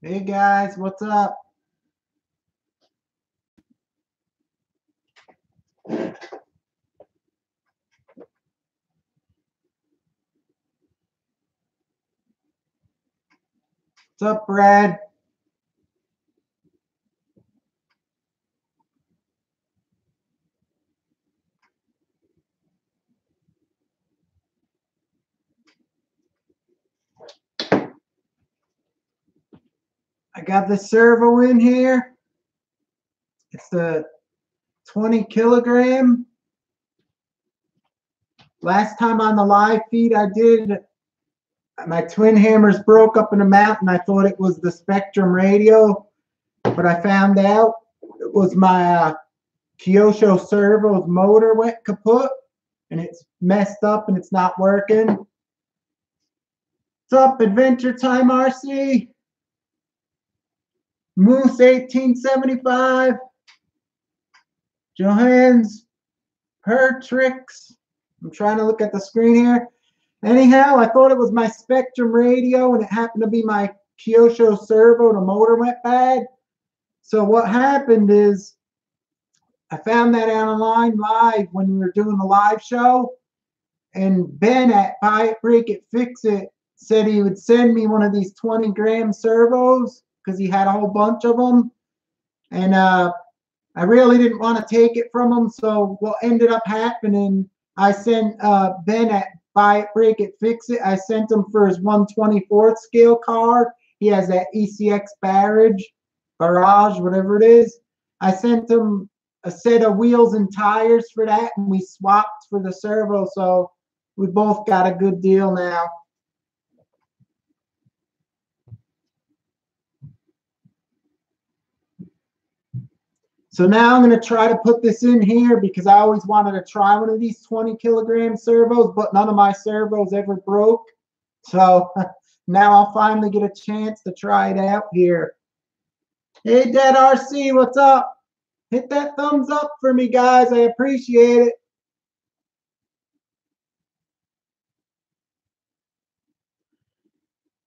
Hey guys, what's up? What's up, Brad? I got the servo in here. It's the 20 kilogram. Last time on the live feed I did, my twin hammers broke up in the mountain. I thought it was the Spectrum radio, but I found out it was my Kyosho servo's motor went kaput, and it's messed up and it's not working. What's up, Adventure Time RC? Moose 1875. Johans, her tricks. I'm trying to look at the screen here. Anyhow, I thought it was my Spectrum radio, and it happened to be my Kyosho servo. The motor went bad. So what happened is I found that out online live when we were doing the live show, and Ben at Buy It, Break It, Fix It said he would send me one of these 20-gram servos because he had a whole bunch of them. And I really didn't want to take it from him. So what ended up happening, I sent Ben at Buy It, Break It, Fix It. I sent him for his 1/24th scale car. He has that ECX barrage, whatever it is. I sent him a set of wheels and tires for that, and we swapped for the servo. So we both got a good deal now. So now I'm going to try to put this in here because I always wanted to try one of these 20 kilogram servos, but none of my servos ever broke. So now I'll finally get a chance to try it out here. Hey, Dead RC, what's up? Hit that thumbs up for me, guys. I appreciate it.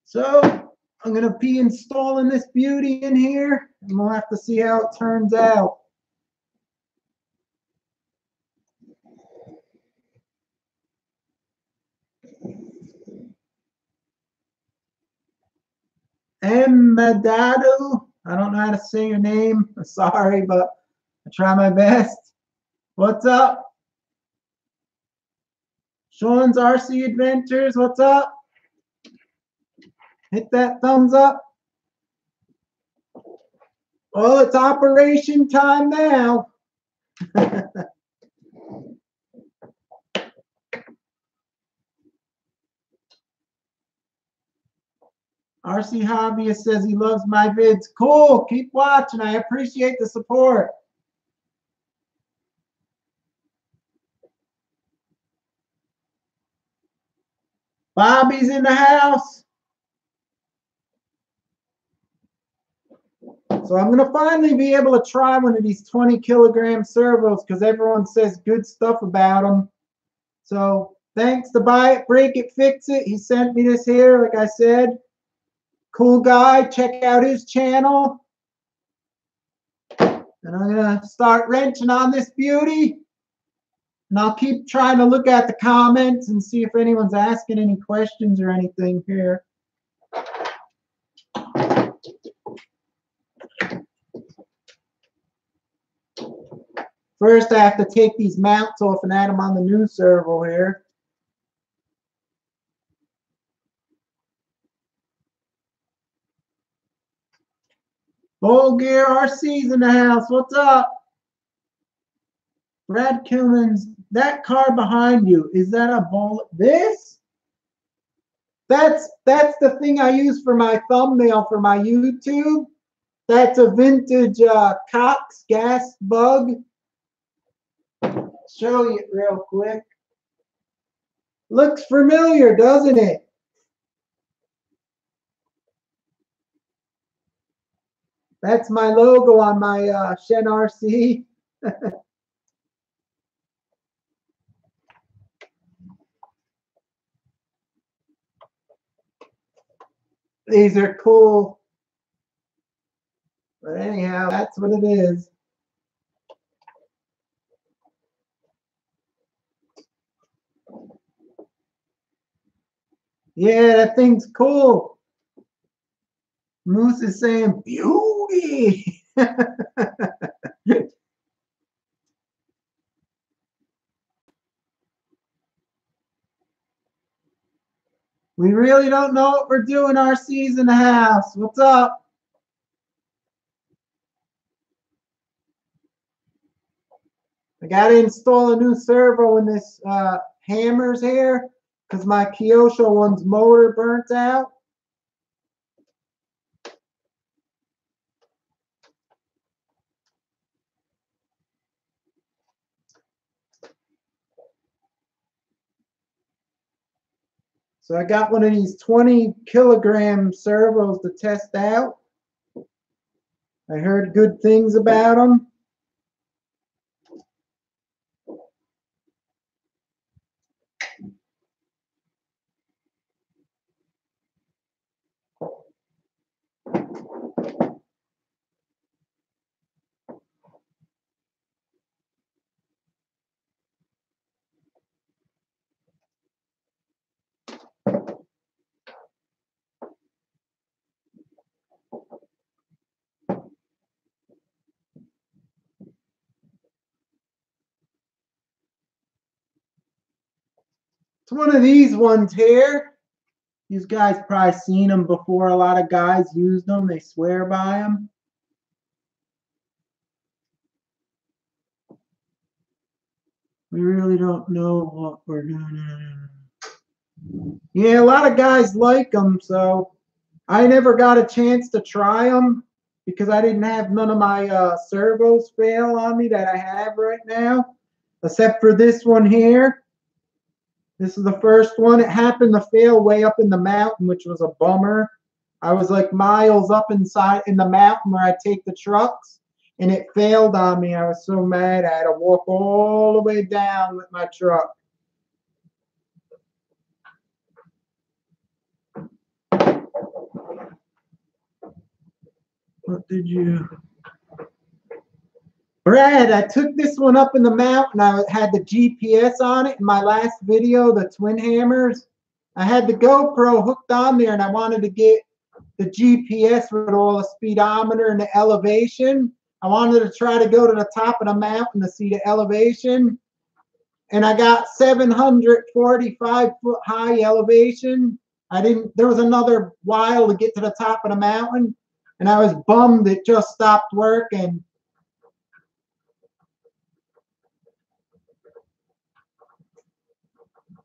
So I'm going to be installing this beauty in here, and we'll have to see how it turns out. Madadu, I don't know how to say your name. I'm sorry, but I try my best. What's up? Sean's RC Adventures, what's up? Hit that thumbs up. Well, it's operation time now. RC Hobbyist says he loves my vids. Cool, keep watching. I appreciate the support. Bobby's in the house. So I'm going to finally be able to try one of these 20 kilogram servos because everyone says good stuff about them. So thanks to Buy It, Break It, Fix It. He sent me this here, like I said. Cool guy. Check out his channel. And I'm going to start wrenching on this beauty. And I'll keep trying to look at the comments and see if anyone's asking any questions or anything here. First, I have to take these mounts off and add them on the new servo here. Bull Gear RC's in the house. What's up? Brad Kilman's, that car behind you, is that a bullet? This? That's the thing I use for my thumbnail for my YouTube. That's a vintage Cox gas bug. Show you it real quick. Looks familiar, doesn't it? That's my logo on my Shen RC. These are cool. That's what it is. Yeah, that thing's cool. Moose is saying beauty. We really don't know what we're doing our season house. What's up? I got to install a new servo in this hammers here because my Kyosho one's motor burnt out. So I got one of these 20-kilogram servos to test out. I heard good things about them. It's one of these ones here. These guys probably seen them before. A lot of guys use them. They swear by them. We really don't know what we're doing. Yeah, a lot of guys like them, so I never got a chance to try them because I didn't have none of my servos fail on me that I have right now, except for this one here. This is the first one. It happened to fail way up in the mountain, which was a bummer. I was like miles up inside in the mountain where I take the trucks, and it failed on me. I was so mad. I had to walk all the way down with my truck. What did you... Brad, I took this one up in the mountain. I had the GPS on it in my last video, the twin hammers. I had the GoPro hooked on there, and I wanted to get the GPS with all the speedometer and the elevation. I wanted to try to go to the top of the mountain to see the elevation. And I got 745 foot high elevation. There was another while to get to the top of the mountain, and I was bummed it just stopped working.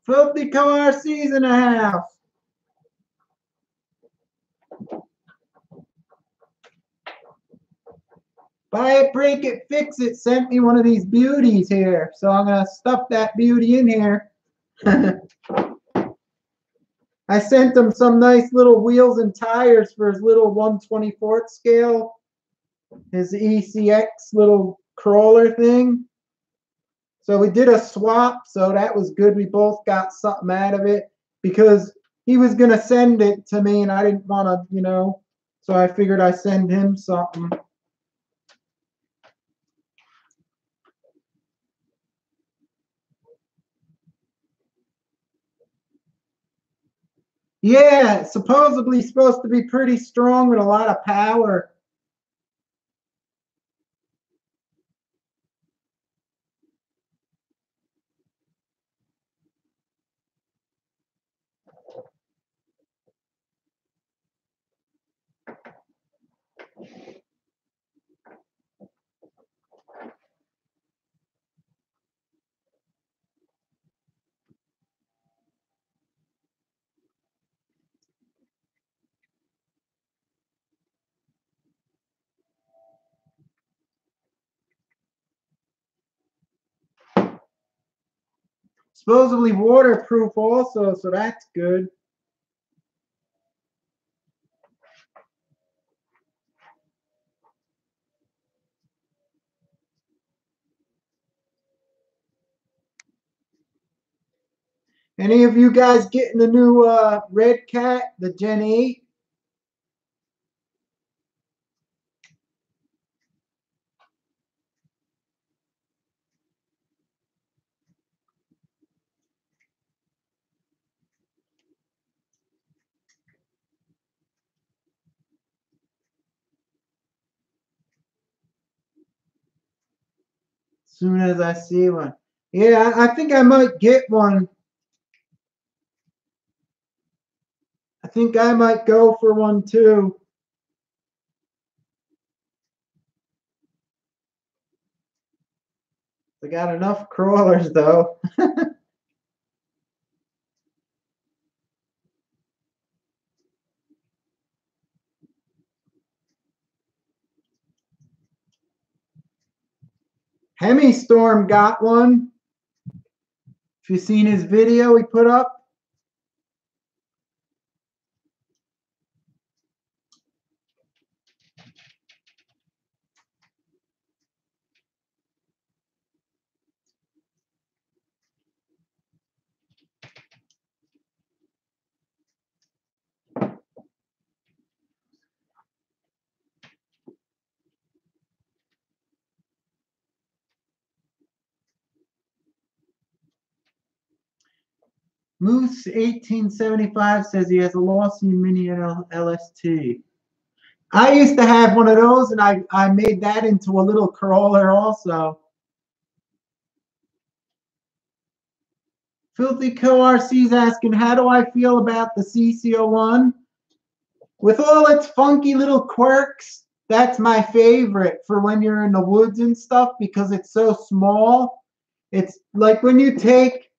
Filthy car season house. Buy it, break it, fix it. Sent me one of these beauties here. So I'm going to stuff that beauty in here. I sent him some nice little wheels and tires for his little 1/24th scale. His ECX little crawler thing. So we did a swap, so that was good. We both got something out of it because he was going to send it to me and I didn't want to, you know, so I figured I'd send him something. Yeah, it's supposedly supposed to be pretty strong with a lot of power. Supposedly waterproof also, so that's good. Any of you guys getting the new Red Cat, the Gen 8? soon as I see one. Yeah, I think I might get one. I think I might go for one too. I got enough crawlers though. Storm got one. If you've seen his video he put up. Moose 1875 says he has a Lossy Mini LST. I used to have one of those, and I made that into a little crawler also. Filthy Co RC is asking, how do I feel about the CC01? With all its funky little quirks, that's my favorite for when you're in the woods and stuff because it's so small. It's like when you take,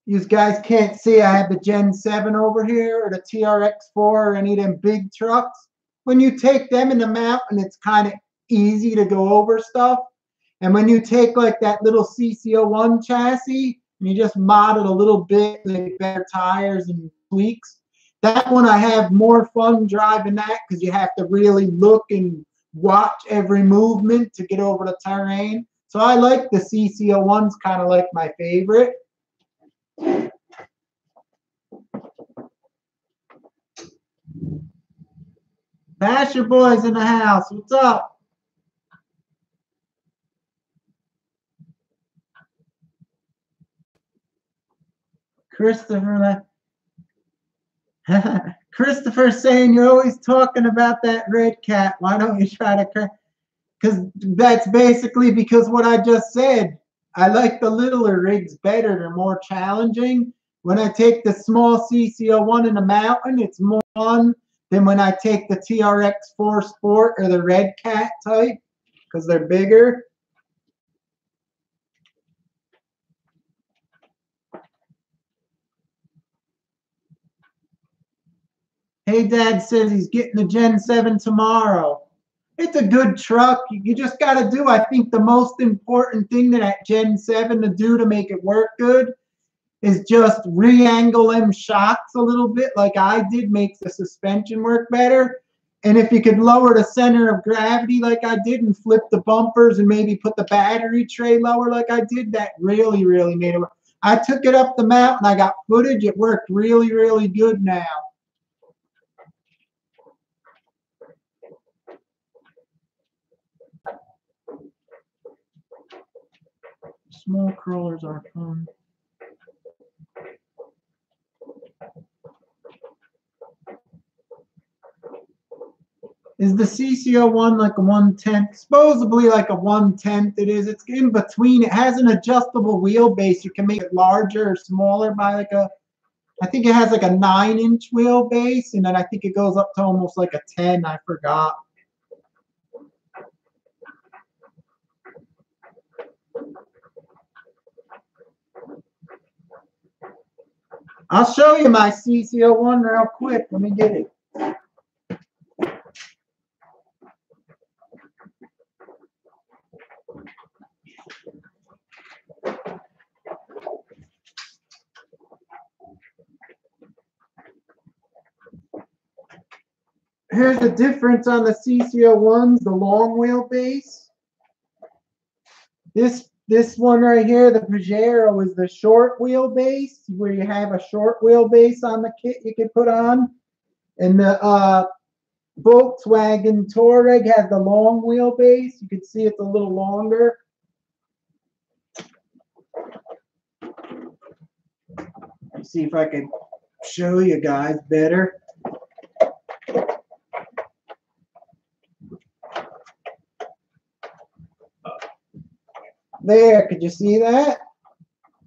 you guys can't see, I have the Gen 7 over here, or the TRX4, or any of them big trucks. When you take them in the mountain, it's kind of easy to go over stuff. And when you take like that little CC01 chassis, and you just mod it a little bit, like better tires and tweaks, that one I have more fun driving that because you have to really look and watch every movement to get over the terrain. So I like the CC01's kind of like my favorite. Basher Boys in the house. What's up? Christopher. Christopher saying you're always talking about that red cat. Why don't you try to? Because that's basically because what I just said. I like the littler rigs better. They're more challenging. When I take the small CC01 in the mountain, it's more fun than when I take the TRX4 Sport or the red cat type because they're bigger. Hey, Dad says he's getting the Gen 7 tomorrow. It's a good truck. You just got to do, I think, the most important thing that Gen 7 to do to make it work good is just re-angle them shocks a little bit like I did, makes the suspension work better. And if you could lower the center of gravity like I did and flip the bumpers and maybe put the battery tray lower like I did, that really, really made it work. I took it up the mountain. I got footage. It worked really, really good now. Small crawlers are fun. Is the CC01 like a 1/10? Supposedly like a 1/10 it is. It's in between. It has an adjustable wheelbase. You can make it larger or smaller by like a, I think it has like a 9-inch wheelbase, and then I think it goes up to almost like a 10. I forgot. I'll show you my CC01 real quick. Let me get it. Here's the difference on the CC01s, the long wheelbase. This one right here, the Pajero, is the short wheelbase, where you have a short wheelbase on the kit you can put on. And the Volkswagen Touareg has the long wheelbase. You can see it's a little longer. Let's see if I can show you guys better. There, could you see that?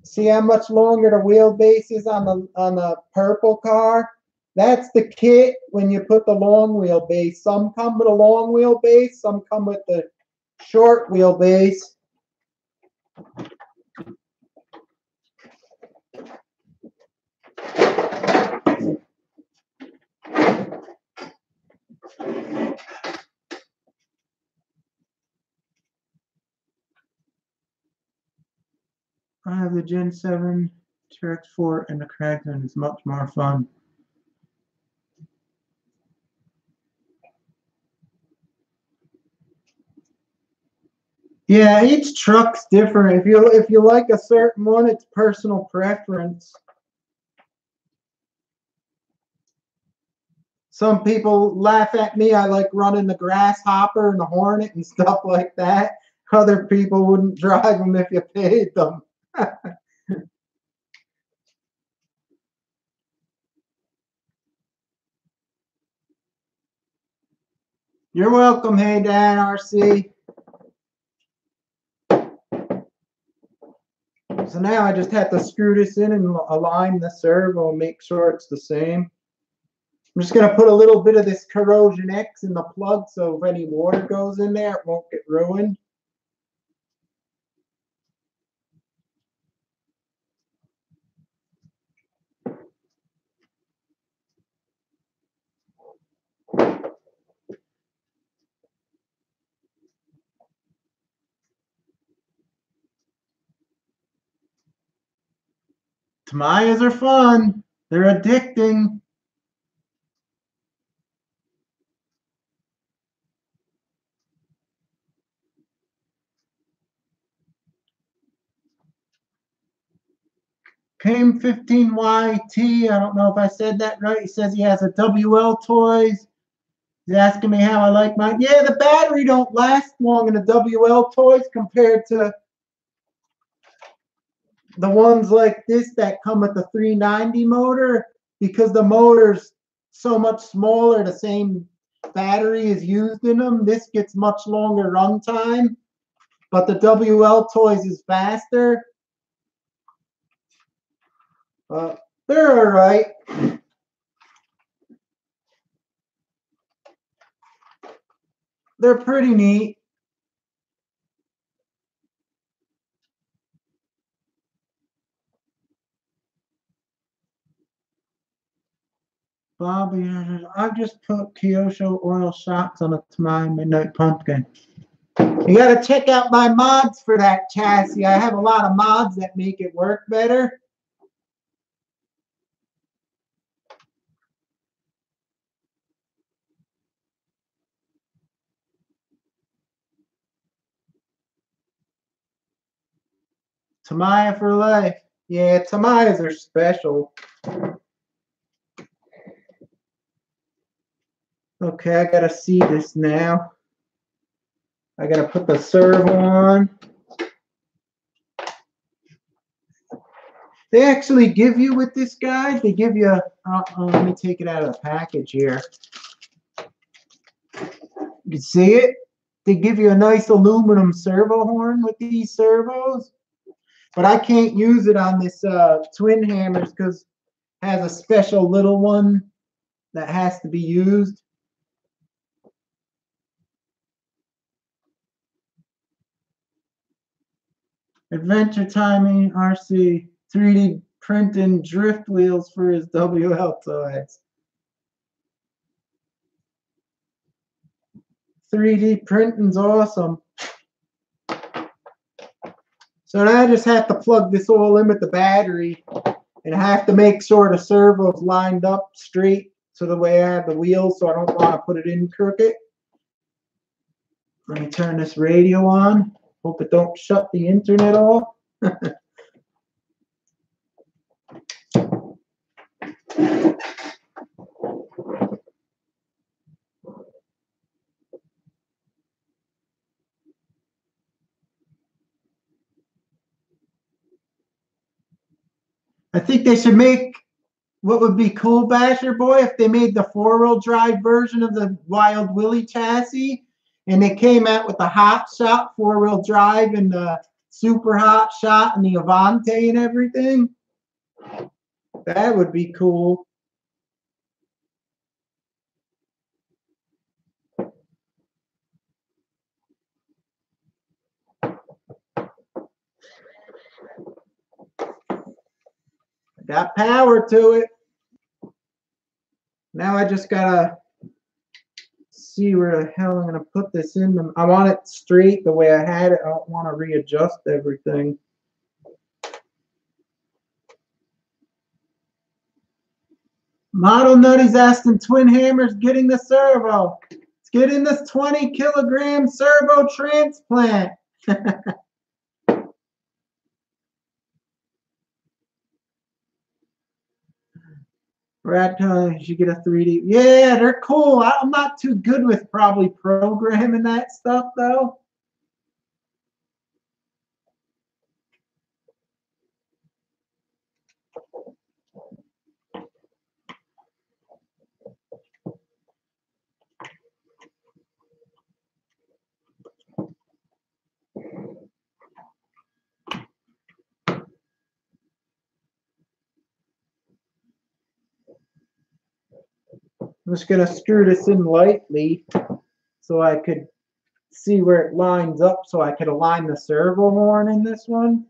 See how much longer the wheelbase is on the purple car? That's the kit when you put the long wheelbase. Some come with a long wheelbase, some come with the short wheelbase. I have the Gen 7 T-Rex 4 and the Kraken is much more fun. Yeah, each truck's different. If you like a certain one, it's personal preference. Some people laugh at me. I like running the Grasshopper and the Hornet and stuff like that. Other people wouldn't drive them if you paid them. You're welcome. Hey, Dan, RC. So now I just have to screw this in and align the servo and make sure it's the same. I'm just going to put a little bit of this Corrosion X in the plug so if any water goes in there, it won't get ruined. Tamayas are fun. They're addicting. Came 15YT. I don't know if I said that right. He says he has a WL Toys. He's asking me how I like mine. Yeah, the battery don't last long in the WL Toys compared to the ones like this that come with the 390 motor, because the motor's so much smaller, the same battery is used in them. This gets much longer runtime, but the WL Toys is faster. They're all right. They're pretty neat. Bobby, I just put Kyosho oil shocks on a Tamai Midnight Pumpkin. You got to check out my mods for that chassis. I have a lot of mods that make it work better. Tamiya for life. Yeah, Tamiyas are special. Okay, I gotta see this now. I gotta put the servo on. They actually give you with this, guys. They give you. Let me take it out of the package here. You can see it. They give you a nice aluminum servo horn with these servos, but I can't use it on this twin hammers because it has a special little one that has to be used. Adventure Timing RC 3D printing drift wheels for his WL toys. 3D printing's awesome. So now I just have to plug this all in with the battery, and I have to make sure the servo's lined up straight so the way I have the wheels, so I don't want to put it in crooked. Let me turn this radio on. Hope it don't shut the internet off. I think they should make what would be cool, Basher Boy, if they made the four-wheel drive version of the Wild Willie chassis, and they came out with the Hot Shot four-wheel drive and the super hot shot and the Avante and everything. That would be cool. Got power to it. Now I just gotta see where the hell I'm gonna put this in them. I want it straight the way I had it. I don't want to readjust everything. Model Nutty's asking Twin Hammer's getting the servo. Let's get in this 20-kilogram servo transplant. Brad telling you should get a 3D. Yeah, they're cool. I'm not too good with probably programming that stuff though. I'm just gonna screw this in lightly so I could see where it lines up so I could align the servo horn in this one.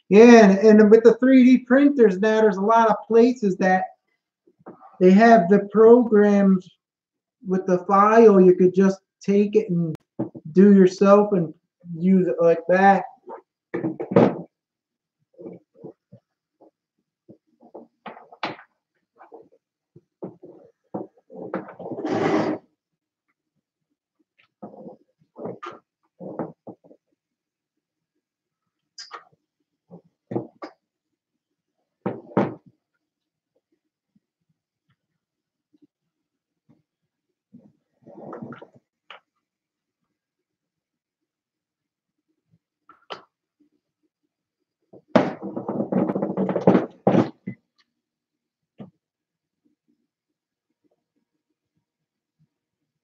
Yeah, and with the 3D printers now, there's a lot of places that they have the programs with the file. You could just take it and do yourself and use it like that.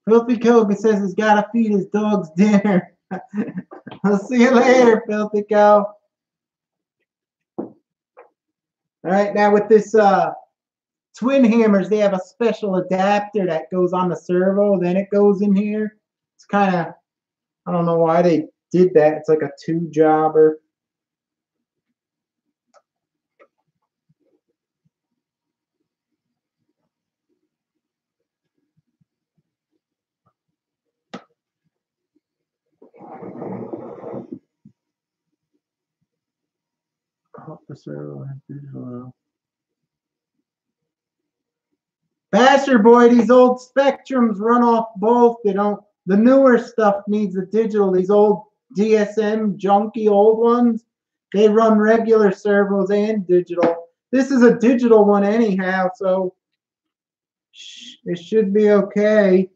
Filthy Koga says he's got to feed his dogs dinner. I'll see you later, Filthy Cow. All right, now with this Twin Hammers, they have a special adapter that goes on the servo, then it goes in here. It's kind of, I don't know why they did that. It's like a two-jobber. The servo has digital. Bastard boy, these old Spectrums run off both. They don't. The newer stuff needs the digital. These old DSM junky old ones, they run regular servos and digital. This is a digital one anyhow, so it should be okay.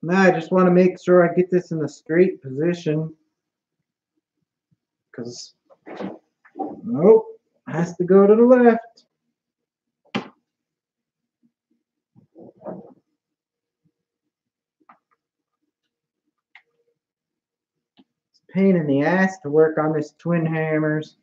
Now I just want to make sure I get this in the straight position, because nope, has to go to the left. It's a pain in the ass to work on this Twin Hammers.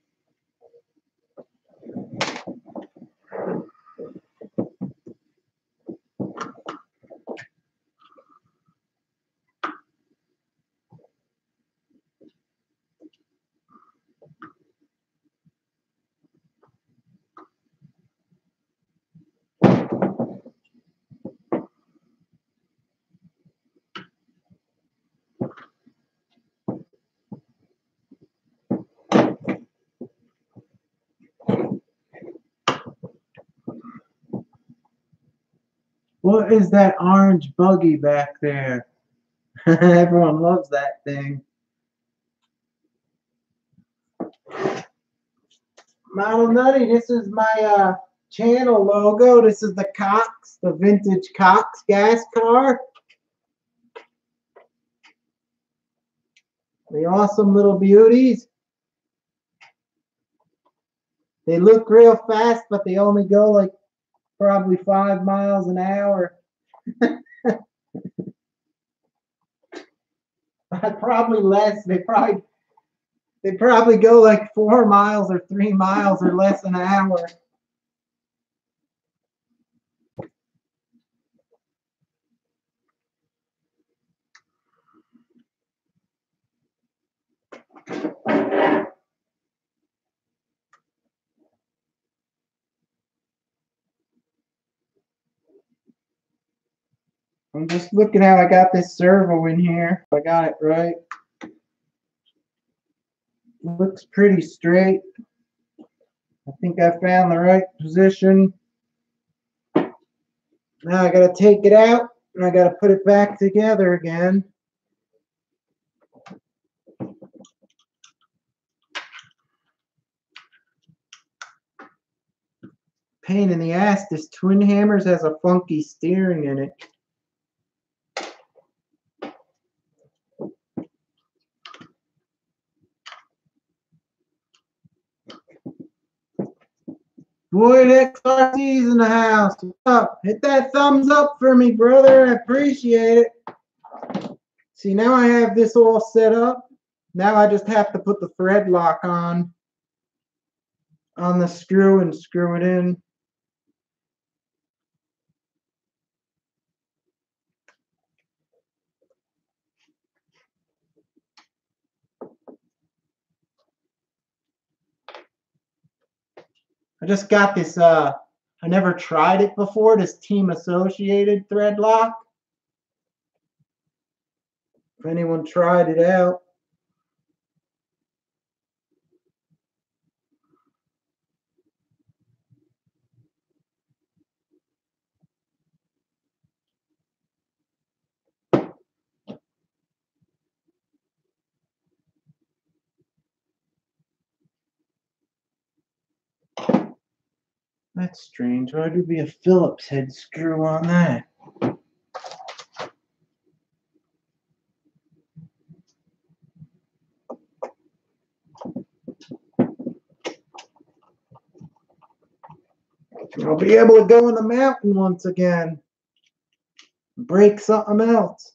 What is that orange buggy back there? Everyone loves that thing. Model Nutty, this is my channel logo. This is the Cox, the vintage Cox gas car. The awesome little beauties. They look real fast, but they only go like probably 5 miles an hour. Probably less. They probably go like 4 miles or 3 miles or less an hour. I'm just looking how I got this servo in here. If I got it right. Looks pretty straight. I think I found the right position. Now I gotta take it out and I gotta put it back together again. Pain in the ass. This Twin Hammers has a funky steering in it. Boyd XRC's in the house. What's up? Hit that thumbs up for me, brother. I appreciate it. See, now I have this all set up. Now I just have to put the thread lock on the screw and screw it in. I just got this, I never tried it before, this Team Associated thread lock. If anyone tried it out. That's strange. Why would be a Phillips head screw on that? I'll be able to go in the mountain once again. Break something else.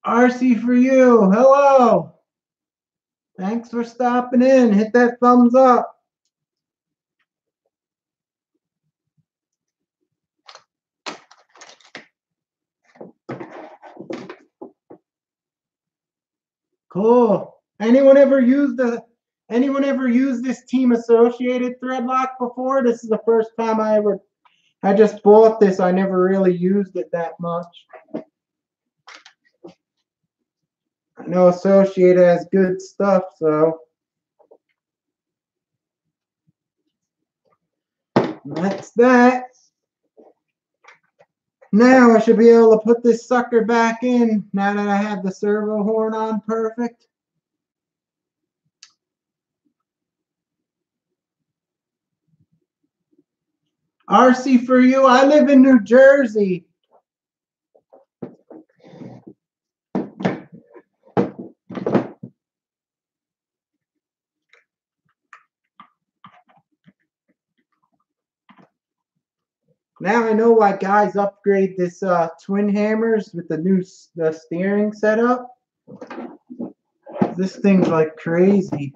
RC for you. Hello. Thanks for stopping in. Hit that thumbs up. Cool. Anyone ever used this Team Associated thread lock before? This is the first time I just bought this. I never really used it that much. I know Associated has good stuff, so that's that. Now I should be able to put this sucker back in now that I have the servo horn on perfect. RC for you. I live in New Jersey. Now I know why guys upgrade this Twin Hammers with the steering setup. This thing's like crazy.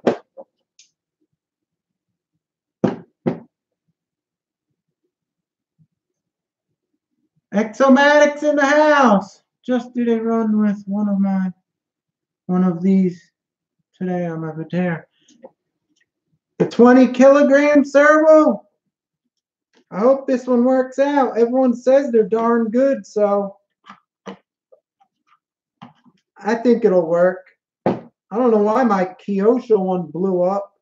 Exomatics in the house. Just did a run with one of these today on my Vatera. The 20 kilogram servo. I hope this one works out. Everyone says they're darn good, so I think it'll work. I don't know why my Kyosho one blew up.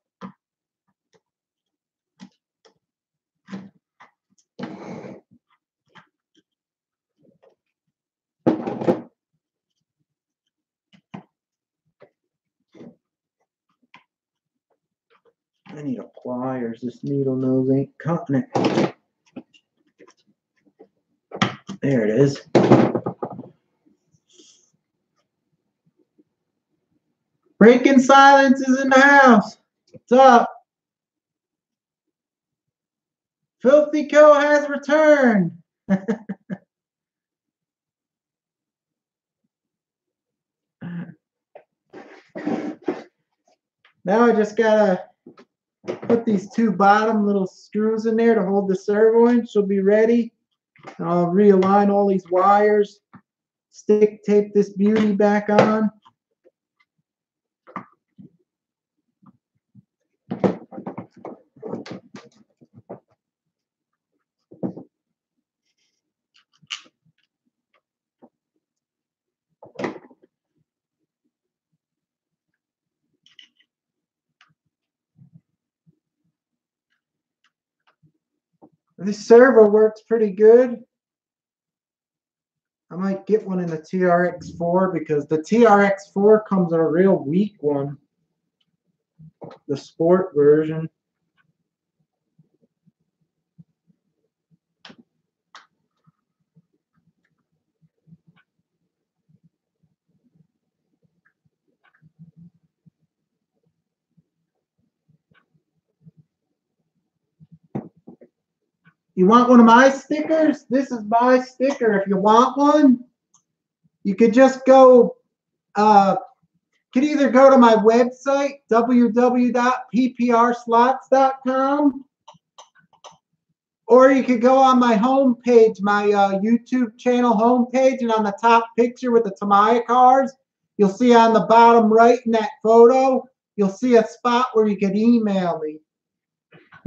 I need a pliers. This needle nose ain't cutting it. There it is. Breaking Silence is in the house. What's up? Filthy Co has returned. Now I just gotta put these two bottom little screws in there to hold the servo in. She'll be ready. I'll realign all these wires, stick tape this beauty back on. This servo works pretty good. I might get one in the TRX4 because the TRX4 comes in a real weak one, the sport version. You want one of my stickers? This is my sticker. If you want one, you could just go, could either go to my website, www.pprslots.com, or you could go on my homepage, my YouTube channel homepage, and on the top picture with the Tamiya cars, you'll see on the bottom right in that photo, you'll see a spot where you could email me.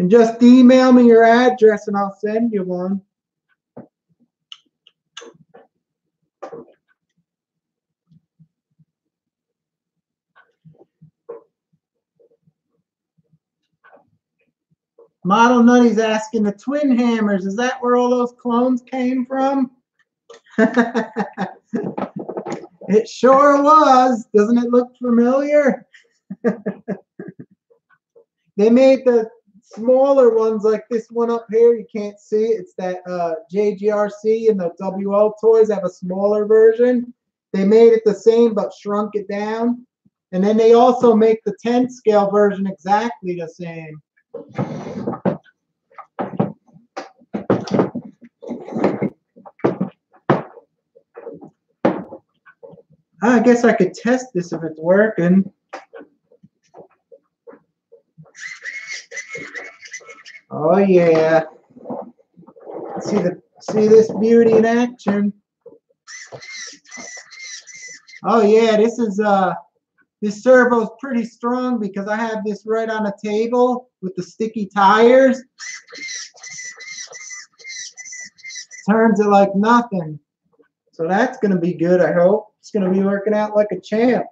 And just email me your address and I'll send you one. Model Nutty's asking, the twin hammers, is that where all those clones came from? It sure was. Doesn't it look familiar? They made the smaller ones like this one up here. You can't see it. It's that JGRC, and the WL toys have a smaller version. They made it the same but shrunk it down. And then they also make the 10 scale version exactly the same. I guess I could test this if it's working. Oh yeah. See this beauty in action. Oh yeah, this servo's pretty strong because I have this right on the table with the sticky tires. Turns it like nothing. So that's gonna be good, I hope. It's gonna be working out like a champ.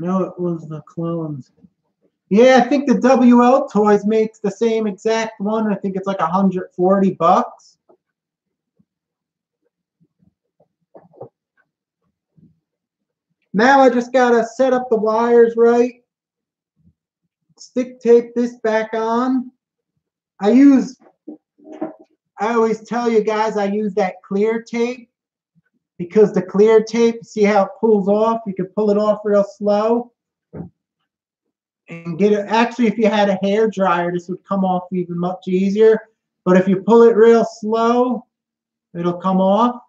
No, it was the clones. Yeah, I think the WL Toys makes the same exact one. I think it's like $140. Now I just gotta set up the wires right. Stick tape this back on. I always tell you guys I use that clear tape because the clear tape, see how it pulls off? You can pull it off real slow. And get it. Actually, if you had a hair dryer, this would come off even much easier. But if you pull it real slow, it'll come off.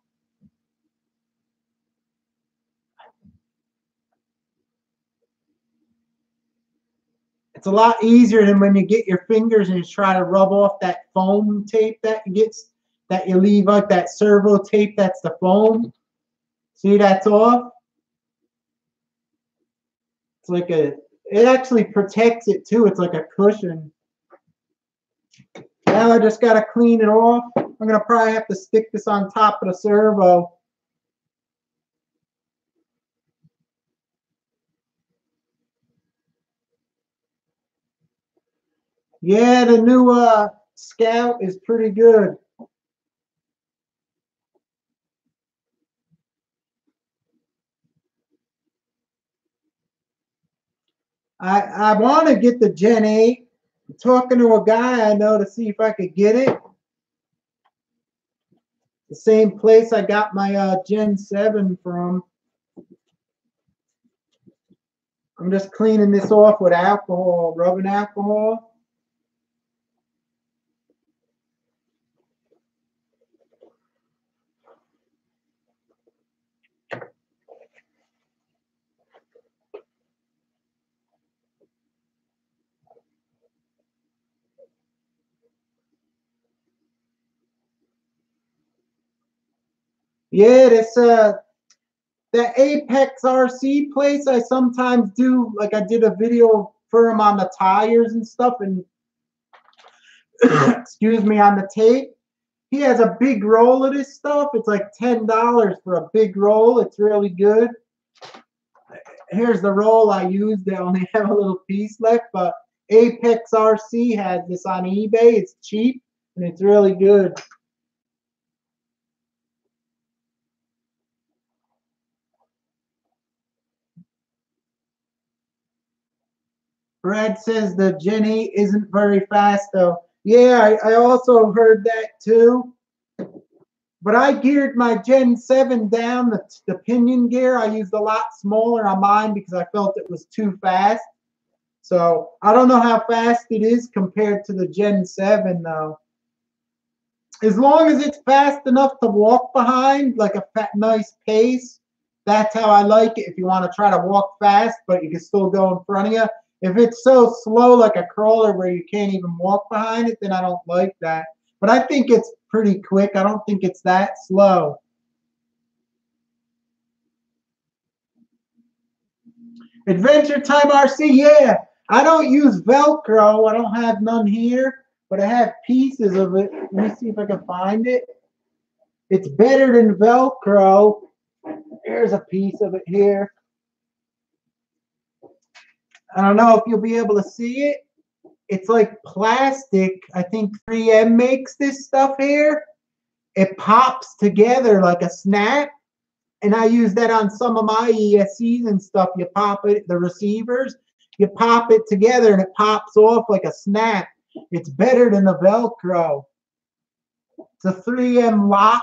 It's a lot easier than when you get your fingers and you try to rub off that foam tape that you leave like that servo tape. That's the foam. See, that's off. It's like it actually protects it too. It's like a cushion. Now I just gotta clean it off. I'm gonna probably have to stick this on top of the servo. Yeah, the new Scout is pretty good. I want to get the Gen 8. I'm talking to a guy I know to see if I could get it. The same place I got my Gen 7 from. I'm just cleaning this off with alcohol, rubbing alcohol. Yeah, this the Apex RC place I sometimes do, like I did a video for him on the tires and stuff, and excuse me, on the tape. He has a big roll of this stuff. It's like $10 for a big roll. It's really good. Here's the roll I used. They only have a little piece left, but Apex RC has this on eBay. It's cheap and it's really good. Brad says the Gen 8 isn't very fast though. Yeah, I also heard that too. But I geared my Gen 7 down, the pinion gear. I used a lot smaller on mine because I felt it was too fast. So I don't know how fast it is compared to the Gen 7 though. As long as it's fast enough to walk behind, like a nice pace, that's how I like it. If you want to try to walk fast, but you can still go in front of you. If it's so slow like a crawler where you can't even walk behind it, then I don't like that. But I think it's pretty quick. I don't think it's that slow. Adventure Time RC, yeah. I don't use Velcro. I don't have none here, but I have pieces of it. Let me see if I can find it. It's better than Velcro. Here's a piece of it here. I don't know if you'll be able to see it. It's like plastic. I think 3M makes this stuff here. It pops together like a snap. And I use that on some of my ESCs and stuff. You pop it, the receivers, you pop it together and it pops off like a snap. It's better than the Velcro. It's a 3M lock,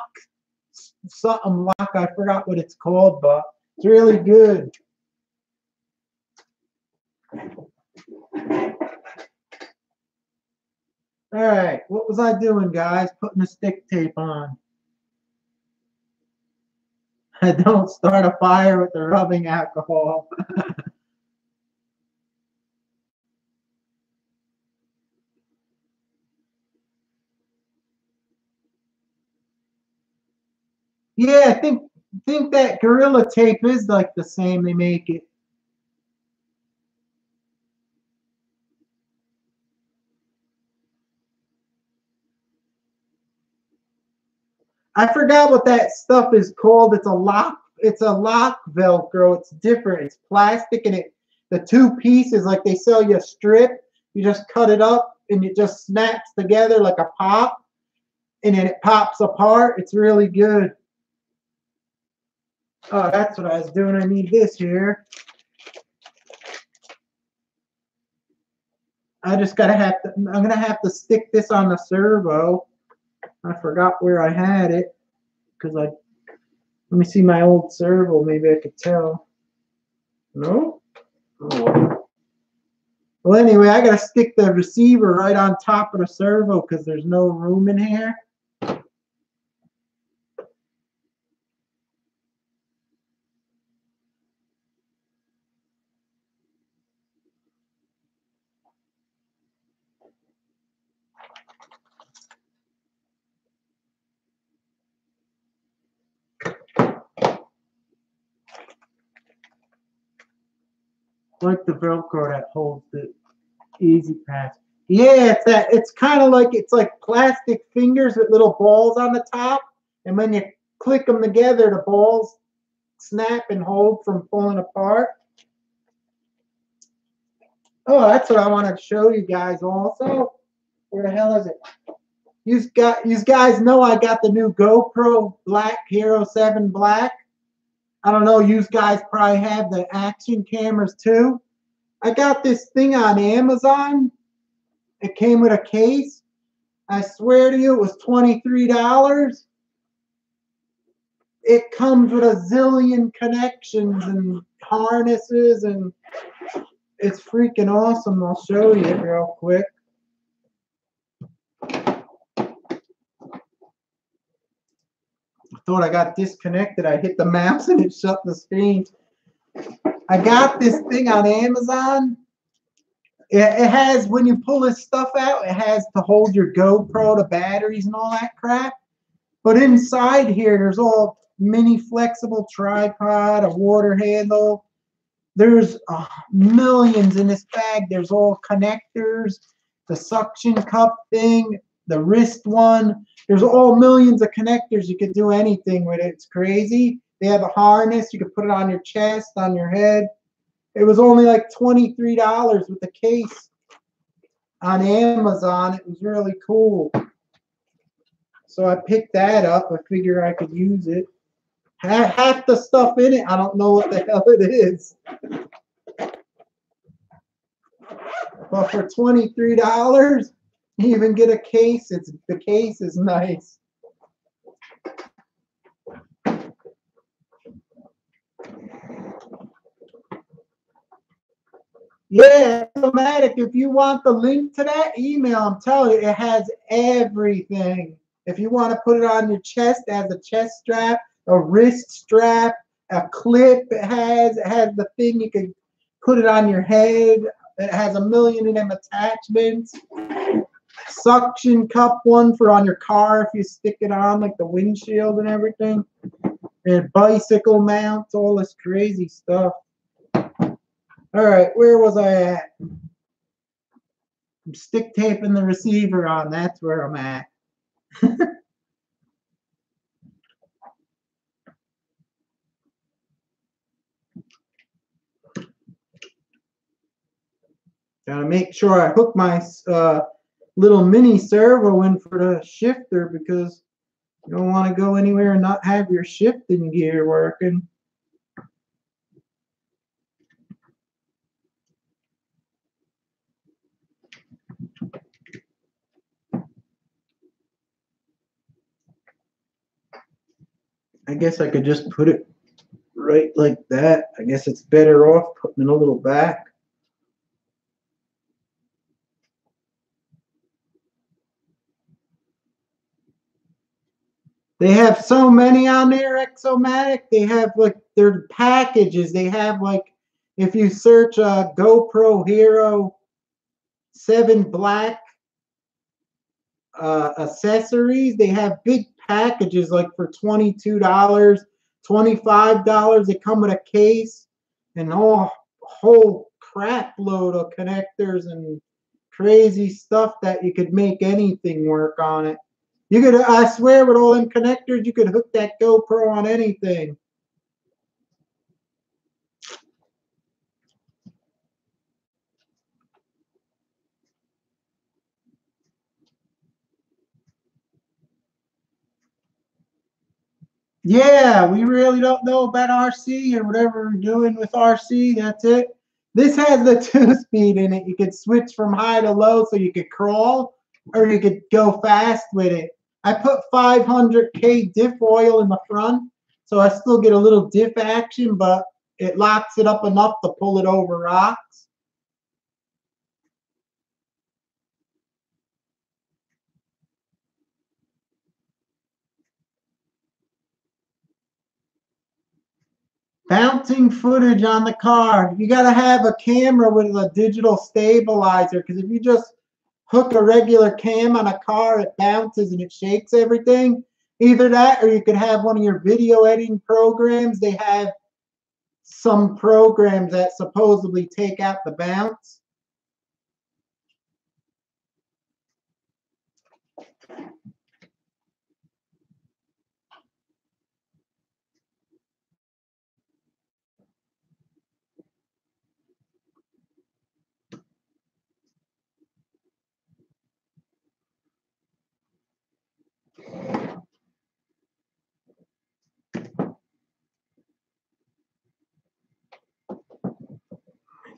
something lock. I forgot what it's called, but it's really good. All right, what was I doing, guys? Putting the stick tape on. I don't start a fire with the rubbing alcohol. Yeah, I think that Gorilla Tape is like the same. They make it. I forgot what that stuff is called. It's a lock. It's a lock Velcro. It's different. It's plastic, and the two pieces, like they sell you a strip. You just cut it up, and it just snaps together like a pop, and then it pops apart. It's really good. Oh, that's what I was doing. I need this here. I'm gonna have to stick this on the servo. I forgot where I had it because let me see my old servo. Maybe I could tell. No. Oh. Well, anyway, I gotta stick the receiver right on top of the servo because there's no room in here. Like the Velcro that holds the Easy Pass. Yeah, it's kind of like it's like plastic fingers with little balls on the top, and when you click them together, the balls snap and hold from pulling apart. Oh, that's what I wanted to show you guys also. Where the hell is it? You guys know I got the new GoPro Black Hero 7 Black. I don't know, you guys probably have the action cameras too. I got this thing on Amazon. It came with a case. I swear to you, it was $23. It comes with a zillion connections and harnesses, and it's freaking awesome. I'll show you real quick. I thought I got disconnected. I hit the mouse and it shut the screen. I got this thing on Amazon. It has, when you pull this stuff out, it has to hold your GoPro, the batteries and all that crap. But inside here, there's all mini flexible tripod, a water handle. There's millions in this bag. There's all connectors, the suction cup thing, the wrist one. There's all millions of connectors. You could do anything with it. It's crazy. They have a harness. You could put it on your chest, on your head. It was only like $23 with the case on Amazon. It was really cool. So I picked that up. I figure I could use it. Half the stuff in it, I don't know what the hell it is. But for $23, you even get a case. The case is nice. Yeah, automatic. If you want the link to that, email. I'm telling you, it has everything. If you want to put it on your chest, it has a chest strap, a wrist strap, a clip. It has the thing you can put it on your head. It has a million of them attachments. Suction cup one for on your car if you stick it on, like the windshield and everything. And bicycle mounts, all this crazy stuff. All right, where was I at? I'm stick taping the receiver on. That's where I'm at. Gotta make sure I hook my little mini servo in for the shifter, because you don't want to go anywhere and not have your shifting gear working. I guess I could just put it right like that. I guess it's better off putting it a little back. They have so many on there, Exomatic. They have like their packages. They have like, if you search GoPro Hero 7 Black accessories, they have big packages like for $22, $25. They come with a case and whole crap load of connectors and crazy stuff that you could make anything work on it. You could, I swear, with all them connectors, you could hook that GoPro on anything. Yeah, we really don't know about RC or whatever we're doing with RC. That's it. This has the 2-speed in it. You could switch from high to low, so you could crawl or you could go fast with it. I put 500K diff oil in the front, so I still get a little diff action, but it locks it up enough to pull it over rocks. Bouncing footage on the car. You got to have a camera with a digital stabilizer, because if you just hook a regular cam on a car, it bounces and it shakes everything. Either that, or you could have one of your video editing programs. They have some programs that supposedly take out the bounce.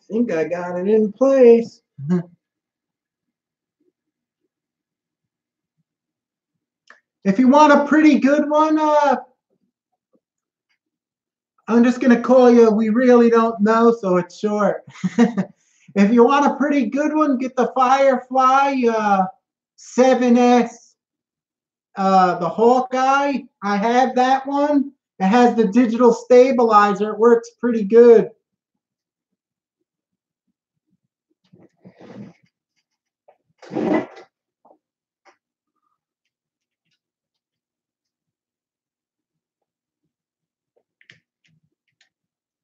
think I got it in place. If you want a pretty good one, I'm just going to call you We Really Don't Know, so it's short. If you want a pretty good one, get the Firefly 7S, the Hawkeye. I have that one. It has the digital stabilizer. It works pretty good.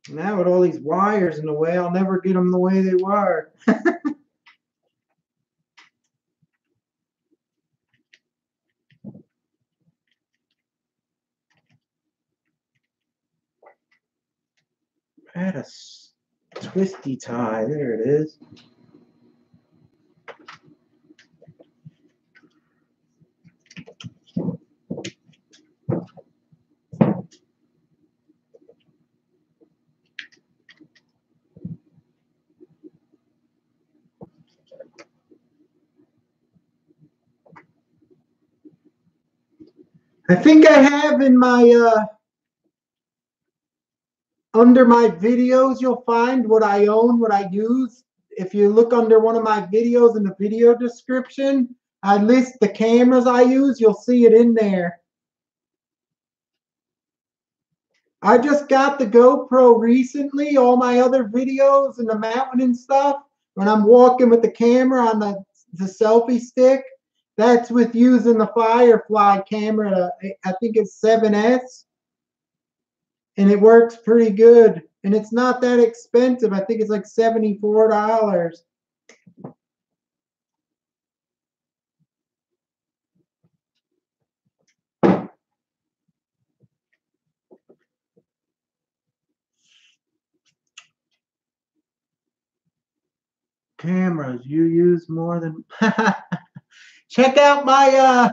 Now with all these wires in the way, I'll never get them the way they were. I had a twisty tie. There it is. I think I have in my under my videos, you'll find what I own, what I use. If you look under one of my videos in the video description, I list the cameras I use. You'll see it in there. I just got the GoPro recently. All my other videos and the mountain and stuff, when I'm walking with the camera on the selfie stick, that's with using the Firefly camera. I think it's 7S. And it works pretty good. And it's not that expensive. I think it's like $74. Cameras you use more than check out my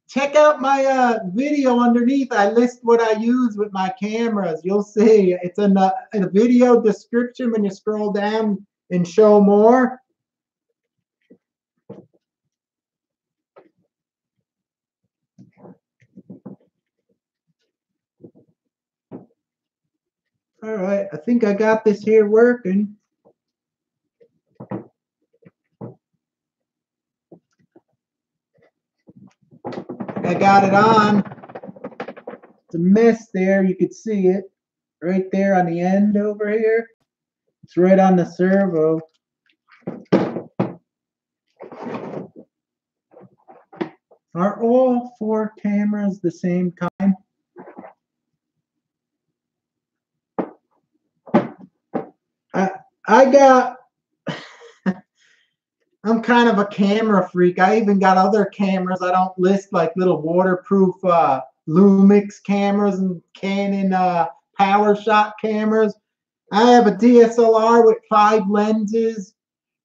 check out my video underneath. I list what I use with my cameras. You'll see it's in the video description when you scroll down and show more. All right, I think I got this here working. I got it on. It's a mess there. You could see it right there on the end over here. It's right on the servo. Are all 4 cameras the same kind? I got I'm kind of a camera freak. I even got other cameras I don't list, like little waterproof Lumix cameras and Canon power shot cameras. I have a DSLR with 5 lenses.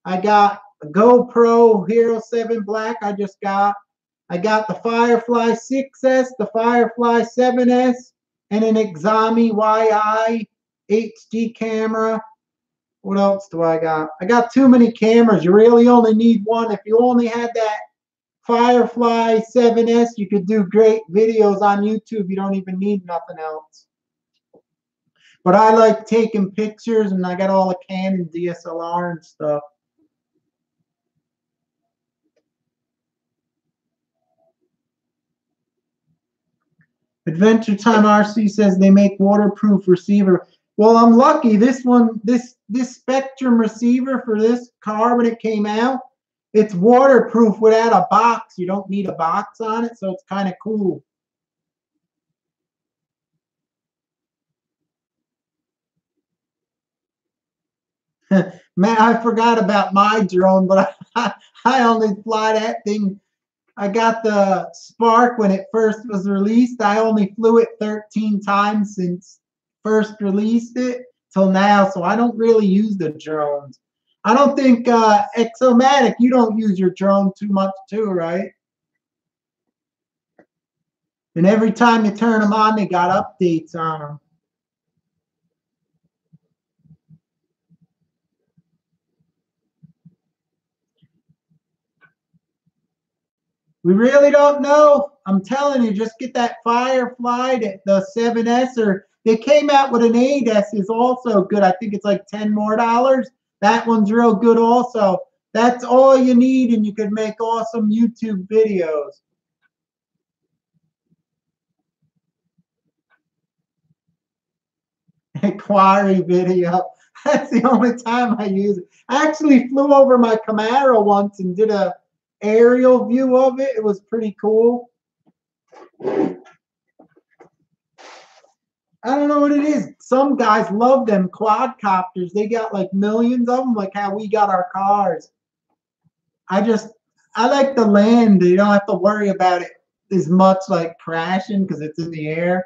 I got a GoPro Hero 7 Black I just got. I got the Firefly 6S, the Firefly 7S, and an Xiaomi Yi HD camera. What else do I got? I got too many cameras. You really only need one. If you only had that Firefly 7S, you could do great videos on YouTube. You don't even need nothing else. But I like taking pictures, and I got all the Canon DSLR and stuff. Adventure Time RC says they make waterproof receiver. Well, I'm lucky. This one, this Spectrum receiver for this car when it came out, it's waterproof without a box. You don't need a box on it, so it's kind of cool. Man, I forgot about my drone, but I only fly that thing. I got the Spark when it first was released. I only flew it 13 times since first released it till now, so I don't really use the drones. I don't think Exomatic, you don't use your drone too much too, right? And every time you turn them on, they got updates on them. We really don't know. I'm telling you, just get that Firefly, the 7S, or they came out with an 8S is also good. I think it's like $10 more. That one's real good also. That's all you need, and you could make awesome YouTube videos. Quarry video. That's the only time I use it. I actually flew over my Camaro once and did a aerial view of it. It was pretty cool. I don't know what it is. Some guys love them quadcopters. They got like millions of them, like how we got our cars. I like the land. You don't have to worry about it as much like crashing because it's in the air.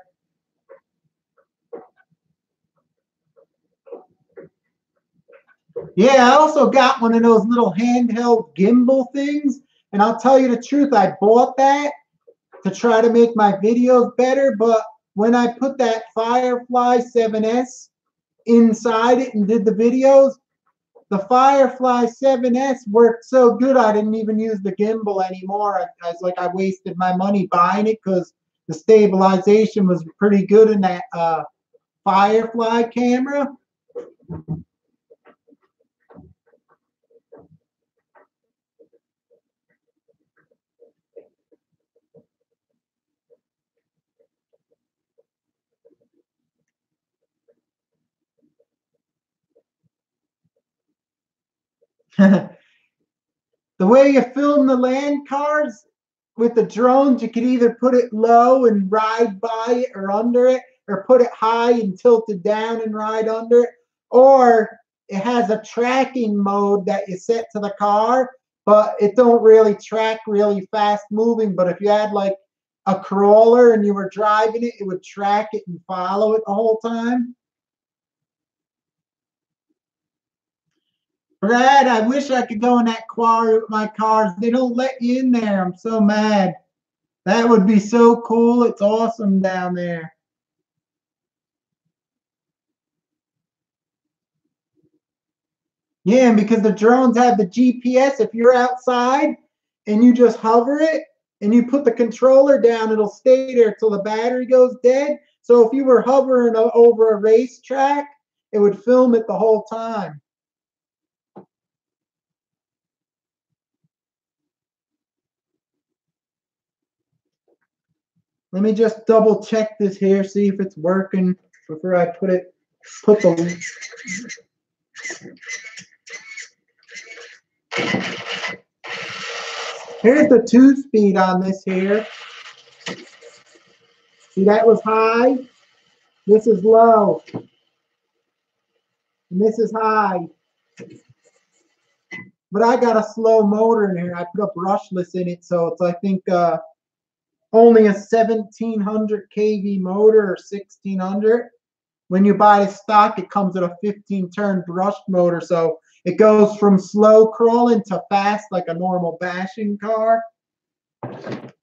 Yeah, I also got one of those little handheld gimbal things. And I'll tell you the truth, I bought that to try to make my videos better. But when I put that Firefly 7S inside it and did the videos, the Firefly 7S worked so good I didn't even use the gimbal anymore. I was like, I wasted my money buying it because the stabilization was pretty good in that Firefly camera. The way you film the land cars with the drones, you can either put it low and ride by it or under it, or put it high and tilt it down and ride under it, or it has a tracking mode that you set to the car, but it don't really track really fast moving. But if you had like a crawler and you were driving it, it would track it and follow it the whole time. Brad, I wish I could go in that quarry with my cars. They don't let you in there. I'm so mad. That would be so cool. It's awesome down there. Yeah, and because the drones have the GPS, if you're outside and you just hover it and you put the controller down, it'll stay there till the battery goes dead. So if you were hovering over a racetrack, it would film it the whole time. Let me just double check this here, see if it's working before I put the Here's the 2-speed on this here. See, that was high. This is low. And this is high. But I got a slow motor in here. I put a brushless in it, so it's I think only a 1700 kV motor or 1600. When you buy the stock, it comes with a 15-turn brushed motor, so it goes from slow crawling to fast like a normal bashing car. All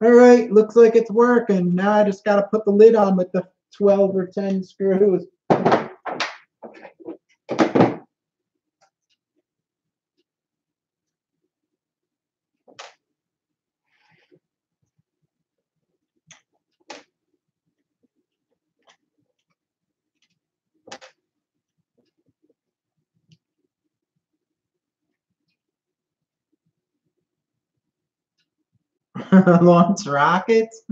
right, looks like it's working. Now I just got to put the lid on with the 12 or 10 screws. Launch rockets?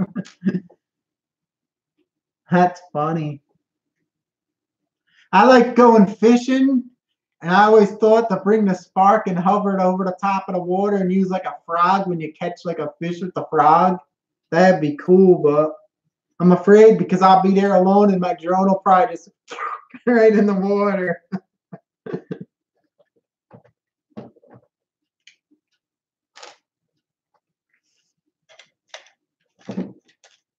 That's funny. I like going fishing, and I always thought to bring the spark and hover it over the top of the water and use like a frog when you catch like a fish with the frog. That'd be cool, but I'm afraid because I'll be there alone and my drone will probably just right in the water.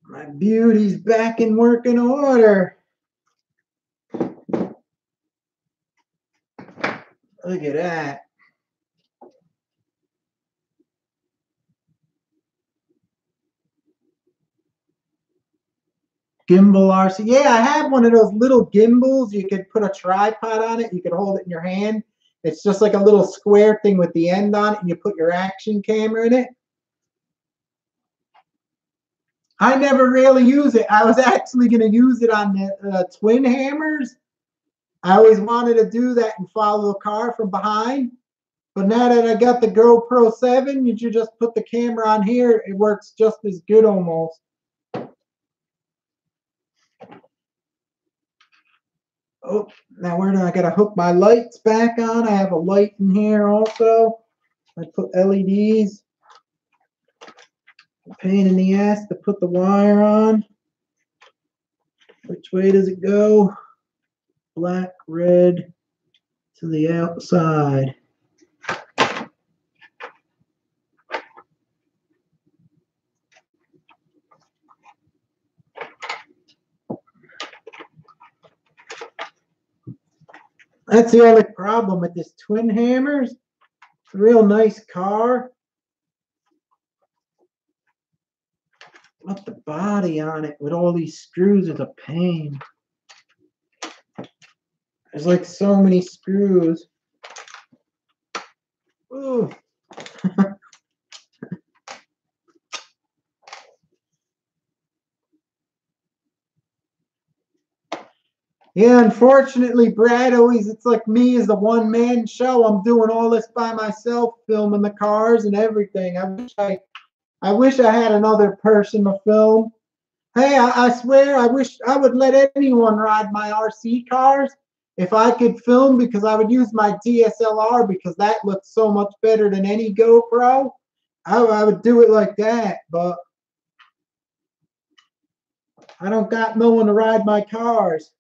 My beauty's back in working order. Look at that. Gimbal RC. Yeah, I have one of those little gimbals. You could put a tripod on it. You could hold it in your hand. It's just like a little square thing with the end on it, and you put your action camera in it. I never really use it. I was actually going to use it on the twin hammers. I always wanted to do that and follow the car from behind. But now that I got the GoPro 7, you just put the camera on here. It works just as good almost. Oh, now where do I got to hook my lights back on? I have a light in here also. I put LEDs. A pain in the ass to put the wire on. Which way does it go? Black, red to the outside. That's the only problem with this twin hammers. It's a real nice car. But the body on it with all these screws is a pain. There's like so many screws. Ooh. Yeah, unfortunately, Brad always, it's like me as a one-man show. I'm doing all this by myself, filming the cars and everything. I wish I had another person to film. Hey, I swear, I wish I would let anyone ride my RC cars if I could film, because I would use my DSLR because that looks so much better than any GoPro. I would do it like that, but I don't got no one to ride my cars.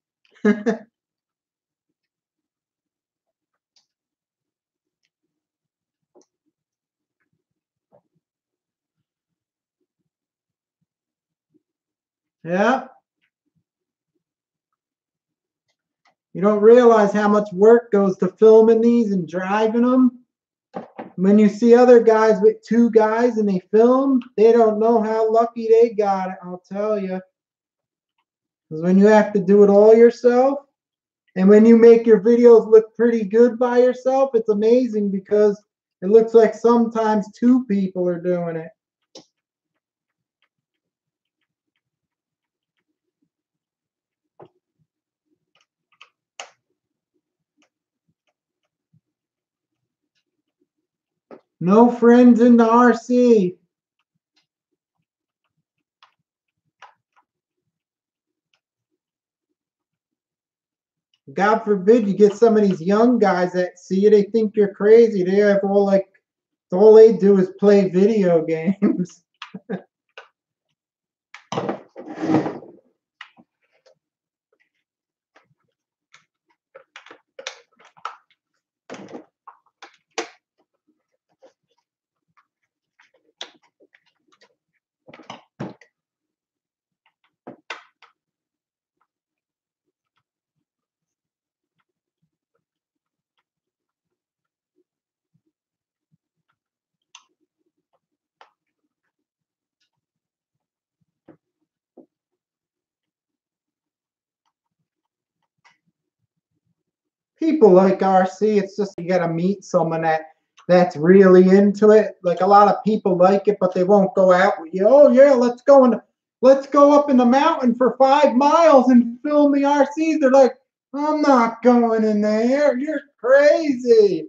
Yeah. You don't realize how much work goes to filming these and driving them. When you see other guys with two guys and they film, they don't know how lucky they got it, I'll tell you. Because when you have to do it all yourself, and when you make your videos look pretty good by yourself, it's amazing because it looks like sometimes two people are doing it. No friends in the RC. God forbid you get some of these young guys that see you, they think you're crazy. They have all like, all they do is play video games. People like RC, it's just you gotta meet someone that's really into it. Like a lot of people like it, but they won't go out with you. Oh yeah, let's go up in the mountain for 5 miles and film the RCs. They're like, I'm not going in there. You're crazy.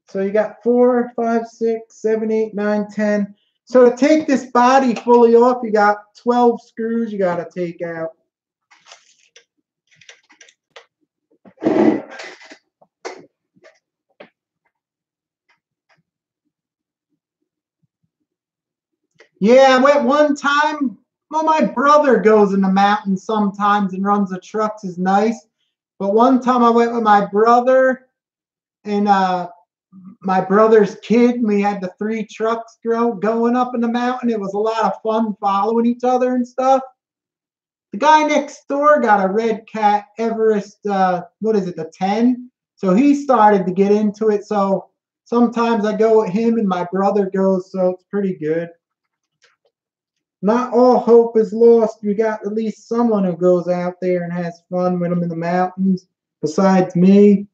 So you got 4, 5, 6, 7, 8, 9, 10. So to take this body fully off, you got 12 screws you got to take out. Yeah, I went one time. Well, my brother goes in the mountains sometimes and runs the trucks, is nice. But one time I went with my brother, and my brother's kid, and we had the 3 trucks going up in the mountain. It was a lot of fun following each other and stuff. The guy next door got a Red Cat Everest, what is it, the 10? So he started to get into it. So sometimes I go with him and my brother goes, so it's pretty good. Not all hope is lost. We got at least someone who goes out there and has fun with them in the mountains, besides me.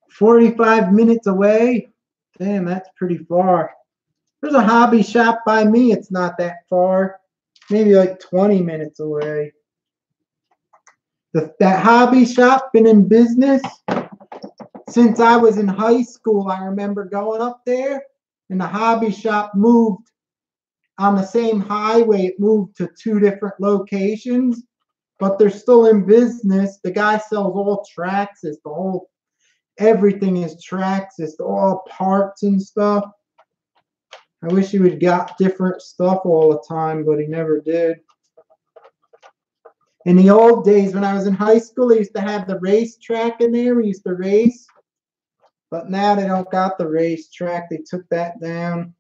45 minutes away. Damn, that's pretty far. There's a hobby shop by me. It's not that far. Maybe like 20 minutes away. That hobby shop been in business since I was in high school. I remember going up there, and the hobby shop moved on the same highway. It moved to 2 different locations, but they're still in business. The guy sells all Traxxas. Everything is Traxxas, all parts and stuff. I wish he would got different stuff all the time, but he never did. In the old days, when I was in high school, they used to have the racetrack in there. We used to race. But now they don't got the racetrack. They took that down.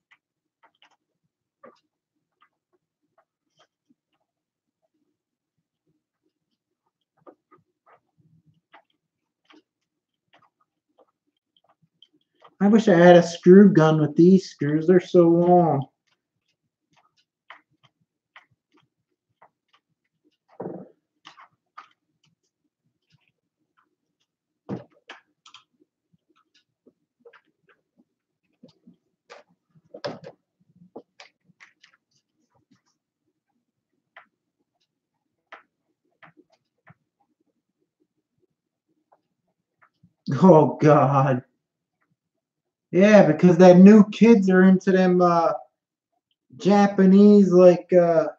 I wish I had a screw gun with these screws. They're so long. Oh, God. Yeah, because that new kids are into them Japanese, like,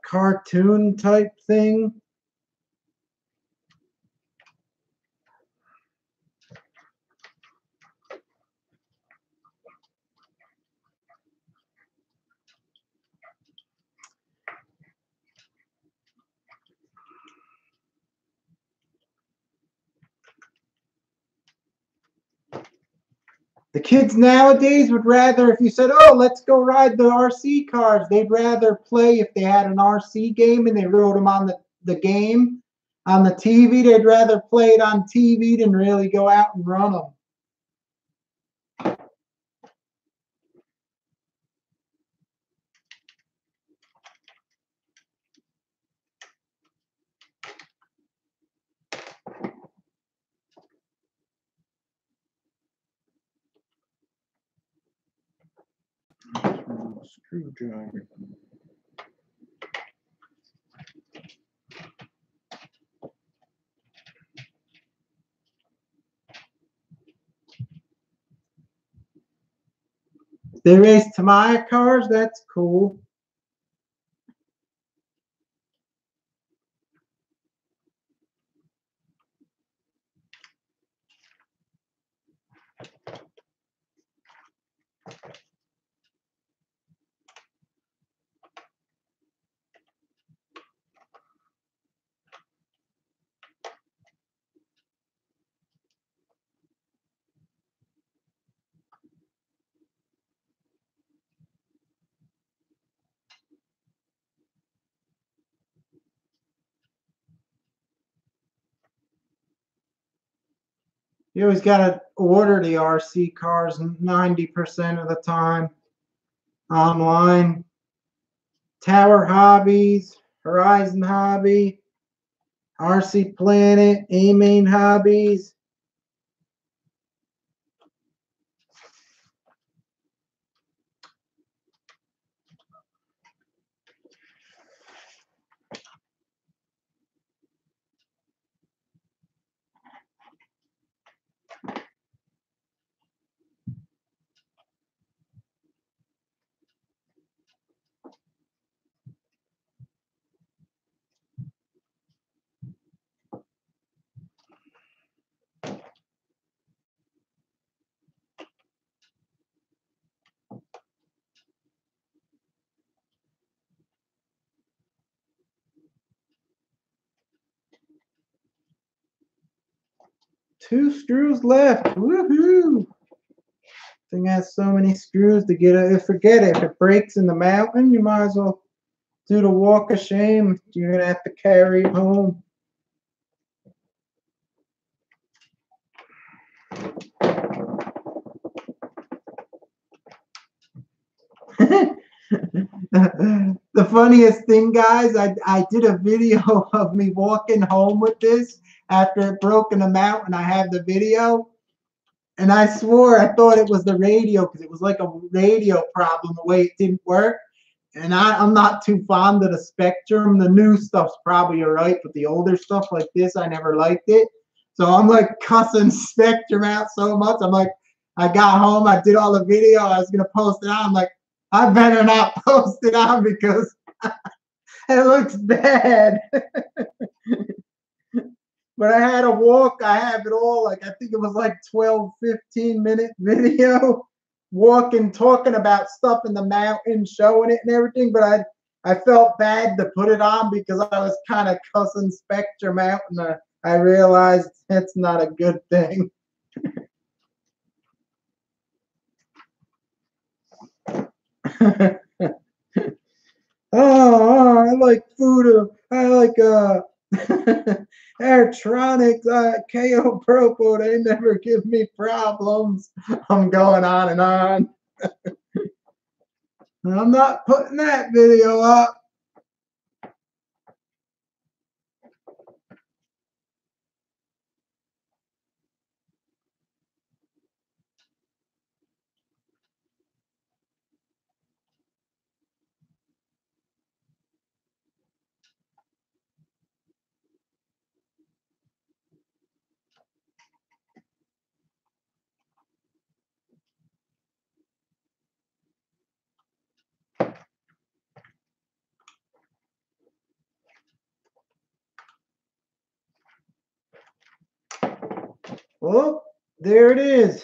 cartoon type thing. The kids nowadays would rather, if you said, oh, let's go ride the RC cars, they'd rather play if they had an RC game and they wrote them on the game. On the TV, they'd rather play it on TV than really go out and run them. Screwdriver. They race Tamiya cars. That's cool. You always got to order the RC cars 90% of the time online. Tower Hobbies, Horizon Hobby, RC Planet, A-Main Hobbies. 2 screws left. Woohoo! Thing has so many screws to get it. Forget it. If it breaks in the mountain, you might as well do the walk of shame. You're gonna have to carry it home. The funniest thing, guys, I did a video of me walking home with this after it broke in the mountain. I have the video. And I swore I thought it was the radio because it was like a radio problem, the way it didn't work. And I'm not too fond of the Spectrum. The new stuff's probably all right, but the older stuff like this, I never liked it. So I'm like cussing Spectrum out so much. I'm like, I got home, I did all the video, I was going to post it on. I'm like, I better not post it on because it looks bad. But I had a walk. I have it all. Like, I think it was like 12, 15-minute video walking, talking about stuff in the mountain, showing it and everything. But I felt bad to put it on because I was kind of cussing Spectrum out. And I realized that's not a good thing. Oh, I like food. I like Airtronics, KO Propo, they never give me problems. I'm going on and on. I'm not putting that video up. Oh, there it is.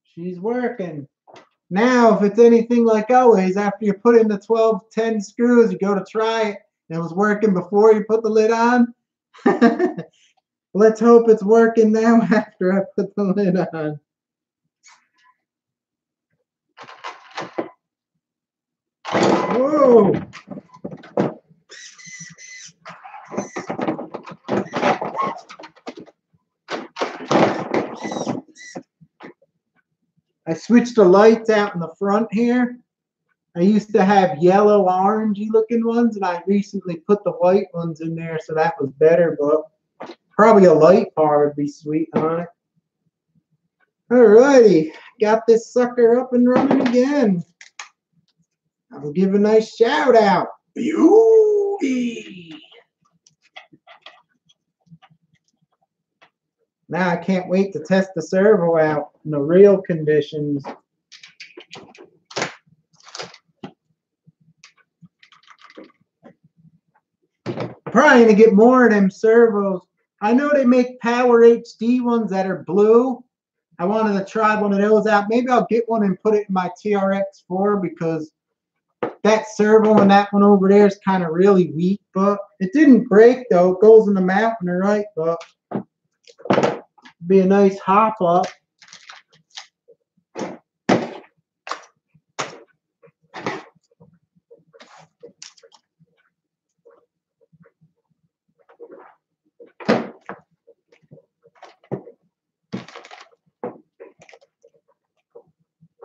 She's working. Now, if it's anything like always, after you put in the 12, 10 screws, you go to try it, and it was working before you put the lid on. Let's hope it's working now after I put the lid on. Whoa! I switched the lights out in the front here. I used to have yellow, orangey looking ones, and I recently put the white ones in there, so that was better, but probably a light bar would be sweet on it. Alrighty, got this sucker up and running again. I'll give a nice shout out. Beauty! Now I can't wait to test the servo out in the real conditions. Probably gonna get more of them servos. I know they make Power HD ones that are blue. I wanted to try one of those out. Maybe I'll get one and put it in my TRX4 because that servo and that one over there is kind of really weak. But it didn't break though. It goes in the mountain, all right. But be a nice hop up.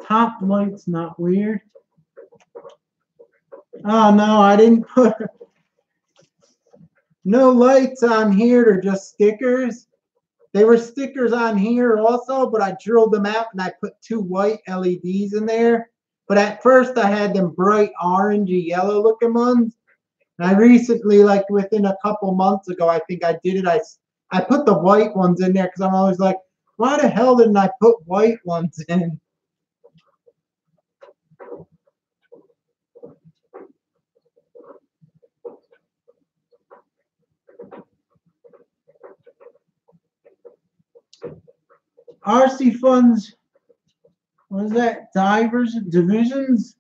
Top light's not weird. Oh no, I didn't put no lights on here. They're just stickers. They were stickers on here also, but I drilled them out and I put 2 white LEDs in there. But at first I had them bright orangey yellow looking ones. And I recently, like within a couple months ago, I think I did it. I put the white ones in there because I'm always like, why the hell didn't I put white ones in? RC Funds, what is that? Divisions?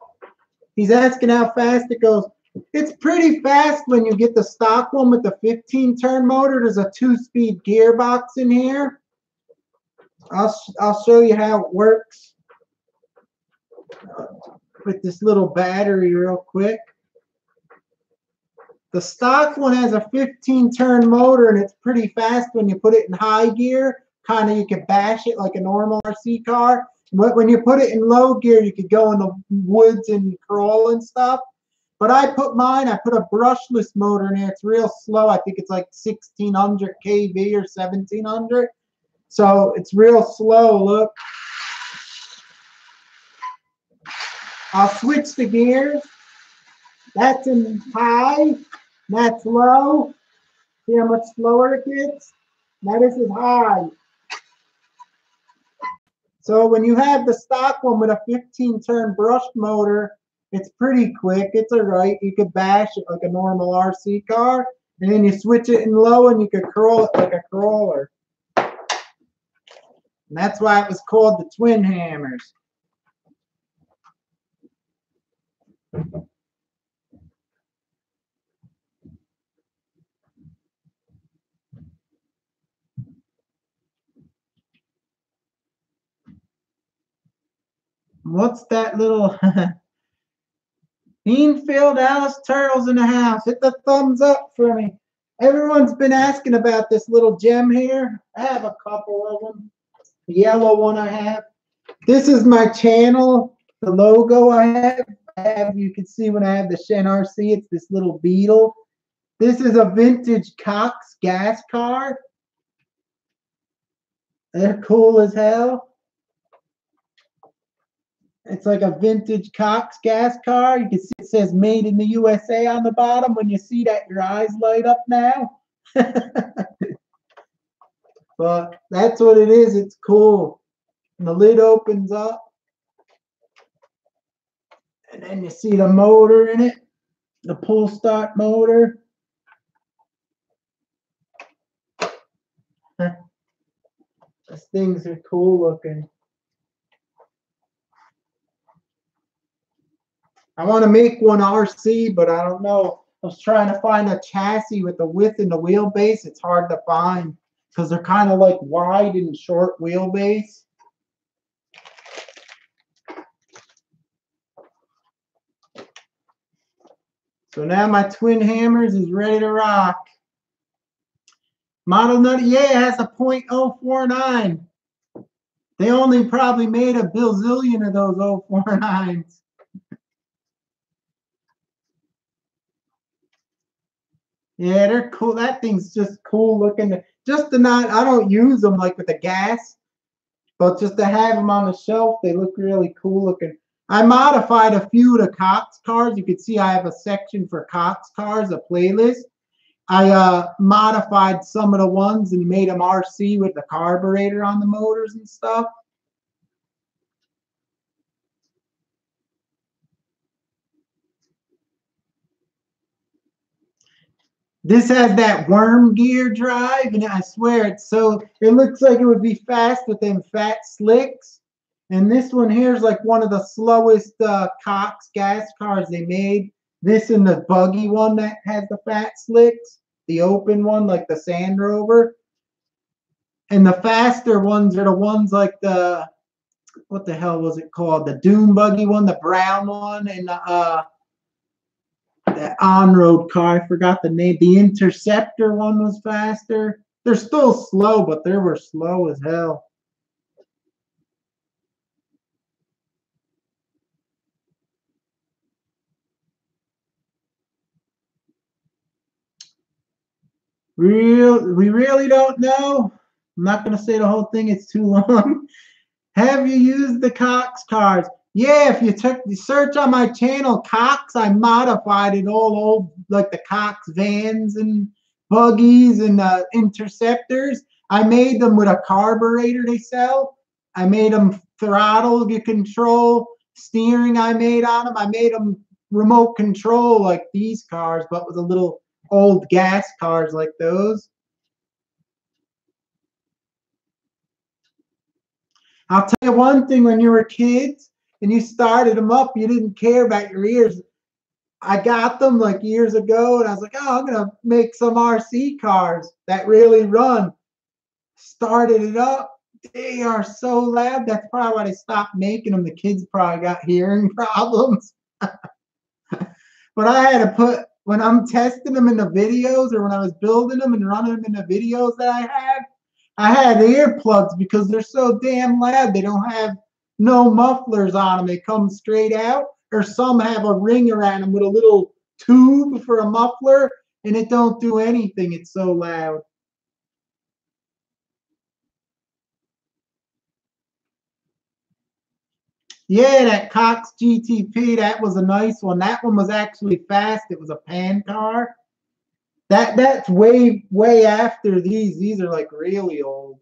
He's asking how fast it goes. It's pretty fast when you get the stock one with the 15-turn motor. There's a 2-speed gearbox in here. I'll show you how it works with this little battery real quick. The stock one has a 15-turn motor, and it's pretty fast when you put it in high gear. Kind of, you can bash it like a normal RC car. But when you put it in low gear, you could go in the woods and crawl and stuff. But I put a brushless motor in there. It's real slow. I think it's like 1600 kV or 1700. So it's real slow. Look. I'll switch the gears. That's in high. That's low. See how much slower it gets? Now this is high. So when you have the stock one with a 15-turn brushed motor, it's pretty quick. It's all right. You could bash it like a normal RC car, and then you switch it in low, and you could curl it like a crawler. And that's why it was called the twin hammers. What's that little Beanfield Alice Turtles in the house? Hit the thumbs up for me. Everyone's been asking about this little gem here. I have a couple of them. The yellow one I have. This is my channel. The logo I have, you can see when I have the Shen RC, it's this little beetle. This is a vintage Cox gas car. They're cool as hell. It's like a vintage Cox gas car. You can see it says made in the USA on the bottom. When you see that, your eyes light up now. But that's what it is. It's cool. And the lid opens up. And then you see the motor in it. The pull start motor. These things are cool looking. I want to make one RC, but I don't know. I was trying to find a chassis with the width and the wheelbase. It's hard to find because they're kind of like wide and short wheelbase. So now my twin hammers is ready to rock. Model Nutty, yeah, it has a .049. They only probably made a bazillion of those 049s. Yeah, they're cool. That thing's just cool looking. Just to not, I don't use them like with the gas, but just to have them on the shelf, they look really cool looking. I modified a few of the Cox cars. You can see I have a section for Cox cars, a playlist. I modified some of the ones and made them RC with the carburetor on the motors and stuff. This has that worm gear drive, and I swear it's so, it looks like it would be fast with them fat slicks. And this one here is like one of the slowest Cox gas cars they made. This and the buggy one that has the fat slicks, the open one like the Sand Rover. And the faster ones are the ones like the, what the hell was it called? The Doom buggy one, the brown one, and that on-road car, I forgot the name. The Interceptor one was faster. They're still slow, but they were slow as hell. We really don't know. I'm not going to say the whole thing. It's too long. Have you used the Cox cars? Yeah, if you took the search on my channel, Cox, I modified it all old, like the Cox vans and buggies and Interceptors. I made them with a carburetor they sell. I made them throttle you control, steering I made on them. I made them remote control like these cars, but with a little old gas cars like those. I'll tell you one thing, when you were kids and you started them up, you didn't care about your ears. I got them like years ago and I was like, oh, I'm going to make some RC cars that really run. Started it up. They are so loud. That's probably why they stopped making them. The kids probably got hearing problems. But I had to put, when I'm testing them in the videos or when I was building them and running them in the videos that I had earplugs because they're so damn loud. They don't have no mufflers on them. They come straight out, or some have a ring around them with a little tube for a muffler, and it don't do anything. It's so loud. Yeah, that Cox GTP, that was a nice one. That one was actually fast. It was a pan car. That's way after these. These are like really old.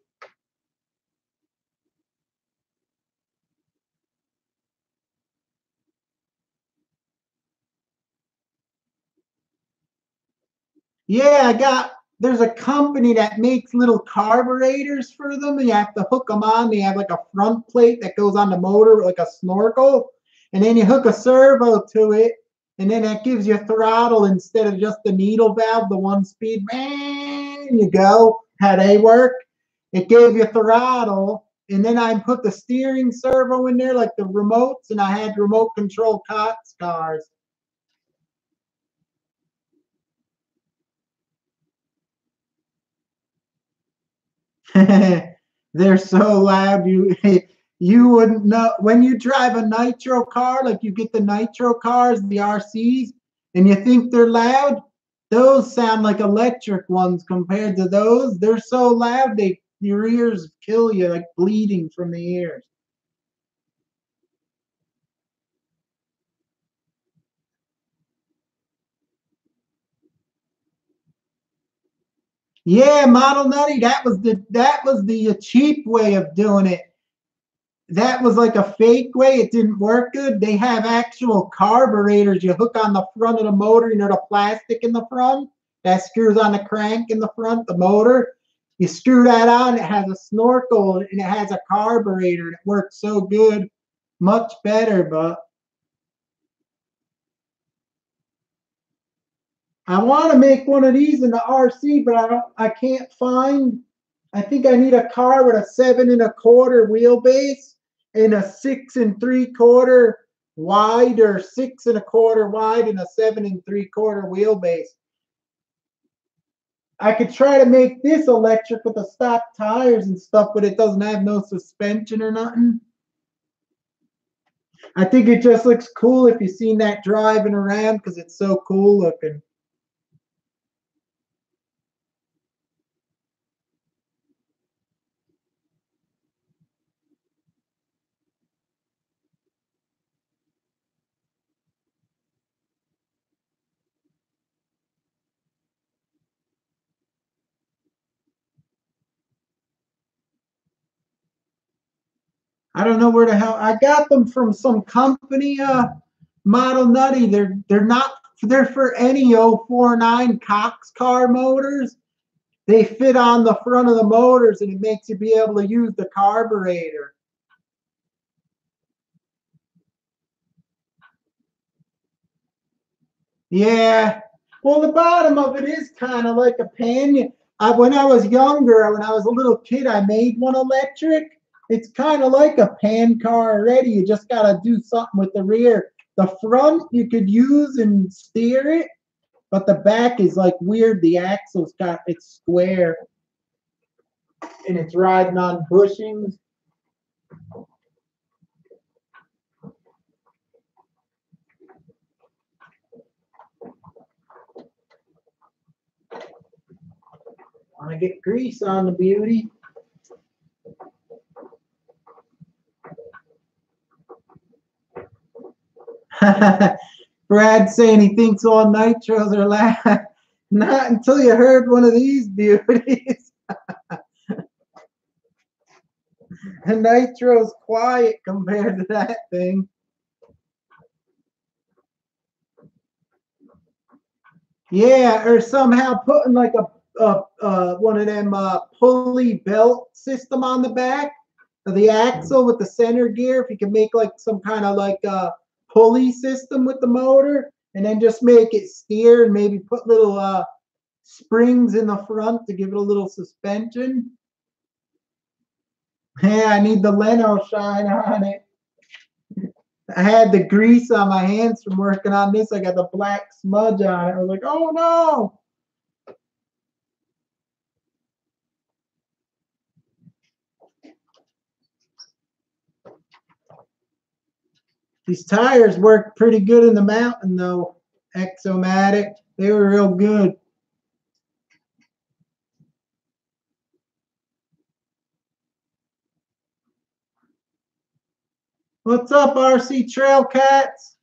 Yeah, there's a company that makes little carburetors for them. You have to hook them on. They have like a front plate that goes on the motor like a snorkel. And then you hook a servo to it. And then that gives you throttle instead of just the needle valve, the one speed. Man, you go. How they work. It gave you throttle. And then I put the steering servo in there, like the remotes. And I had remote control Cox cars. They're so loud. You wouldn't know when you drive a nitro car, like you get the nitro cars, the RCs, and you think they're loud. Those sound like electric ones compared to those. They're so loud, your ears kill you, like bleeding from the ears. Yeah, Model Nutty. That was the cheap way of doing it. That was like a fake way. It didn't work good. They have actual carburetors you hook on the front of the motor, the plastic in the front that screws on the crank in the front, the motor. You screw that on, it has a snorkel and it has a carburetor. It works so good, much better. But I want to make one of these in the RC, but I can't find. I think I need a car with a 7 1/4 wheelbase and a 6 3/4 wide, or 6 1/4 wide and a 7 3/4 wheelbase. I could try to make this electric with the stock tires and stuff, but it doesn't have no suspension or nothing. I think it just looks cool if you've seen that driving around because it's so cool looking. I don't know where the hell I got them from. Some company, Model Nutty. They're not. They're for any 049 Cox car motors. They fit on the front of the motors, and it makes you be able to use the carburetor. Yeah. Well, the bottom of it is kind of like a pan. When I was younger, when I was a little kid, I made one electric. It's kind of like a pan car already. You just got to do something with the rear. The front you could use and steer it, but the back is like weird. The axle's it's square and it's riding on bushings. Want to get grease on the beauty. Brad saying he thinks all nitros are loud. Not until you heard one of these beauties. A nitro's quiet compared to that thing. Yeah, or somehow putting like a one of them pulley belt system on the back of the axle with the center gear. If you can make like some kind of like pulley system with the motor, and then just make it steer and maybe put little springs in the front to give it a little suspension. Yeah, I need the Leno shine on it. I had the grease on my hands from working on this. I got the black smudge on it. I was like, oh no. These tires worked pretty good in the mountain though. Exomatic. They were real good. What's up, RC Trail Cats?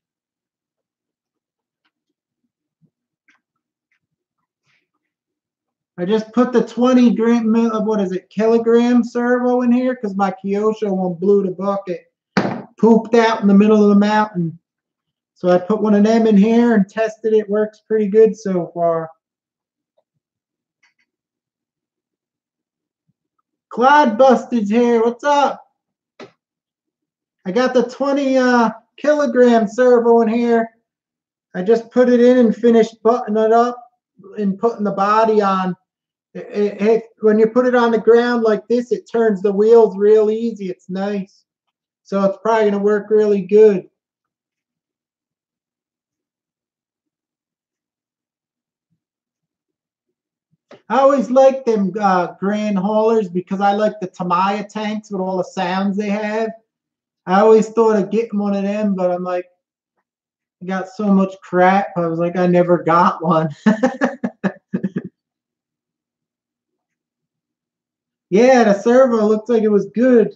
I just put the 20 gram, what is it, kilogram servo in here because my Kyosho one blew the bucket. Pooped out in the middle of the mountain. So I put one of them in here and tested it. Works pretty good so far. Clyde Bustage here. What's up? I got the 20 kilogram servo in here. I just put it in and finished buttoning it up and putting the body on. When you put it on the ground like this, it turns the wheels real easy. It's nice. So it's probably going to work really good. I always like them grand haulers because I like the Tamiya tanks with all the sounds they have. I always thought of getting one of them, but I'm like, I got so much crap. I was like, I never got one. Yeah, the servo looked like it was good.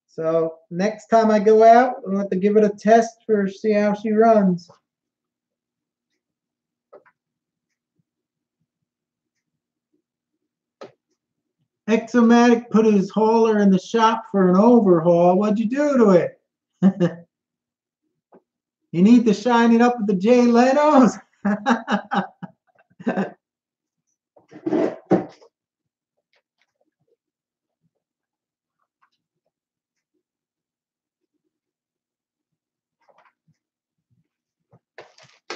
So next time I go out, I'm going to have to give it a test for see how she runs. Exomatic put his hauler in the shop for an overhaul. What'd you do to it? You need to shine it up with the Jay Leno's?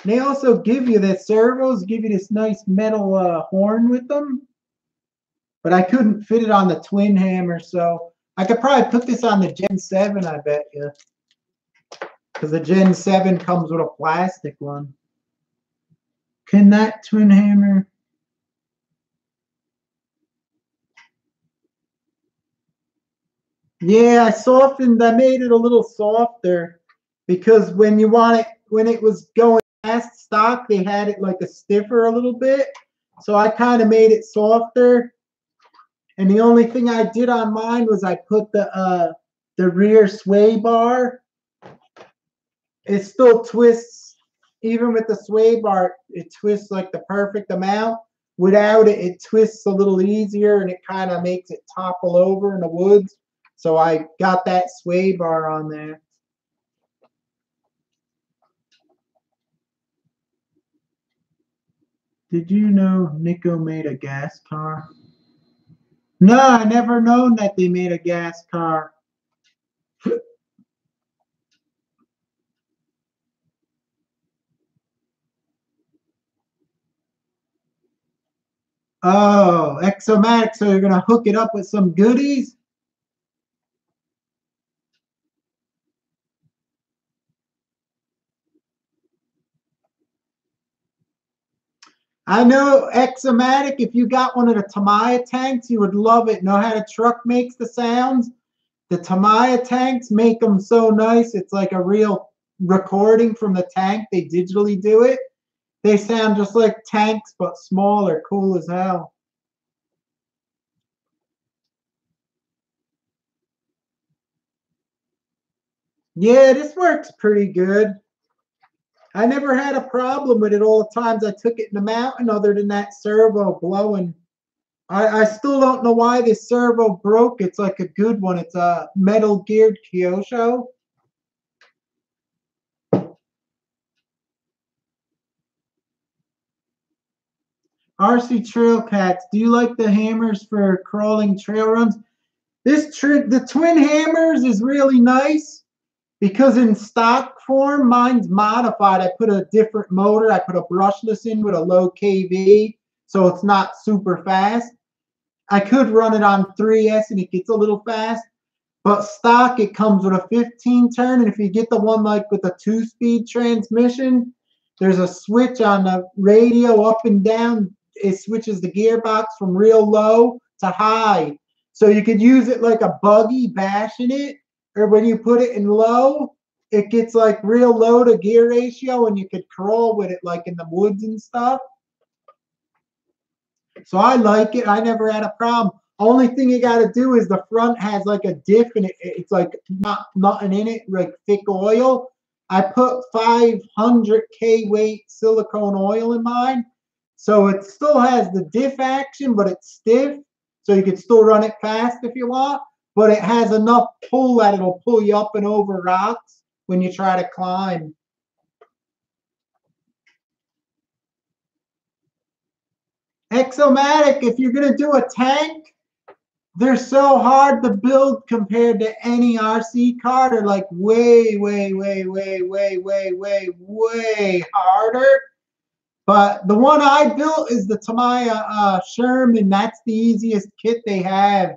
They also give you the servos, give you this nice metal horn with them. But I couldn't fit it on the twin hammer, so I could probably put this on the Gen 7, I bet you. Because the Gen 7 comes with a plastic one. Can that twin hammer? Yeah, I made it a little softer because when you want it, when it was going past stock, they had it like a stiffer a little bit. So I kind of made it softer. And the only thing I did on mine was I put the rear sway bar. It still twists, even with the sway bar, it twists like the perfect amount. Without it, it twists a little easier and it kind of makes it topple over in the woods. So I got that sway bar on there. Did you know Nikko made a gas car? No, I never known that they made a gas car. Oh, Exomatic, so you're going to hook it up with some goodies? I know Exomatic, if you got one of the Tamiya tanks, you would love it. Know how the truck makes the sounds? The Tamiya tanks make them so nice. It's like a real recording from the tank. They digitally do it. They sound just like tanks, but smaller. Cool as hell. Yeah, this works pretty good. I never had a problem with it all the times I took it in the mountain other than that servo blowing. I still don't know why this servo broke. It's like a good one. It's a metal geared Kyosho. RC Trail Cats, do you like the hammers for crawling trail runs? The twin hammers is really nice because in stock form, mine's modified. I put a different motor. I put a brushless in with a low KV, so it's not super fast. I could run it on 3S and it gets a little fast, but stock it comes with a 15 turn, and if you get the one like with a 2-speed transmission, there's a switch on the radio up and down. It switches the gearbox from real low to high. So you could use it like a buggy bashing it, or when you put it in low, it gets like real low to gear ratio, and you could crawl with it like in the woods and stuff. So I like it. I never had a problem. Only thing you got to do is the front has like a diff, and it's like nothing in it, like thick oil. I put 500K weight silicone oil in mine. So it still has the diff action, but it's stiff. So you can still run it fast if you want. But it has enough pull that it'll pull you up and over rocks when you try to climb. Exomatic, if you're going to do a tank, they're so hard to build compared to any RC car. They're like way harder. But the one I built is the Tamiya Sherman. That's the easiest kit they have,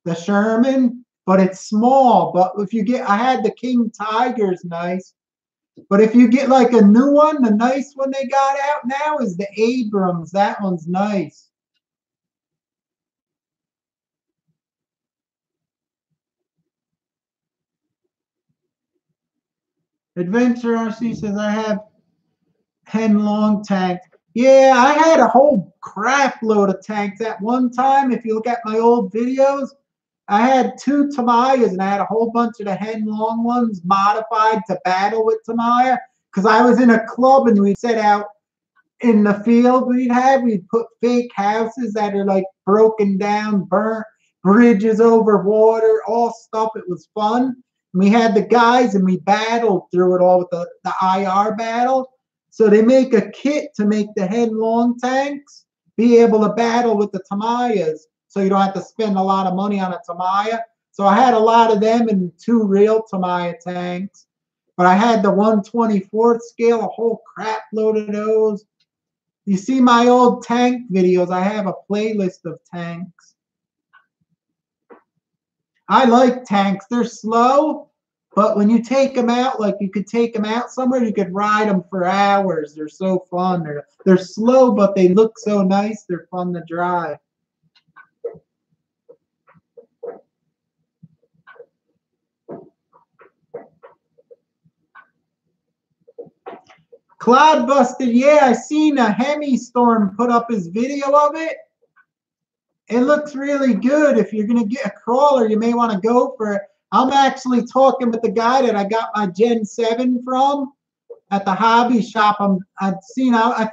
the Sherman. But it's small. But if you get, I had the King Tiger's nice. But if you get like a new one, the nice one they got out now is the Abrams. That one's nice. Adventure RC says I have Hen long tanks. Yeah, I had a whole crap load of tanks at one time. If you look at my old videos, I had 2 Tamiyas and I had a whole bunch of the Hen long ones modified to battle with Tamiya. Because I was in a club and we'd set out in the field we'd put fake houses that are like broken down, burnt, bridges over water, all stuff. It was fun. And we had the guys and we battled through it all with the IR battle. So they make a kit to make the Hen long tanks be able to battle with the Tamiyas. So you don't have to spend a lot of money on a Tamiya. So I had a lot of them and 2 real Tamiya tanks. But I had the 1/24th scale, a whole crap load of those. You see my old tank videos. I have a playlist of tanks. I like tanks. They're slow, but when you take them out, like you could take them out somewhere, you could ride them for hours. They're so fun. They're slow, but they look so nice. They're fun to drive. Cloudbuster, yeah, I seen a Hemi Storm put up his video of it. It looks really good. If you're going to get a crawler, you may want to go for it. I'm actually talking with the guy that I got my Gen 7 from at the hobby shop. I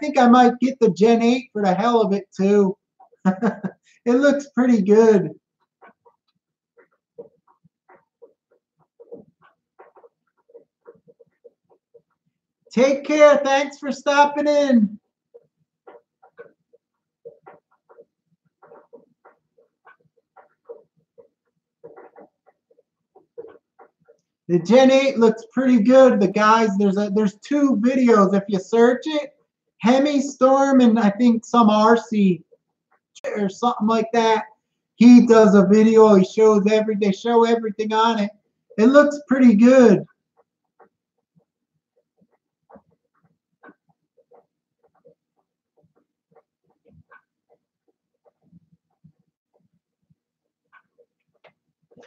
think I might get the Gen 8 for the hell of it, too. It looks pretty good. Take care. Thanks for stopping in. The Gen 8 looks pretty good. The guys, there's 2 videos if you search it. Hemi Storm and I think some RC or something like that. He does a video. He shows they show everything on it. It looks pretty good.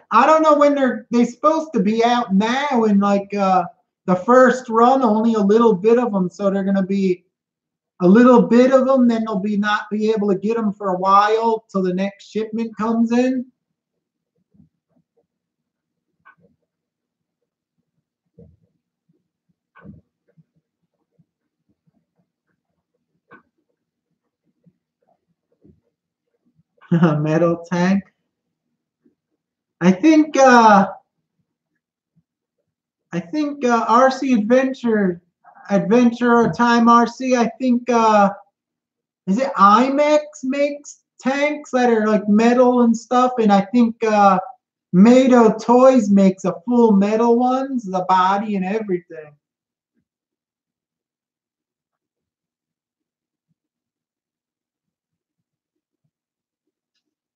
I don't know when they're supposed to be out now in like the first run, only a little bit of them. So they're going to be a little bit of them, then they'll not be able to get them for a while till the next shipment comes in. Metal tank. I think RC Adventure Time RC. I think is it IMAX makes tanks that are like metal and stuff, and I think Mado Toys makes a full metal ones, the body and everything.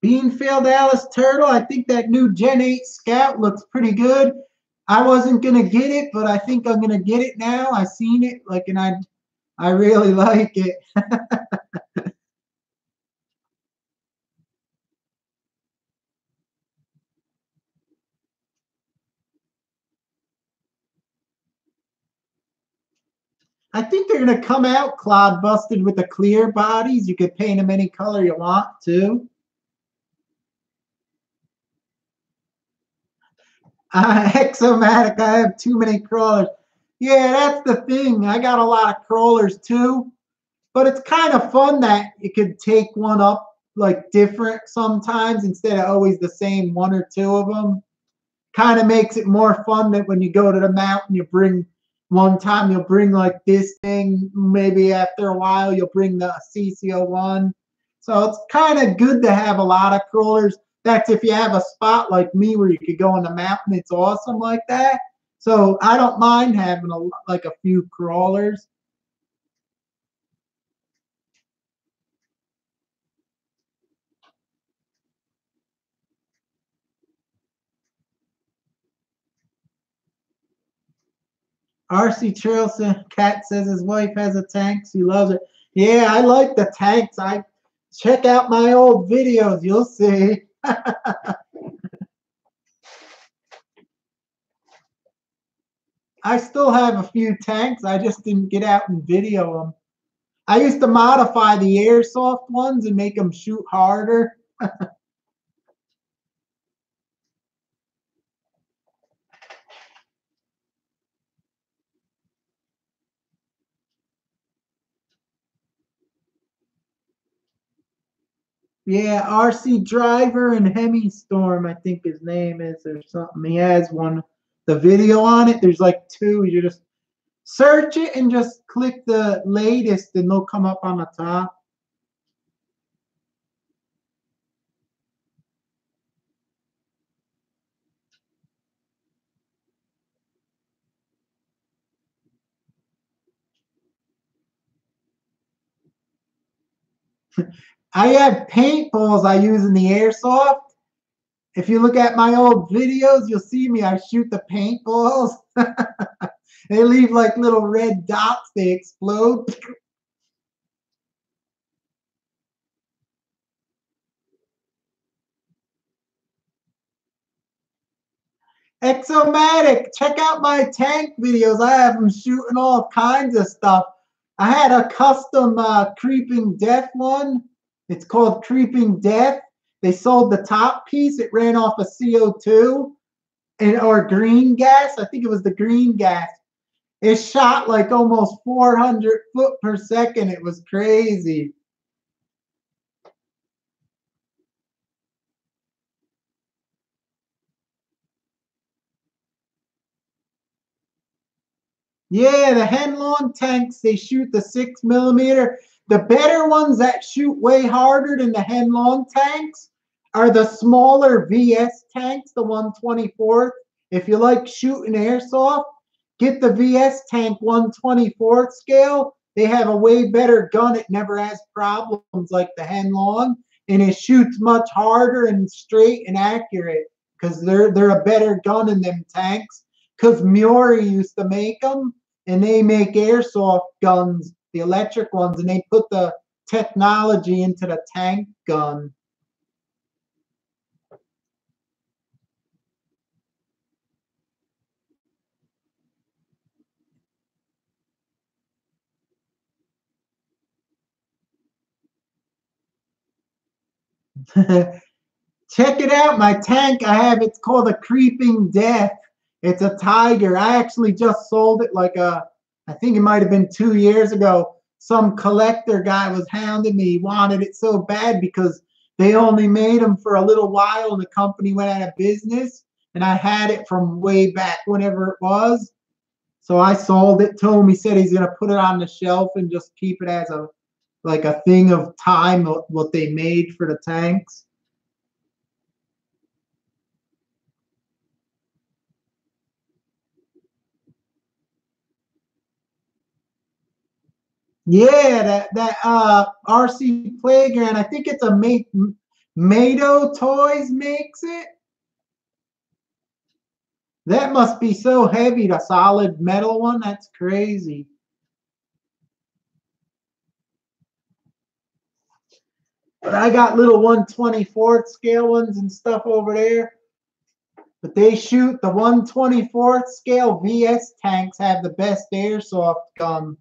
Beanfield Alice Turtle. I think that new Gen 8 Scout looks pretty good. I wasn't gonna get it, but I think I'm gonna get it now. I seen it, like, and I really like it. I think they're gonna come out cloud busted with the clear bodies. You could paint them any color you want to. Exomatic, I have too many crawlers. Yeah, that's the thing. I got a lot of crawlers too, but it's kind of fun that you could take one up like different sometimes instead of always the same one or two of them. Kind of makes it more fun that when you go to the mountain, you bring one time you'll bring like this thing. Maybe after a while you'll bring the CC01. So it's kind of good to have a lot of crawlers. That's if you have a spot like me where you could go on the mountain. It's awesome like that. So I don't mind having like a few crawlers. RC Trailson Cat says his wife has a tank. She loves it. Yeah, I like the tanks. I check out my old videos. You'll see. I still have a few tanks. I just didn't get out and video them. I used to modify the airsoft ones and make them shoot harder. Yeah, RC Driver and Hemi Storm, I think his name is, or something. He has one. The video on it, there's like two. You just search it and just click the latest, and they'll come up on the top. I have paintballs I use in the airsoft. If you look at my old videos, you'll see me. I shoot the paintballs. They leave like little red dots. They explode. Exomatic, check out my tank videos. I have them shooting all kinds of stuff. I had a custom Creeping Death one. It's called Creeping Death. They sold the top piece. It ran off of CO2 and or green gas. I think it was the green gas. It shot like almost 400 foot per second. It was crazy. Yeah, the Henlong tanks, they shoot the 6 millimeter. The better ones that shoot way harder than the Henlong tanks are the smaller VS tanks, the 124th. If you like shooting airsoft, get the VS tank 124th scale. They have a way better gun. It never has problems like the Henlong, and it shoots much harder and straight and accurate because they're a better gun in them tanks. Because Muri used to make them, and they make airsoft guns, the electric ones, and they put the technology into the tank gun. Check it out, my tank I have, it's called a Creeping Death. It's a tiger. I actually just sold it like I think it might have been 2 years ago. Some collector guy was hounding me. He wanted it so bad because they only made them for a little while and the company went out of business. And I had it from way back whenever it was. So I sold it to him. He said he's gonna put it on the shelf and just keep it as a like a thing of time what they made for the tanks. Yeah, that RC Playground. I think it's a Miggo Toys makes it. That must be so heavy, the solid metal one. That's crazy. But I got little 1/24th scale ones and stuff over there. But they shoot the 1/24th scale VS tanks have the best airsoft gun.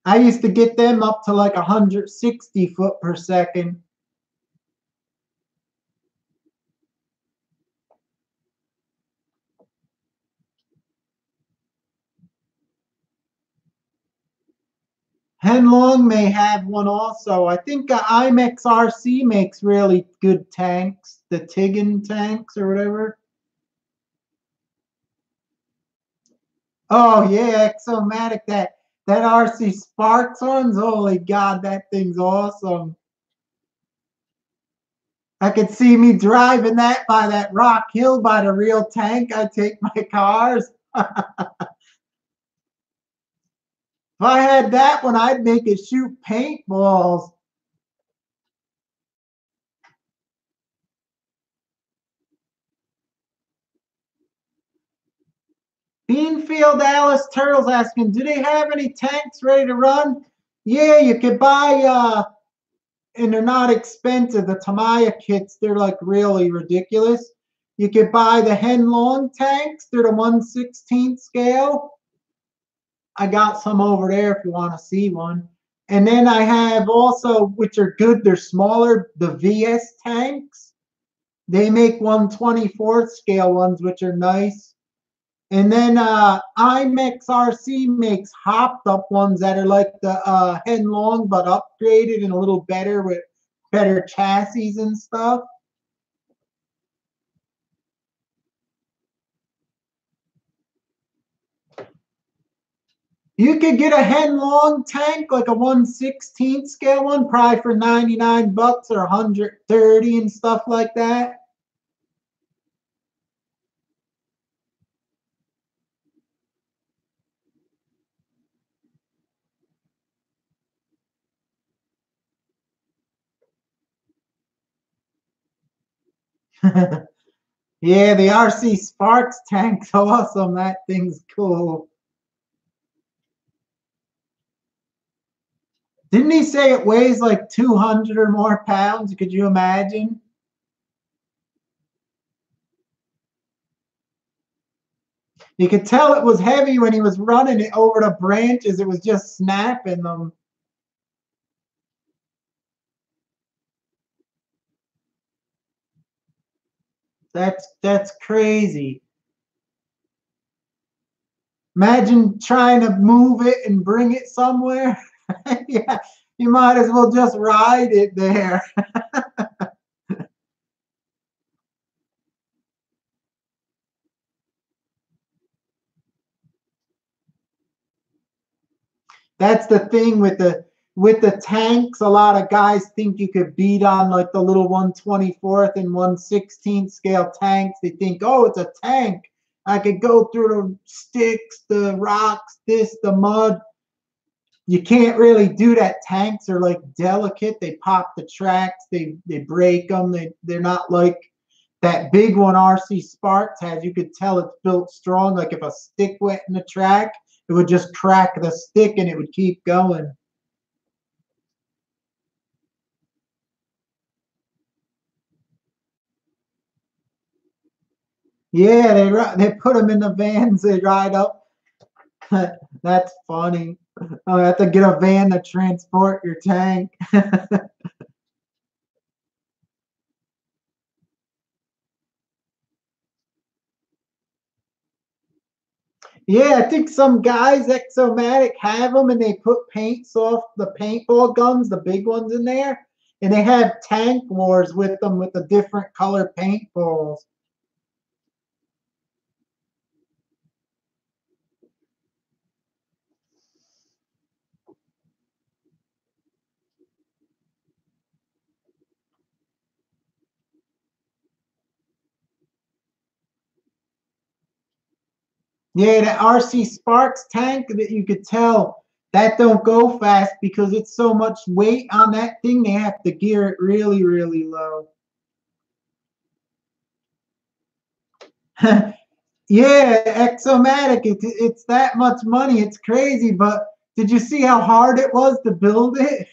I used to get them up to like 160 foot per second. Henlong may have one also. I think IMEX RC makes really good tanks, the Tigan tanks or whatever. Oh yeah, Exomatic, that RC Sparks one's, holy God, that thing's awesome. I could see me driving that by that rock hill by the real tank I take my cars. If I had that one, I'd make it shoot paintballs. Beanfield Alice Turtle's asking, do they have any tanks ready to run? Yeah, you could buy, and they're not expensive. The Tamiya kits, they're like really ridiculous. You could buy the Henlong tanks. They're the 1/16 scale. I got some over there if you want to see one. And then I have also, which are good, they're smaller, the VS tanks. They make 1/24th scale ones, which are nice. And then IMEX RC makes hopped up ones that are like the Henlong, but upgraded and a little better with better chassis and stuff. You could get a Henlong tank, like a 1/16 scale one, probably for 99 bucks or 130 and stuff like that. Yeah, the RC Sparks tank's awesome. That thing's cool. Didn't he say it weighs like 200 or more pounds? Could you imagine? You could tell it was heavy when he was running it over the branches. It was just snapping them. That's crazy. Imagine trying to move it and bring it somewhere. Yeah, you might as well just ride it there. That's the thing with the tanks. A lot of guys think you could beat on like the little 1/24th and 1/16 scale tanks. They think, oh, it's a tank. I could go through the sticks, the rocks, the mud. You can't really do that. Tanks are like delicate. They pop the tracks. They break them. They're not like that big one RC Sparks has. You could tell it's built strong. Like if a stick went in the track, it would just crack the stick and it would keep going. Yeah, they put them in the vans. They ride up. That's funny. I have to get a van to transport your tank. Yeah, I think some guys, Exomatic, have them and they put paints off the paintball guns, the big ones in there, and they have tank wars with them with the different color paintballs. Yeah, the RC Sparks tank that you could tell that don't go fast because it's so much weight on that thing. They have to gear it really, really low. Yeah, Exomatic, it's that much money. It's crazy, but did you see how hard it was to build it?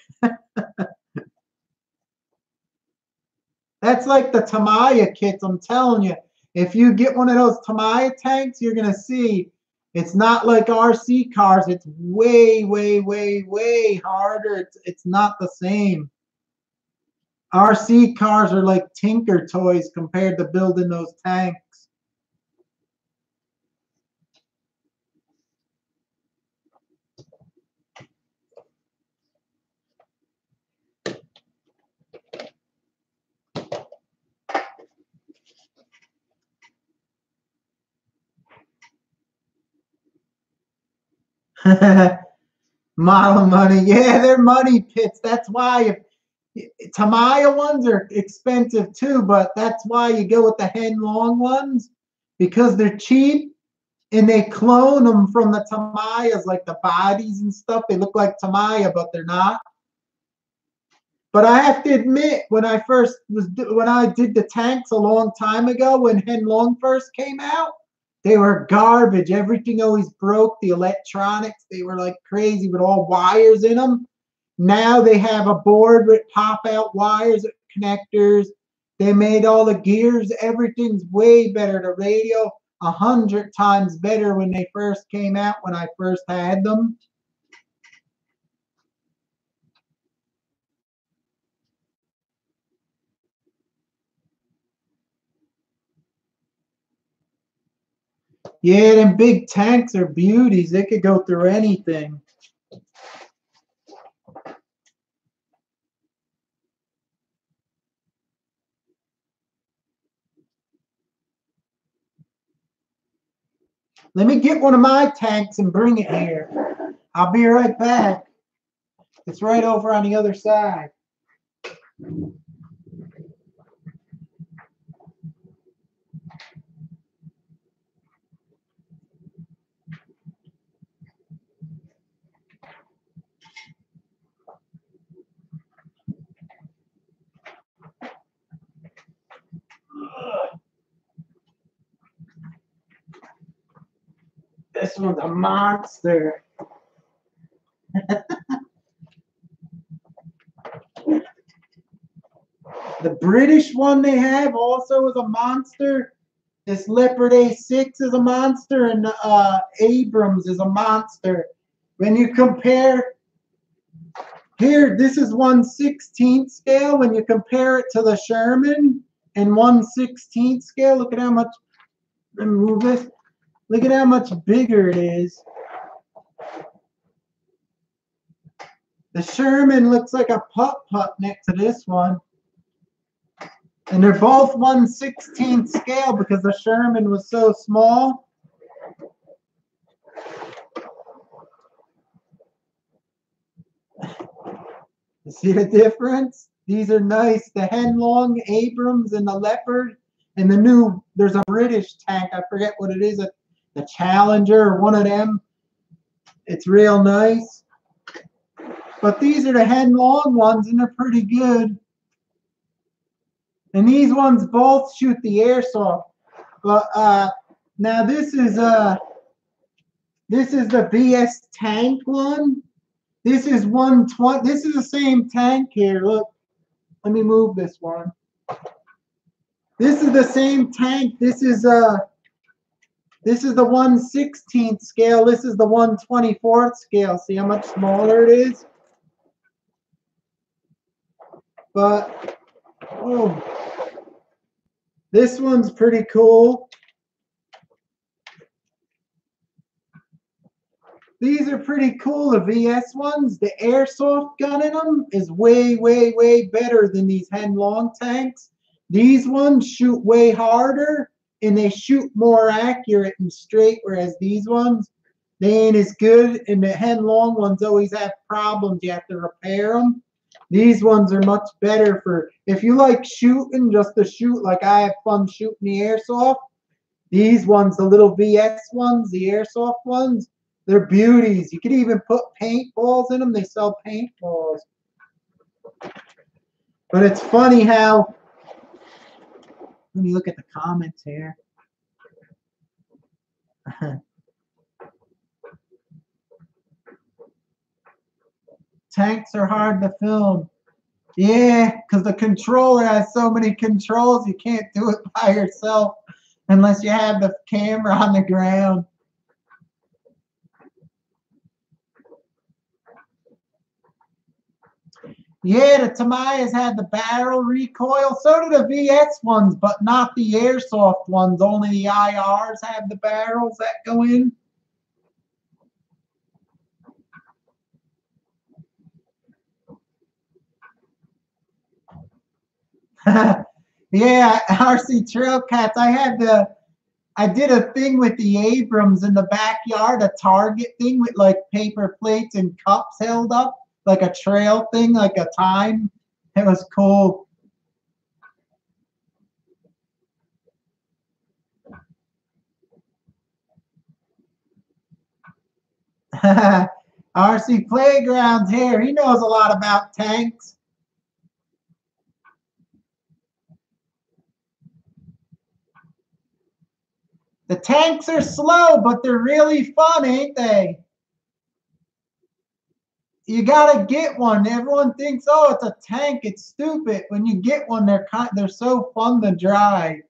That's like the Tamiya kits, I'm telling you. If you get one of those Tamiya tanks, you're going to see it's not like RC cars. It's way, way, way, way harder. It's not the same. RC cars are like tinker toys compared to building those tanks. Model money. Yeah, they're money pits. That's why Tamiya ones are expensive too, but that's why you go with the Hen Long ones because they're cheap and they clone them from the Tamiyas, like the bodies and stuff. They look like Tamiya, but they're not. But I have to admit, when I did the tanks a long time ago, when Hen Long first came out, they were garbage. Everything always broke. The electronics, they were like crazy with all wires in them. Now they have a board with pop-out wires, connectors. They made all the gears. Everything's way better. The radio, 100 times better when they first came out, when I first had them. Yeah, them big tanks are beauties. They could go through anything. Let me get one of my tanks and bring it here. I'll be right back. It's right over on the other side. This one's a monster. The British one they have also is a monster. This Leopard A6 is a monster, and Abrams is a monster. When you compare, here, this is 1/16 scale. When you compare it to the Sherman and 1/16 scale, look at how much, let me move this. Look at how much bigger it is. The Sherman looks like a putt-putt next to this one. And they're both 1/16 scale because the Sherman was so small. You see the difference? These are nice. The Hen Long, Abrams, and the Leopard. And the new, there's a British tank. I forget what it is. The Challenger or one of them. It's real nice. But these are the Hen Long ones, and they're pretty good. And these ones both shoot the airsoft. But now this is the BS tank one. This is 120. This is the same tank here. Look, let me move this one. This is the same tank. This is the 1/16 scale. This is the 1/24 scale. See how much smaller it is? But oh, this one's pretty cool. These are pretty cool, the VS ones. The airsoft gun in them is way, way, way better than these Hen Long tanks. These ones shoot way harder, and they shoot more accurate and straight, whereas these ones, they ain't as good. And the Hen Long ones always have problems. You have to repair them. These ones are much better for, if you like shooting just to shoot, like I have fun shooting the airsoft. These ones, the little VS ones, the airsoft ones, They're beauties. You could even put paintballs in them. They sell paintballs. But it's funny how, let me look at the comments here. Tanks are hard to film. Yeah, because the controller has so many controls, you can't do it by yourself unless you have the camera on the ground. Yeah, the Tamayas had the barrel recoil. So do the VS ones, but not the airsoft ones. Only the IRs have the barrels that go in. Yeah, RC Trail Cats. I did a thing with the Abrams in the backyard, a Target thing with like paper plates and cups held up, like a trail thing, like a time. It was cool. RC Playgrounds here. He knows a lot about tanks. The tanks are slow, but they're really fun, ain't they? You gotta get one. Everyone thinks, oh, it's a tank. It's stupid. When you get one, they're so fun to drive.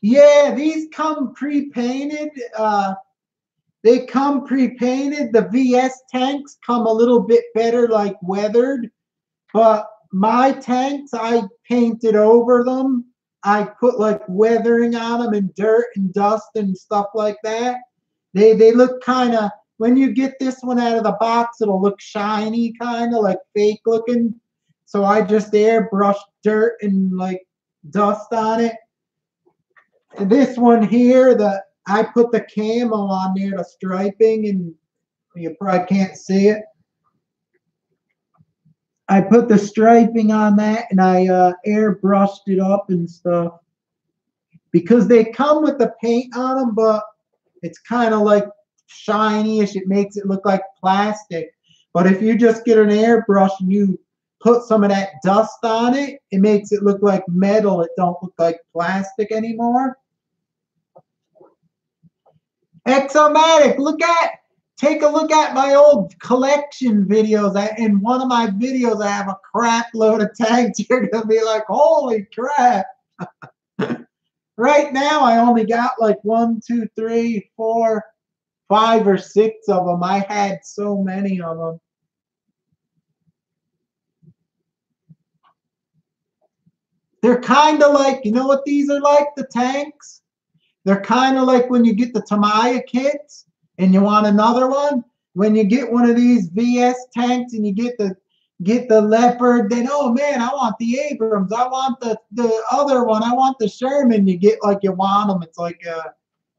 Yeah, these come pre-painted. They come pre-painted. The VS tanks come a little bit better, like weathered. But my tanks, I painted over them. I put like weathering on them and dirt and dust and stuff like that. They look kind of, when you get this one out of the box, it'll look shiny, kind of like fake looking. So I just airbrushed dirt and like dust on it. And this one here, I put the camo on there, the striping, and you probably can't see it. I put the striping on that and I airbrushed it up and stuff. Because they come with the paint on them, but it's kind of like shiny-ish. It makes it look like plastic. But if you just get an airbrush and you put some of that dust on it, it makes it look like metal. It don't look like plastic anymore. Exomatic, take a look at my old collection videos. In one of my videos, I have a crap load of tanks. You're going to be like, holy crap. Right now, I only got like 1, 2, 3, 4, 5 or 6 of them. I had so many of them. They're kind of like, you know what these are like, the tanks? They're kind of like when you get the Tamiya kits and you want another one. When you get one of these VS tanks and you get the Leopard, then, oh man, I want the Abrams. I want the other one. I want the Sherman. You get like you want them. It's like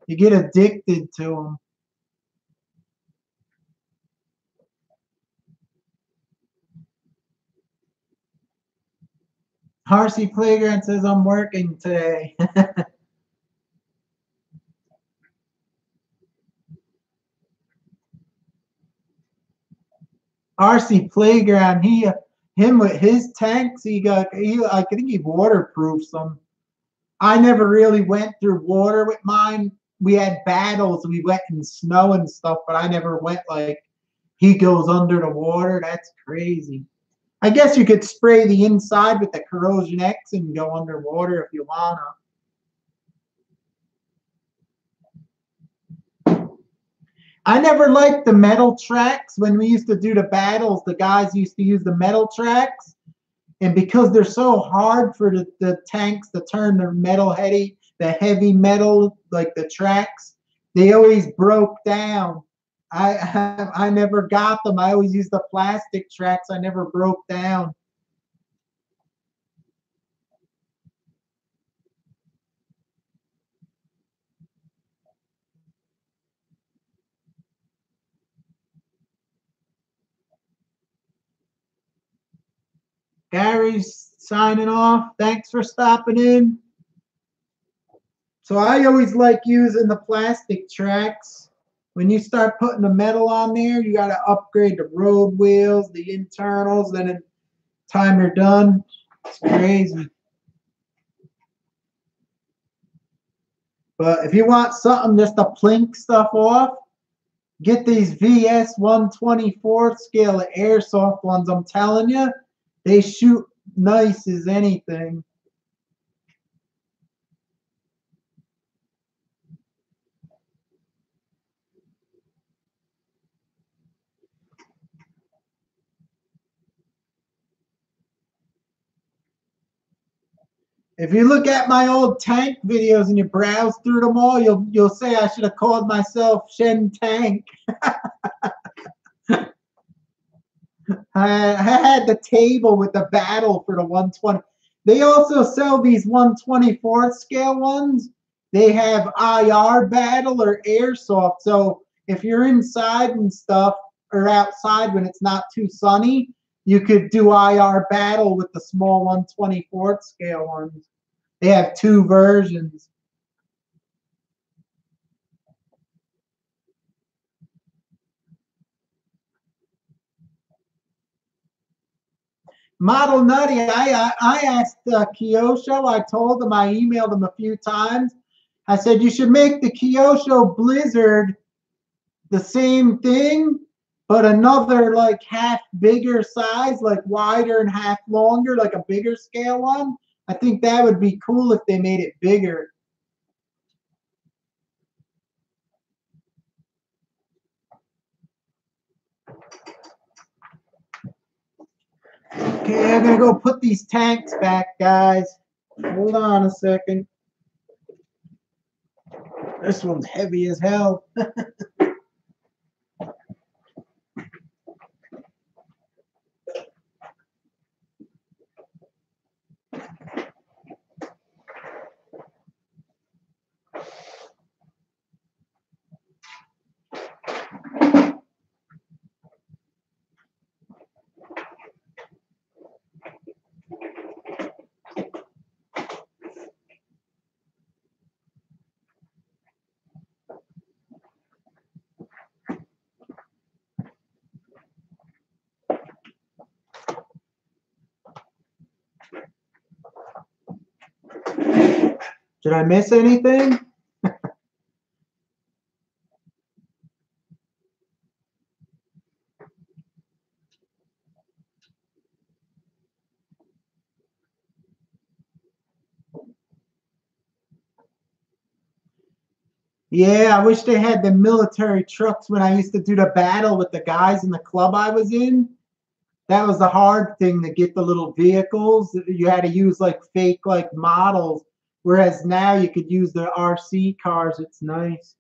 you get addicted to them. RC Playground says I'm working today. RC Playground, him with his tanks, I think he waterproofs them. I never really went through water with mine. We had battles, we went in snow and stuff, but I never went like he goes under the water. That's crazy. I guess you could spray the inside with the Corrosion X and go underwater if you wanna. I never liked the metal tracks. When we used to do the battles, the guys used to use the metal tracks. And because they're so hard for the tanks to turn the heavy metal, like the tracks, they always broke down. I never got them. I always used the plastic tracks. I never broke down. Gary's signing off. Thanks for stopping in. So I always like using the plastic tracks. When you start putting the metal on there, you got to upgrade the road wheels, the internals, then in time you're done. It's crazy. But if you want something just to plink stuff off, get these VS 1/24 scale airsoft ones. I'm telling you, they shoot nice as anything. If you look at my old tank videos and you browse through them all, you'll say I should have called myself Shen Tank. I had the table with the battle for the 120. They also sell these 1/24 scale ones. They have IR battle or airsoft. So if you're inside and stuff or outside when it's not too sunny, you could do IR battle with the small 1/24 scale ones. They have two versions. Model Nutty, I asked Kyosho, I told him, I emailed him a few times. I said, you should make the Kyosho Blizzard the same thing, but another like half bigger size, like wider and half longer, like a bigger scale one. I think that would be cool if they made it bigger. Okay, I'm gonna go put these tanks back, guys. Hold on a second. This one's heavy as hell. Did I miss anything? Yeah, I wish they had the military trucks when I used to do the battle with the guys in the club I was in. That was the hard thing to get the little vehicles. You had to use like fake like models, whereas now you could use the RC cars. It's nice.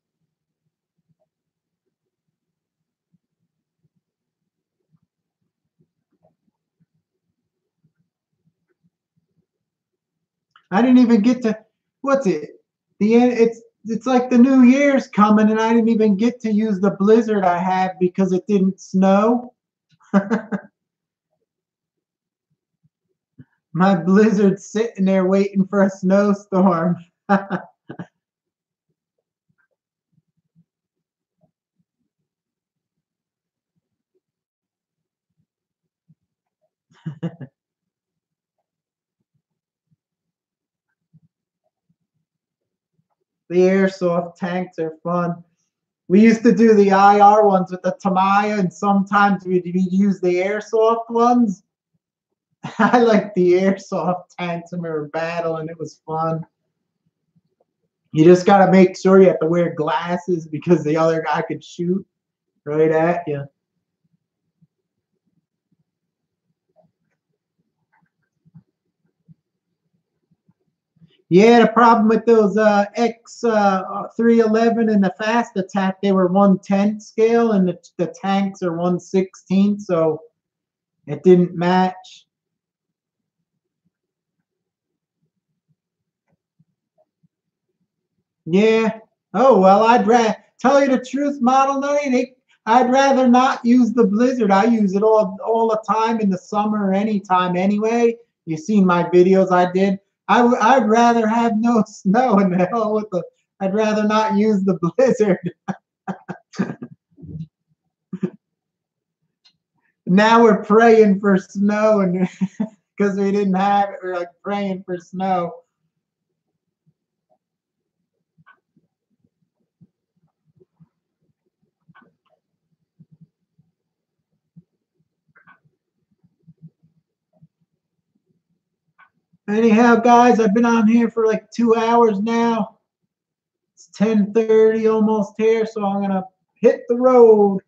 I didn't even get to what's it? It's like the New Year's coming, and I didn't even get to use the blizzard I had because it didn't snow. My blizzard's sitting there waiting for a snowstorm. The airsoft tanks are fun. We used to do the IR ones with the Tamiya, and sometimes we'd use the airsoft ones. I like the airsoft tanks when we were battling. It was fun. You just got to make sure you have to wear glasses because the other guy could shoot right at you. Yeah, the problem with those X 311 and the Fast Attack, they were 1/10 scale, and the tanks are 1/16, so it didn't match. Yeah. Oh well, I'd rather tell you the truth, Model 9. I'd rather not use the Blizzard. I use it all the time in the summer, anytime anyway. You've seen my videos I did. I'd rather have no snow and the hell with the. I'd rather not use the blizzard. Now we're praying for snow, and because we didn't have it, we're like praying for snow. Anyhow, guys, I've been on here for like 2 hours now. It's 10:30 almost here, so I'm gonna hit the road.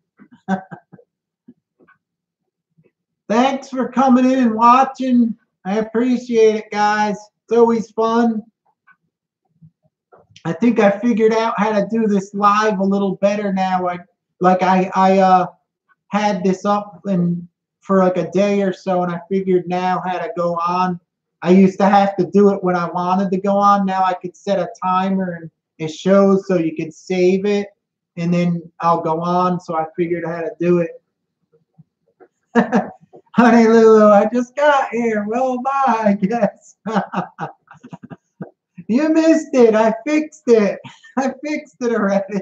Thanks for coming in and watching. I appreciate it, guys. It's always fun. I think I figured out how to do this live a little better now. I had this up for like a day or so, and I figured now how to go on. I used to have to do it when I wanted to go on. Now I could set a timer and it shows, so you could save it, and then I'll go on. So I figured out how to do it. Honey Lulu, I just got here. Well, bye, I guess. You missed it. I fixed it. I fixed it already.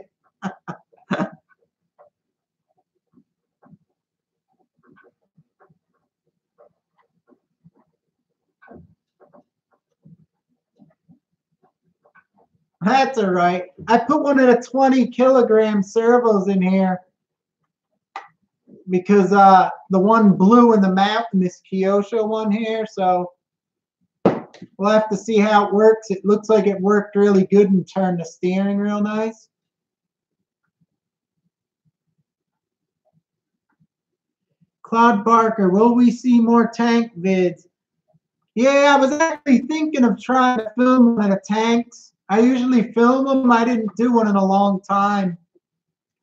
That's all right. I put one of the 20-kilogram servos in here because the one blew in the mouth in this Kyosho one here. So we'll have to see how it works. It looks like it worked really good and turned the steering real nice. Claude Barker, will we see more tank vids? Yeah, I was actually thinking of trying to film one of the tanks. I usually film them. I didn't do one in a long time.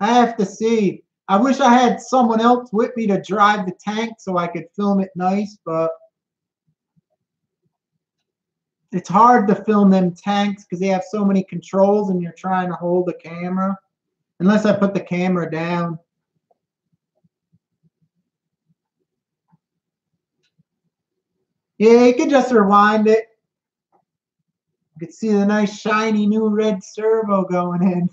I have to see. I wish I had someone else with me to drive the tank so I could film it nice, but it's hard to film them tanks because they have so many controls and you're trying to hold the camera. Unless I put the camera down. Yeah, you could just rewind it. You could see the nice shiny new red servo going in.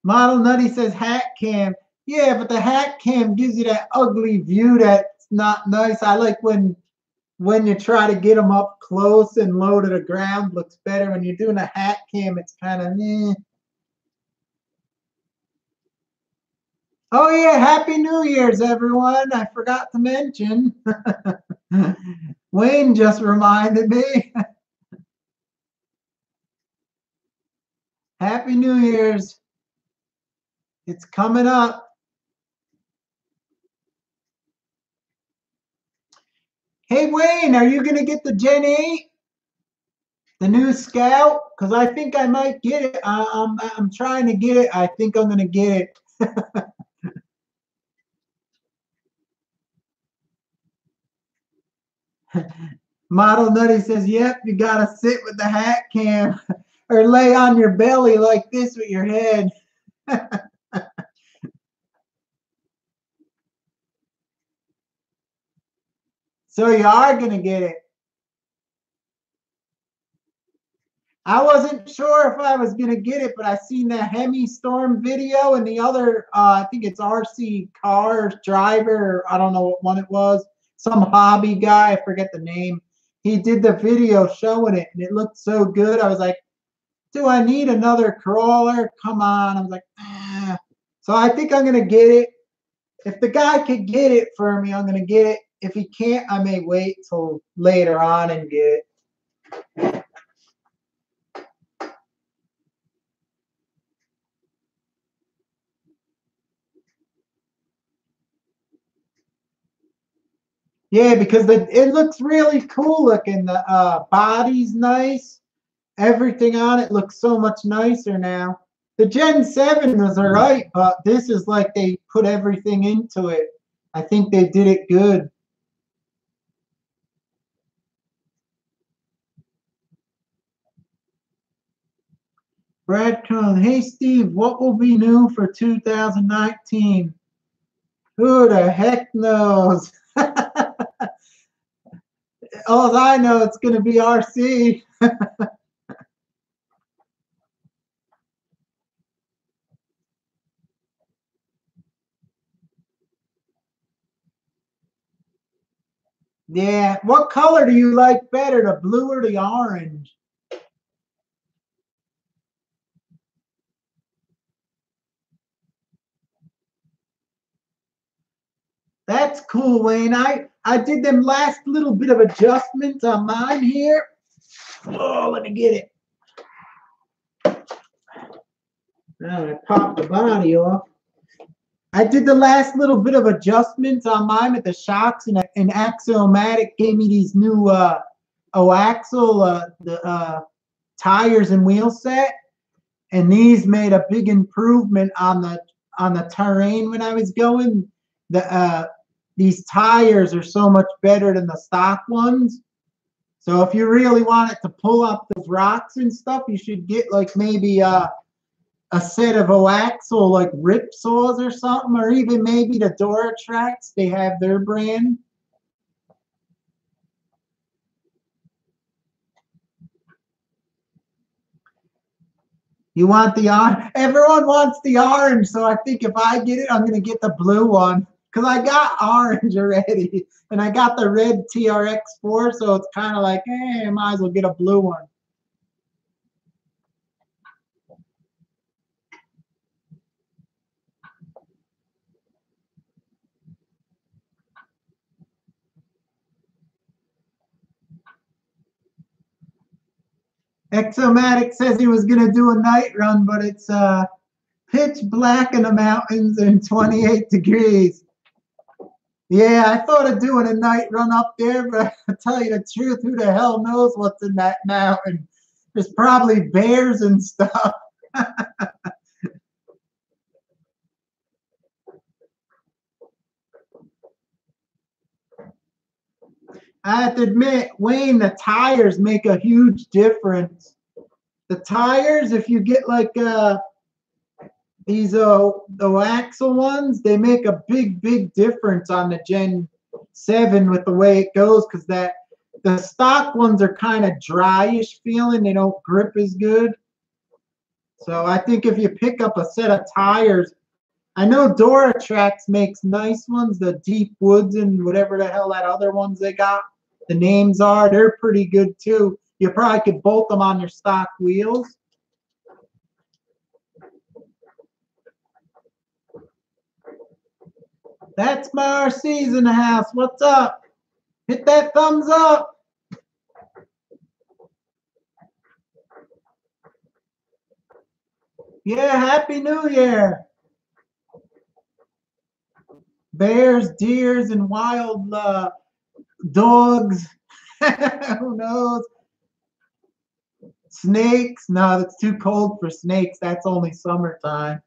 Model Nutty says hat cam. Yeah, but the hat cam gives you that ugly view that's not nice. I like when you try to get them up close and low to the ground, looks better. When you're doing a hat cam, it's kind of eh. Oh yeah, Happy New Year's, everyone. I forgot to mention. Wayne just reminded me. Happy New Year's. It's coming up. Hey Wayne, are you gonna get the Gen 8? The new Scout? Because I think I might get it. I'm trying to get it. I think I'm gonna get it. Model Nutty says, yep, you gotta sit with the hat cam or lay on your belly like this with your head. So you are gonna get it. I wasn't sure if I was gonna get it, but I seen the Hemi Storm video and the other, I think it's RC Car Driver, I don't know what one it was, some hobby guy, I forget the name. He did the video showing it, and it looked so good. I was like, do I need another crawler? Come on. I was like, ah. So I think I'm gonna get it. If the guy could get it for me, I'm gonna get it. If he can't, I may wait till later on and get it. Yeah, because it looks really cool looking. The body's nice. Everything on it looks so much nicer now. The Gen 7 was alright, but this is like they put everything into it. I think they did it good. Brad Cohn, hey Steve, what will be new for 2019? Who the heck knows? All I know, it's going to be RC. Yeah. What color do you like better, the blue or the orange? That's cool, Wayne. I did them last little bit of adjustments on mine here. Oh, let me get it. Now I popped the body off. I did the last little bit of adjustments on mine with the shocks, and Axiomatic gave me these new Oaxle tires and wheel set, and these made a big improvement on the terrain when I was going. These tires are so much better than the stock ones. So if you really want it to pull up those rocks and stuff, you should get like maybe a set of Oaxle like rip saws or something, or even maybe the Duratrax. They have their brand. You want the orange? Everyone wants the orange, so I think if I get it, I'm gonna get the blue one because I got orange already, and I got the red TRX4, so it's kind of like, I might as well get a blue one. Exomatic says he was gonna do a night run, but it's pitch black in the mountains and 28 degrees. Yeah, I thought of doing a night run up there, but I'll tell you the truth, who the hell knows what's in that mountain? There's probably bears and stuff. I have to admit, Wayne, the tires make a huge difference. The tires, if you get like these the Axle ones, they make a big difference on the Gen 7 with the way it goes, because the stock ones are kind of dryish feeling. They don't grip as good. So I think if you pick up a set of tires, I know Duratrax makes nice ones, the Deep Woods and whatever the hell that other ones they got, the names are, they're pretty good too. You probably could bolt them on your stock wheels. That's my RC's in the house. What's up? Hit that thumbs up. Yeah, Happy New Year. Bears, deers, and wild dogs. Who knows? Snakes? No, that's too cold for snakes. That's only summertime.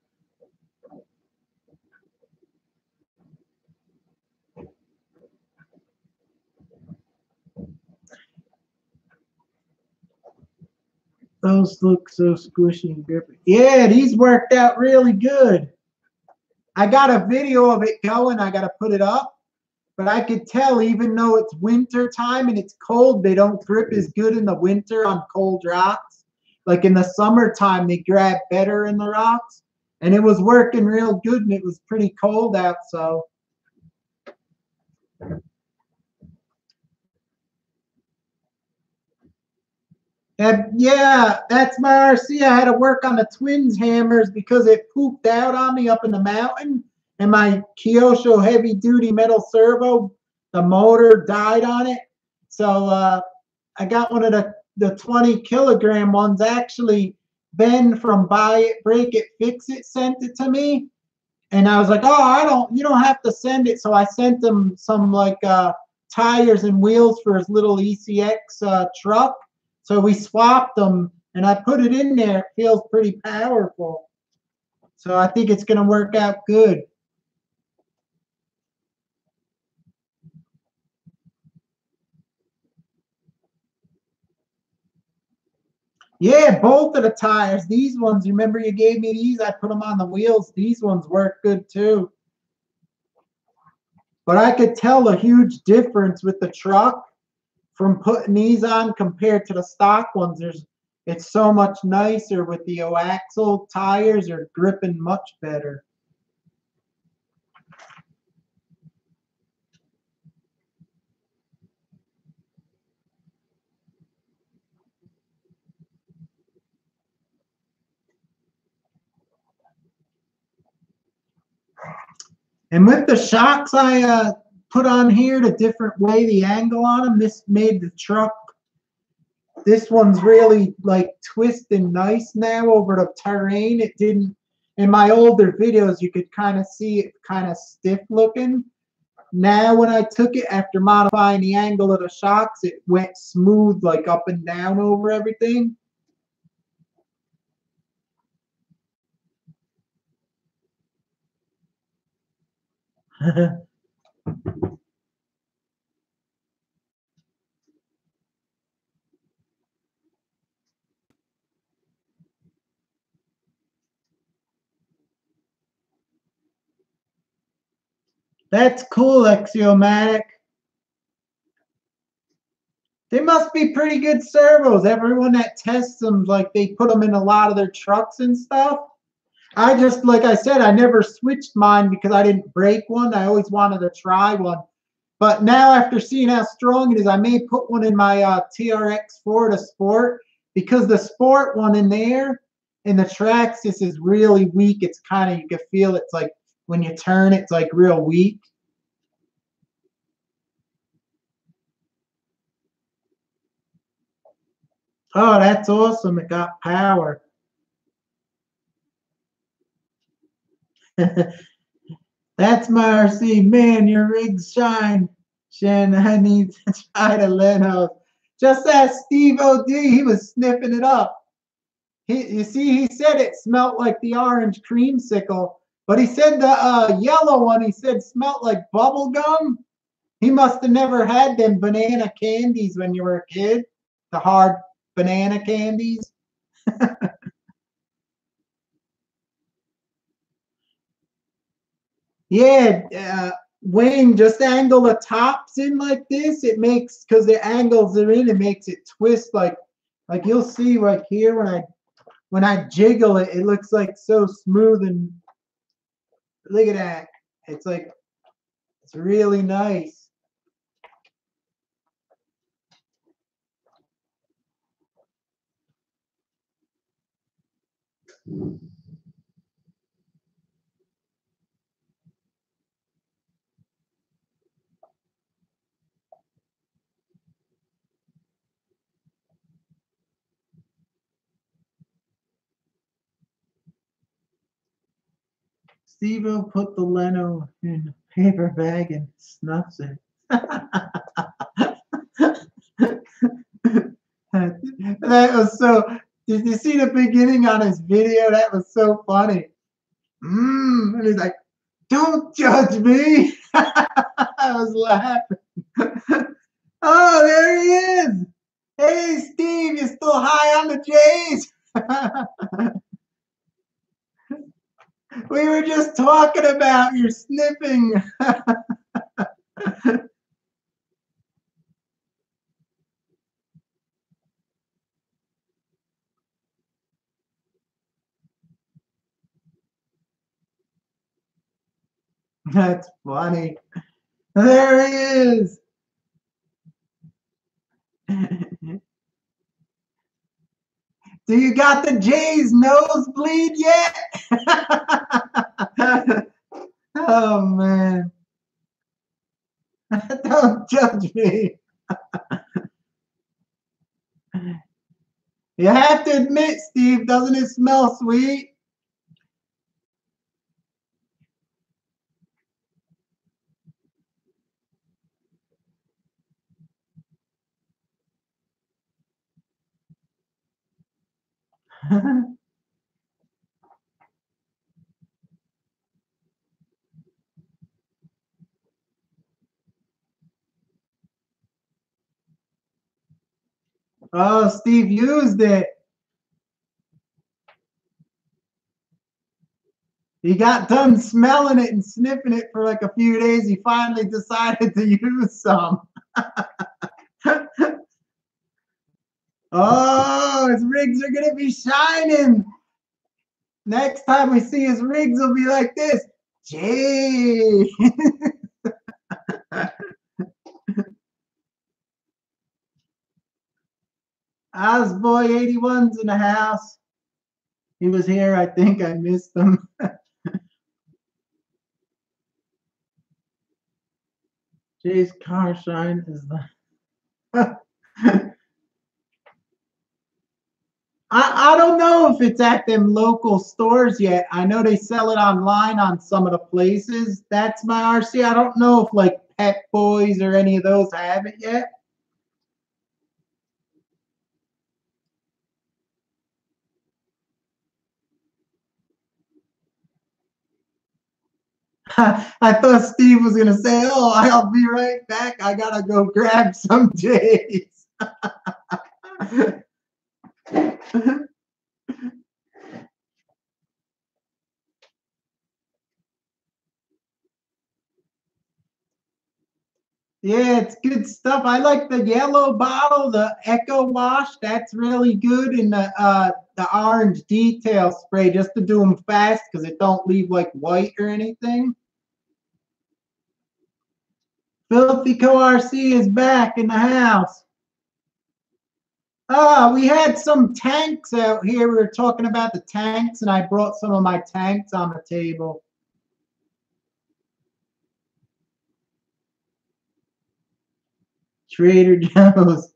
Those look so squishy and grippy. Yeah, these worked out really good. I got a video of it going. I got to put it up. But I could tell, even though it's winter time and it's cold, they don't grip as good in the winter on cold rocks. Like in the summertime, they grab better in the rocks. And it was working real good, and it was pretty cold out, so. Yeah, that's my RC. I had to work on the twins hammers because it pooped out on me up in the mountain. And my Kyosho heavy duty metal servo, the motor died on it. So I got one of the 20 kilogram ones. Actually, Ben from Buy It, Break It, Fix It sent it to me. And I was like, oh, you don't have to send it. So I sent him some like tires and wheels for his little ECX truck. So we swapped them, and I put it in there. It feels pretty powerful. So I think it's going to work out good. Yeah, both of the tires. These ones, remember you gave me these? I put them on the wheels. These ones work good too. But I could tell a huge difference with the truck. from putting these on compared to the stock ones. It's so much nicer with the axle tires are gripping much better. And with the shocks I put on here, the different way the angle on them, this made the truck. This one's really like twisting nice now over the terrain. It didn't, in my older videos, you could kind of see it kind of stiff looking. Now when I took it after modifying the angle of the shocks, it went smooth like up and down over everything. That's cool, Axiomatic. They must be pretty good servos. Everyone that tests them, like they put them in a lot of their trucks and stuff. I just, like I said, I never switched mine because I didn't break one. I always wanted to try one. But now after seeing how strong it is, I may put one in my TRX4, the Sport, because the Sport one in there, in the Traxxas is really weak. It's kind of, you can feel it's like when you turn, it's like real weak. Oh, that's awesome. It got power. That's my RC. Man, your rigs shine. Shen, I need to try to let her. Just ask Steve OD. He was sniffing it up. You see, he said it smelled like the orange creamsicle, but he said the yellow one, he said smelled like bubble gum. He must have never had them banana candies when you were a kid, the hard banana candies. Yeah, Wayne, just angle the tops in like this. It makes, because the angles are in, it makes it twist like you'll see right here when I jiggle it, it looks like so smooth, and look at that. It's like, it's really nice. Steve will put the Leno in a paper bag and snuffs it. That was so. Did you see the beginning on his video? That was so funny. And he's like, "Don't judge me." I was laughing. Oh, there he is. Hey, Steve, you still high on the J's? We were just talking about your sniffing. That's funny. There he is. Do you got the J's nosebleed yet? Oh, man. Don't judge me. You have to admit, Steve, doesn't it smell sweet? Oh, Steve used it. He got done smelling it and sniffing it for like a few days. He finally decided to use some. Oh, his rigs are gonna be shining. Next time we see his rigs will be like this. Gee. Osboy81's in the house. He was here. I think I missed him. Jay's car shine is the. I don't know if it's at them local stores yet. I know they sell it online on some of the places. That's my RC. I don't know if like Pet Boys or any of those have it yet. I thought Steve was going to say, oh, I'll be right back. I got to go grab some J's. Yeah, it's good stuff. I like the yellow bottle, the Echo Wash. That's really good. And the orange detail spray just to do them fast because it don't leave like white or anything. Filthy Co RC is back in the house. We had some tanks out here. We were talking about the tanks, and I brought some of my tanks on the table. Trader Joe's.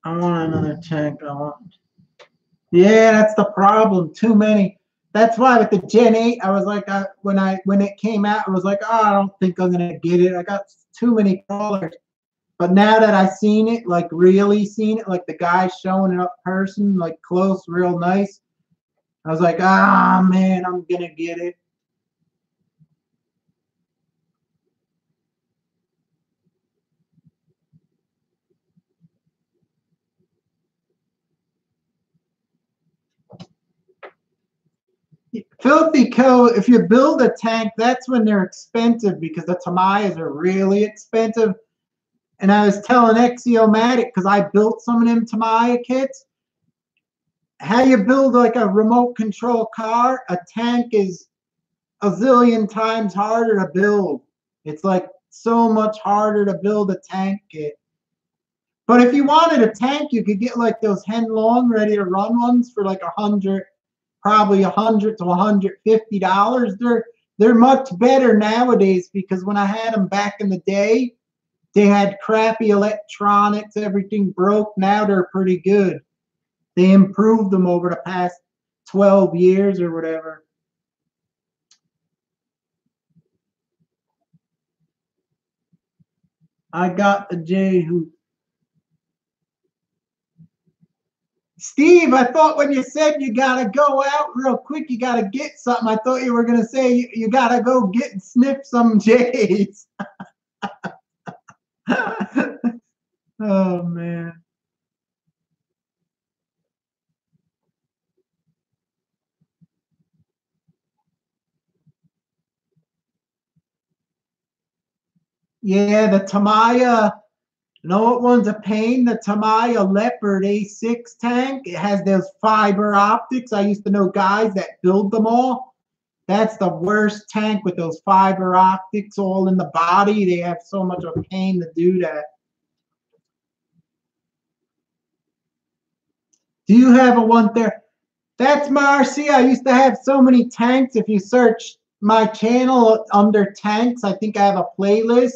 I want another tank. Yeah, that's the problem. Too many. That's why with the Gen 8, I was like, when it came out, I was like, oh, I don't think I'm gonna get it. I got too many colors. But now that I seen it, like really seen it, like the guy showing it up person, like close, real nice, I was like, ah, man, I'm gonna get it. Filthy Co, if you build a tank, that's when they're expensive because the Tamayas are really expensive. And I was telling Axiomatic, because I built some of them Tamaya kits, how you build like a remote control car, a tank is a zillion times harder to build. It's like so much harder to build a tank kit. But if you wanted a tank, you could get like those Henlong ready to run ones for like probably $100 to $150. They're much better nowadays because when I had them back in the day, they had crappy electronics, everything broke. Now they're pretty good. They improved them over the past 12 years or whatever. I got the J hoop. Steve, I thought when you said you gotta go out real quick, you gotta get something. I thought you were gonna say you gotta go get and sniff some J's. Oh man. Yeah, the Tamaya. You know what one's a pain? The Tamaya Leopard A6 tank. It has those fiber optics. I used to know guys that build them all. That's the worst tank with those fiber optics all in the body. They have so much of a pain to do that. Do you have a one there? That's my RC. I used to have so many tanks. If you search my channel under tanks, I think I have a playlist.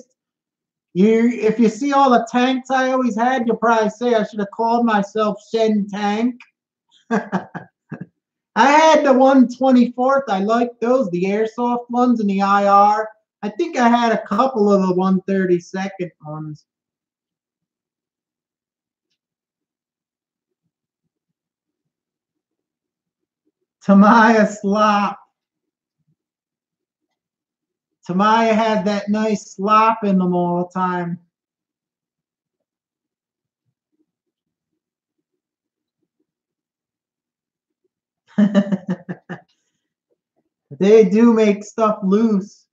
If you see all the tanks I always had, you'll probably say I should have called myself Shen Tank. I had the 124th. I liked those, the airsoft ones and the IR. I think I had a couple of the 132nd ones. Tamaya slop. Tamaya had that nice slop in them all the time. They do make stuff loose.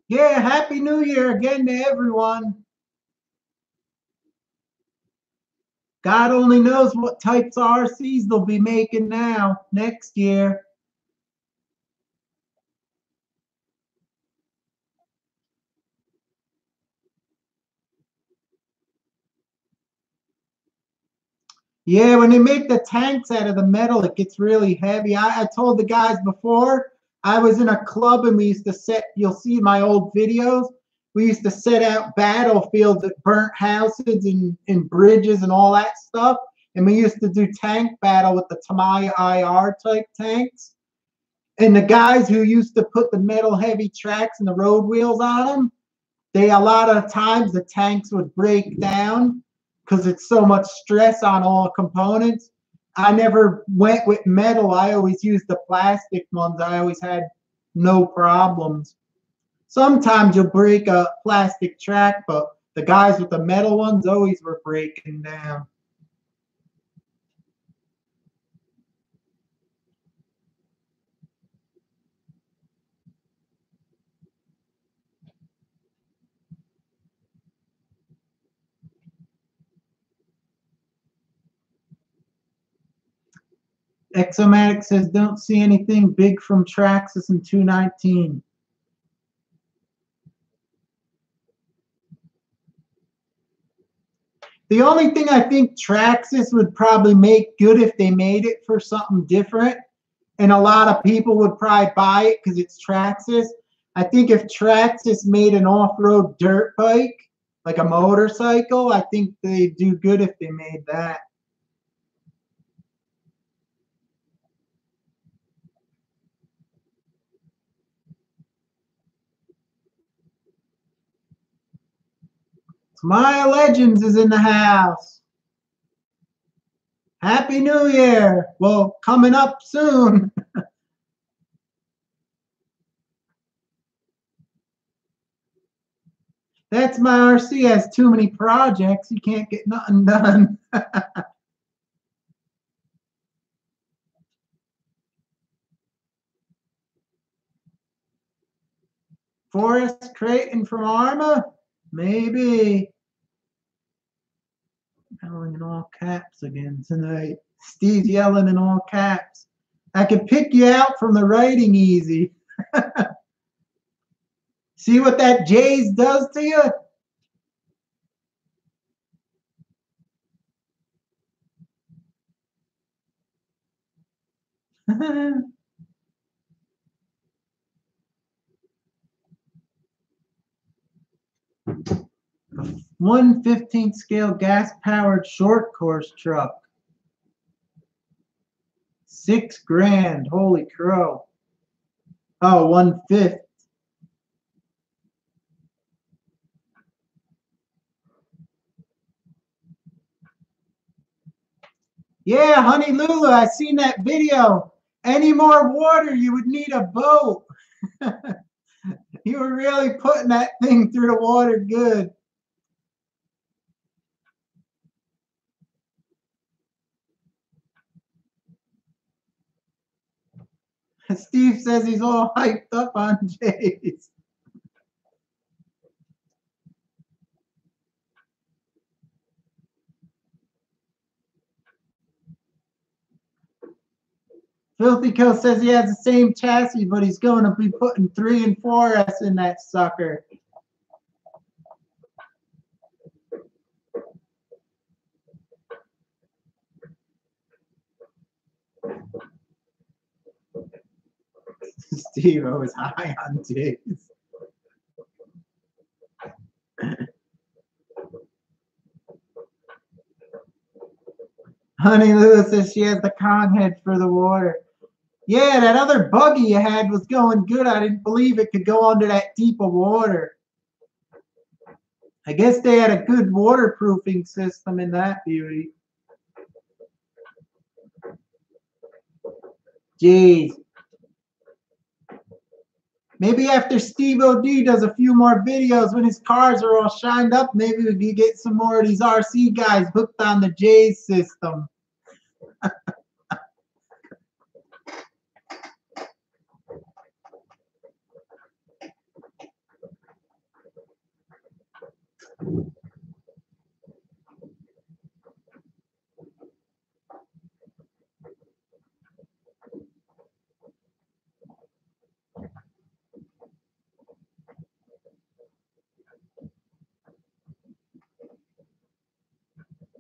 Yeah, Happy New Year again to everyone. God only knows what types of RCs they'll be making now, next year. Yeah, when they make the tanks out of the metal, it gets really heavy. I told the guys before, I was in a club and we used to set, you'll see my old videos, we used to set out battlefields at burnt houses and bridges and all that stuff. And we used to do tank battle with the Tamiya IR type tanks. And the guys who used to put the metal heavy tracks and the road wheels on them, a lot of times the tanks would break down because it's so much stress on all components. I never went with metal. I always used the plastic ones. I always had no problems. Sometimes you'll break a plastic track, but the guys with the metal ones always were breaking down. Exomatic says, don't see anything big from Traxxas in 219. The only thing I think Traxxas would probably make good if they made it for something different, and a lot of people would probably buy it because it's Traxxas. I think if Traxxas made an off-road dirt bike, like a motorcycle, I think they'd do good if they made that. Maya Legends is in the house. Happy New Year. Well, coming up soon. That's my RC has too many projects. You can't get nothing done. Forrest Creighton from Arma? Maybe. Yelling in all caps again tonight. Steve's yelling in all caps. I can pick you out from the writing easy. See what that J's does to you? A 1/15 scale gas powered short course truck. $6,000. Holy crow. Oh, 1/5. Yeah, Honey Lulu, I seen that video. Any more water, you would need a boat. You were really putting that thing through the water good. Steve says he's all hyped up on J's. Filthy Co says he has the same chassis, but he's going to be putting 3 and 4S in that sucker. Steve, I was high on J's. Honey Lewis says she has the Kong head for the water. Yeah, that other buggy you had was going good. I didn't believe it could go under that deep of water. I guess they had a good waterproofing system in that beauty. Jeez. Maybe after Steve OD does a few more videos when his cars are all shined up, maybe we can get some more of these RC guys hooked on the J's system.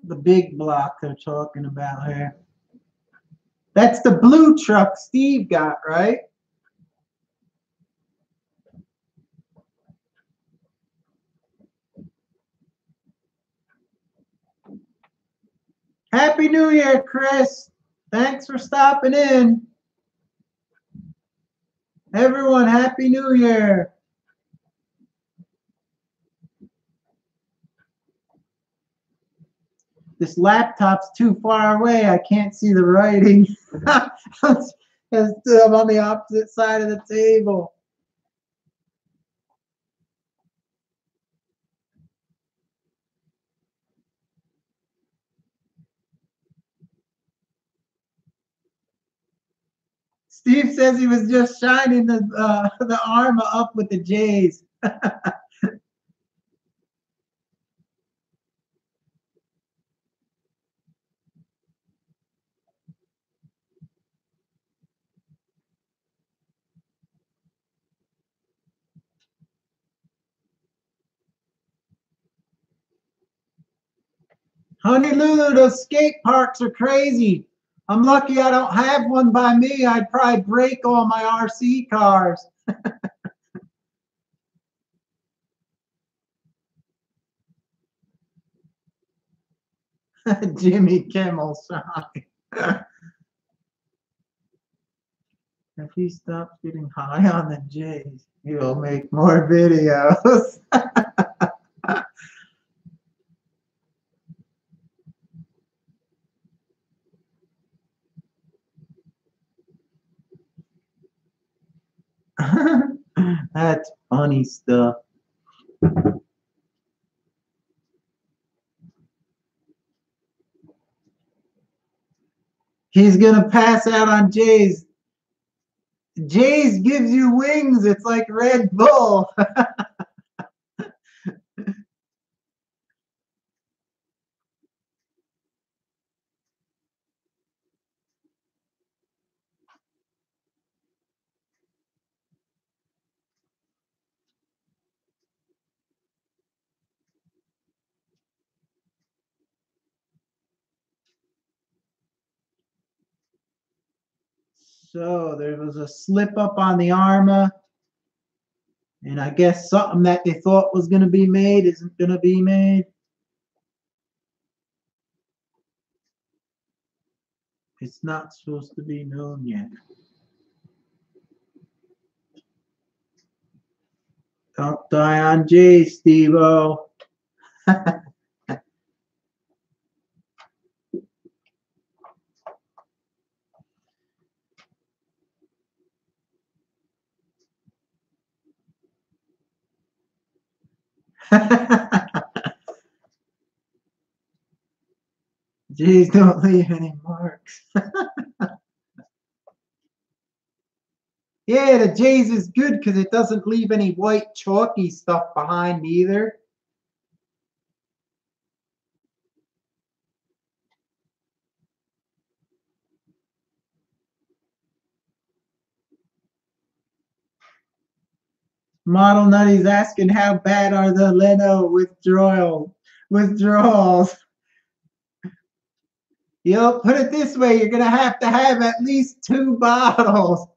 The big block they're talking about here. That's the blue truck Steve got, right? Happy New Year, Chris. Thanks for stopping in. Everyone, Happy New Year. This laptop's too far away. I can't see the writing. I'm on the opposite side of the table. Steve says he was just shining the armor up with the J's. Honolulu, those skate parks are crazy. I'm lucky I don't have one by me. I'd probably break all my RC cars. Jimmy Kimmel sign. If he stops getting high on the J's, he'll make more videos. That's funny stuff. He's gonna pass out on J's. J's gives you wings. It's like Red Bull. So there was a slip up on the Arma, and I guess something that they thought was going to be made isn't going to be made. It's not supposed to be known yet. Don't die on Jay, Steve-O. Jeez, don't leave any marks. Yeah, the J's is good because it doesn't leave any white chalky stuff behind either. Model Nutty's asking how bad are the Leno withdrawals. You'll put it this way, you're going to have at least 2 bottles.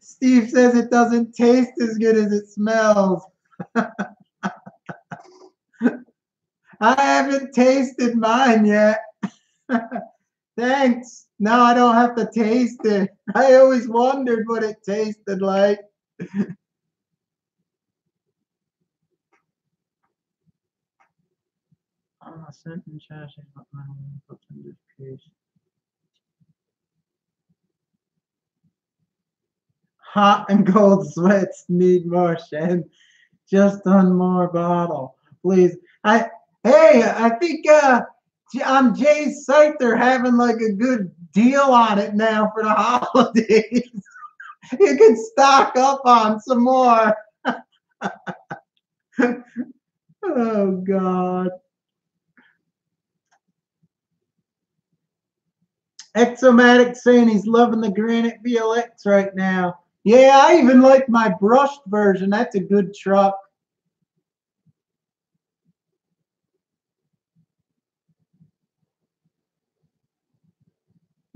Steve says it doesn't taste as good as it smells. I haven't tasted mine yet. Thanks. Now I don't have to taste it. I always wondered what it tasted like. a certain chassis, but in this case. Hot and cold sweats need more Shen. Just one more bottle, please. I think on Jay's site they're having like a good deal on it now for the holidays. You can stock up on some more. Oh God. Exomatic saying he's loving the Granite VLX right now. Yeah, I even like my brushed version. That's a good truck.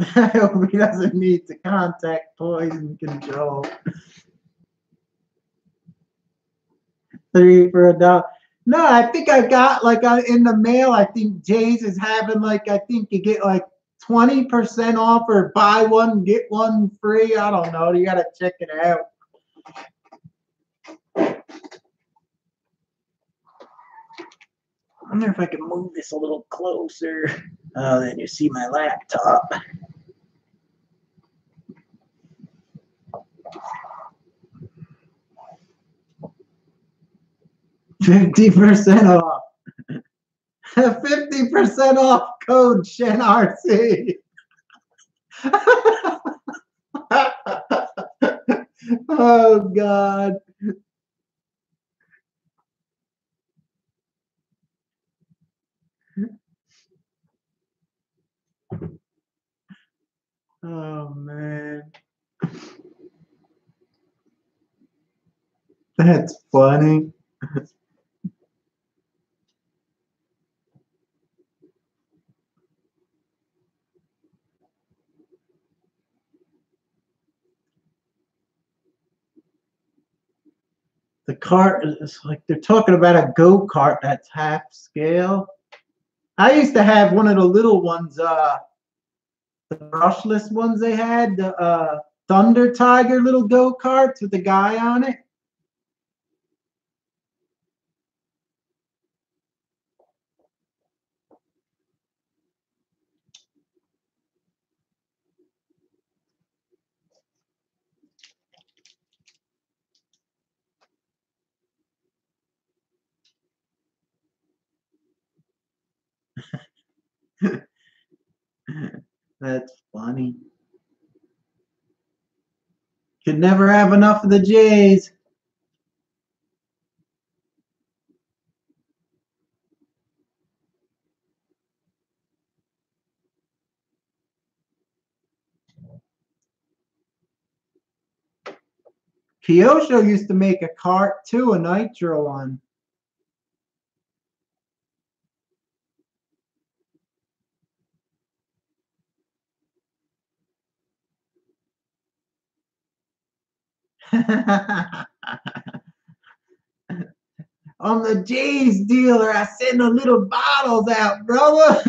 I hope he doesn't need to contact poison control. 3 for $1. No, I think I got like in the mail. I think Jay's is having like, I think you get like 20% off or buy one get one free. I don't know. You gotta check it out. I wonder if I can move this a little closer. Oh, then you see my laptop. 50% off. 50% off code ShenRC. Oh God. Oh man. That's funny. The cart is like they're talking about a go-kart that's half scale. I used to have one of the little ones, the brushless ones they had, the Thunder Tiger little go-karts with the guy on it. That's funny. Could never have enough of the J's. Kyosho used to make a cart too, a nitro one. I'm the J's dealer. I send the little bottles out, brother.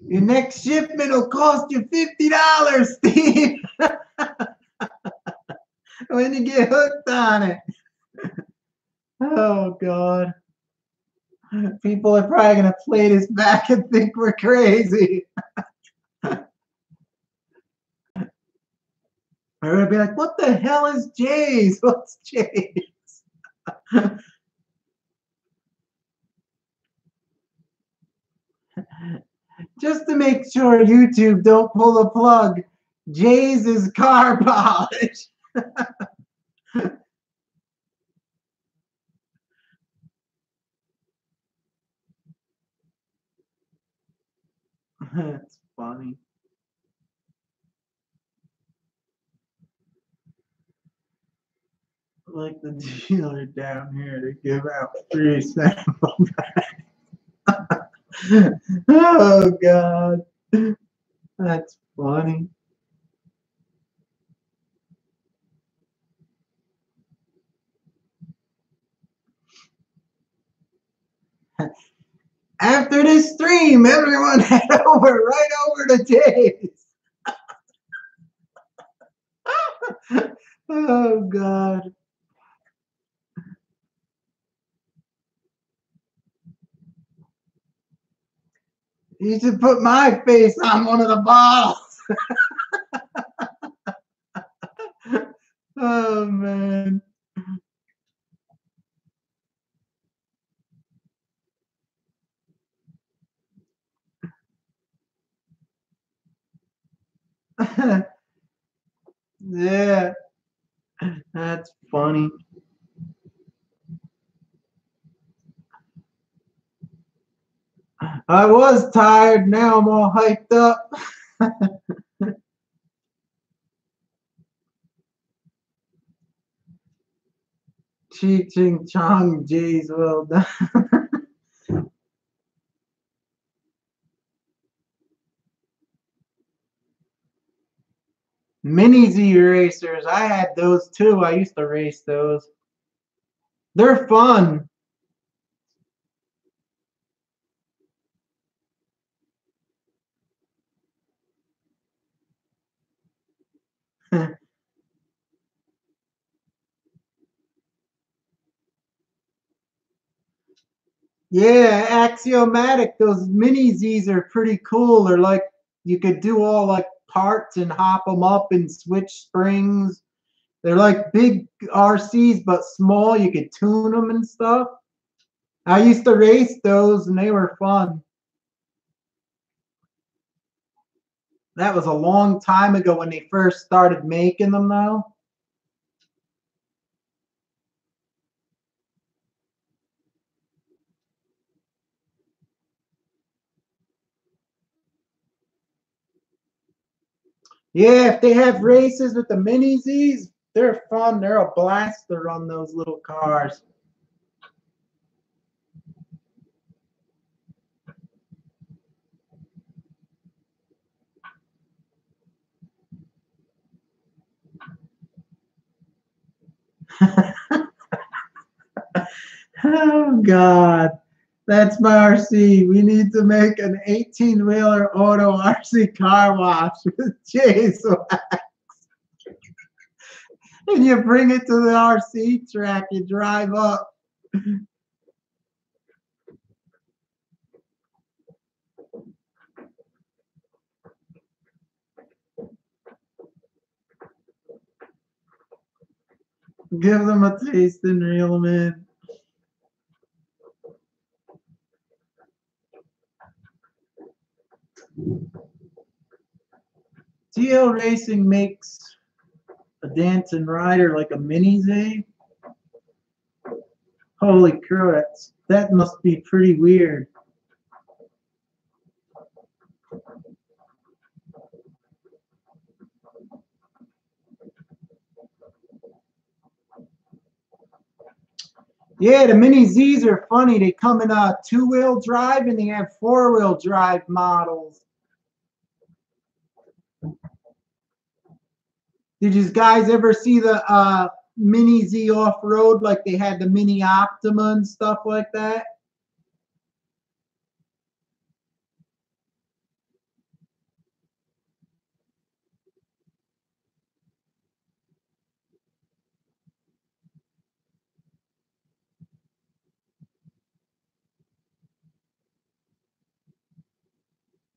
Your next shipment will cost you $50, Steve. When you get hooked on it. Oh God. People are probably gonna play this back and think we're crazy. Or gonna be like, what the hell is J's? What's J's? Just to make sure YouTube don't pull a plug, J's is car polish. That's funny. Like the dealer down here to give out free sample bags. Oh God. That's funny. After this stream, everyone head right over to Jay's. Oh, God. You should put my face on one of the bottles. Oh, man. Yeah, that's funny. I was tired. Now I'm all hyped up. Chi Ching Chong J's, well done. Mini Z racers. I had those too. I used to race those. They're fun. Yeah, axiomatic. Those mini Z's are pretty cool. They're like, you could do all like parts and hop them up and switch springs. They're like big RCs, but small. You could tune them and stuff. I used to race those and they were fun. That was a long time ago when they first started making them, though. Yeah, if they have races with the mini Z's, they're fun. They're a blast to run those little cars. Oh, God. That's my RC. We need to make an 18-wheeler auto RC car wash with Jay's wax. And you bring it to the RC track, you drive up. Give them a taste and reel them in. TL Racing makes a dancing rider like a mini Z. Holy crow, that must be pretty weird. Yeah, the mini Z's are funny. They come in a two-wheel drive and they have four-wheel drive models. Did you guys ever see the mini Z off-road, like they had the mini Optima and stuff like that?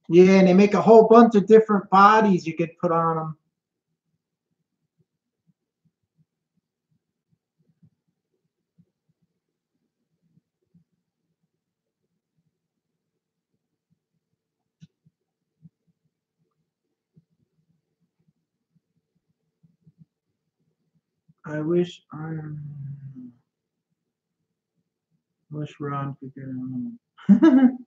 Yeah, and they make a whole bunch of different bodies you could put on them. I wish Ron could get on.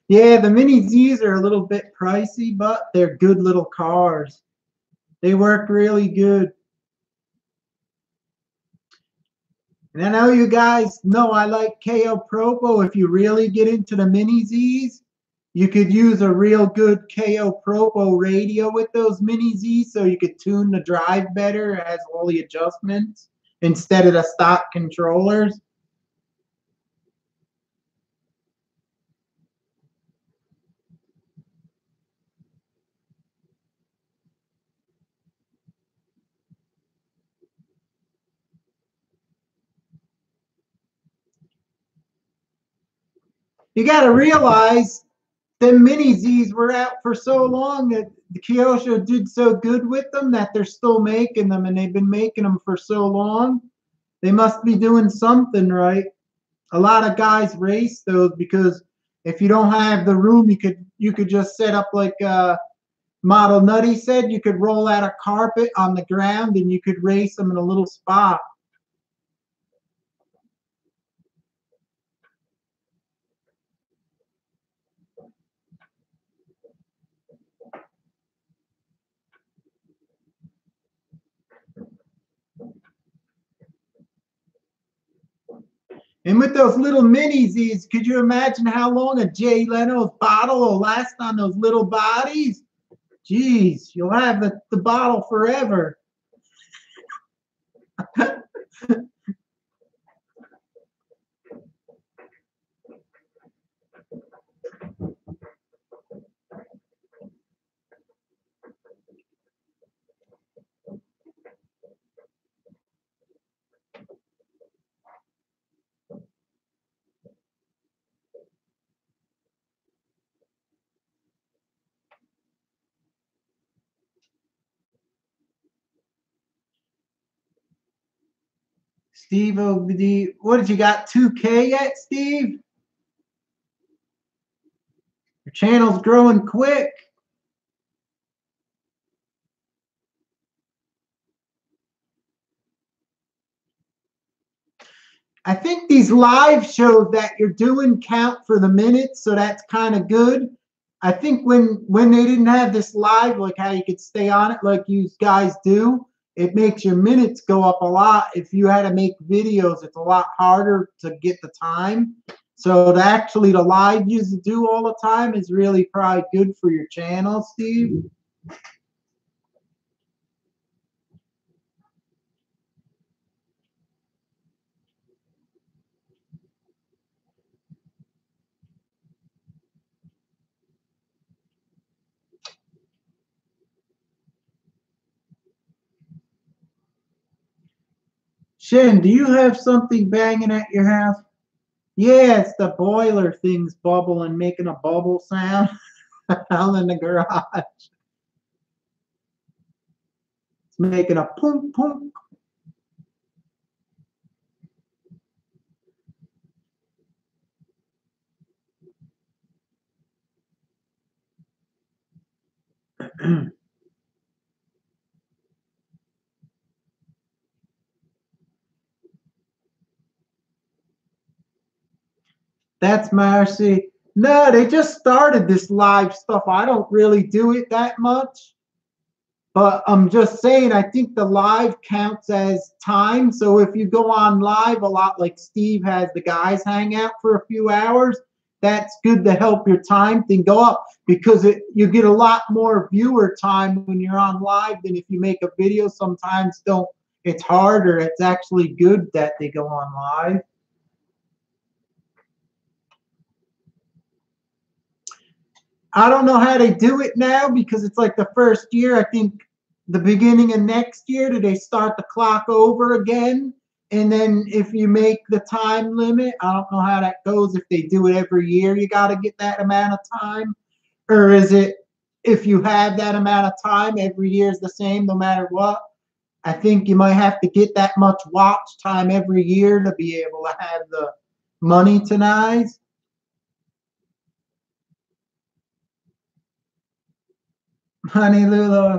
Yeah, the mini Z's are a little bit pricey, but they're good little cars. They work really good. And I know you guys know I like KO Propo. If you really get into the mini Z's, you could use a real good KO Propo radio with those mini Z's so you could tune the drive better. It has all the adjustments instead of the stock controllers. You got to realize the mini Zs were out for so long that the Kyosho did so good with them that they're still making them, and they've been making them for so long. They must be doing something right. A lot of guys race those because if you don't have the room, you could just set up like Model Nutty said. You could roll out a carpet on the ground and you could race them in a little spot. And with those little mini Zs, could you imagine how long a Jay Leno's bottle will last on those little bodies? Jeez, you'll have the bottle forever. Steve, what did you got? 2K yet, Steve? Your channel's growing quick. I think these live shows that you're doing count for the minutes, so that's kind of good. I think when they didn't have this live, like how you could stay on it like you guys do, it makes your minutes go up a lot. If you had to make videos, it's a lot harder to get the time. So actually the live you do all the time is really probably good for your channel, Steve. Shen, do you have something banging at your house? Yeah, it's the boiler thing's bubbling, making a bubble sound out in the garage. It's making a punk punk. That's Marcy. No, they just started this live stuff. I don't really do it that much. But I'm just saying, I think the live counts as time. So if you go on live a lot, like Steve has the guys hang out for a few hours, that's good to help your time thing go up because you get a lot more viewer time when you're on live than if you make a video. Sometimes it's harder. It's actually good that they go on live. I don't know how they do it now because it's like the first year. I think the beginning of next year, do they start the clock over again? And then if you make the time limit, I don't know how that goes. If they do it every year, you got to get that amount of time. Or is it if you have that amount of time, every year is the same no matter what? I think you might have to get that much watch time every year to be able to have the money tonight. Honey Lulu.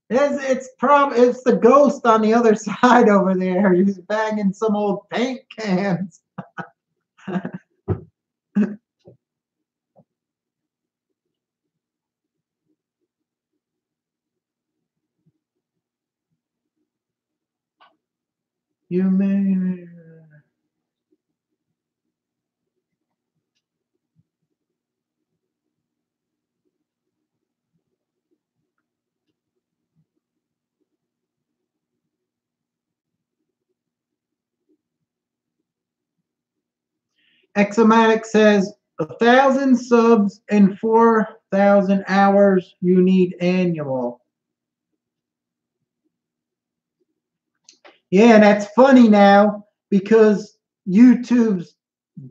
It's the ghost on the other side over there. He's banging some old paint cans. You may. Exomatic says 1,000 subs and 4,000 hours you need annual. Yeah, and that's funny now because YouTube's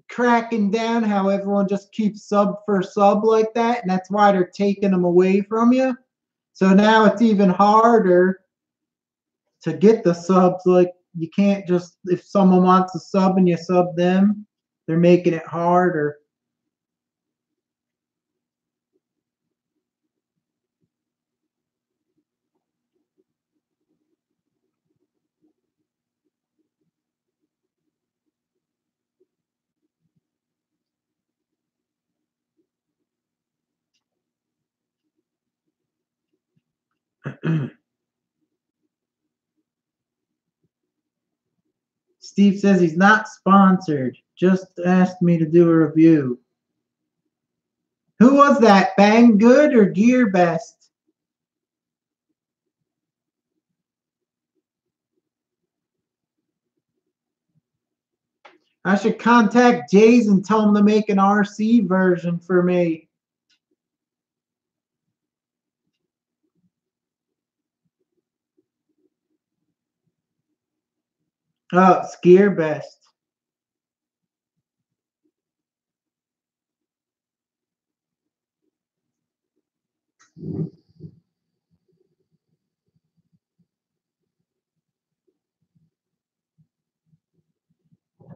cracking down how everyone just keeps sub for sub like that, and that's why they're taking them away from you. So now it's even harder to get the subs. Like, you can't just, if someone wants a sub and you sub them, they're making it harder. Steve says he's not sponsored, just asked me to do a review. Who was that? Bang Good or Gear Best? I should contact Jay's and tell him to make an RC version for me. Oh, it's Gear Best.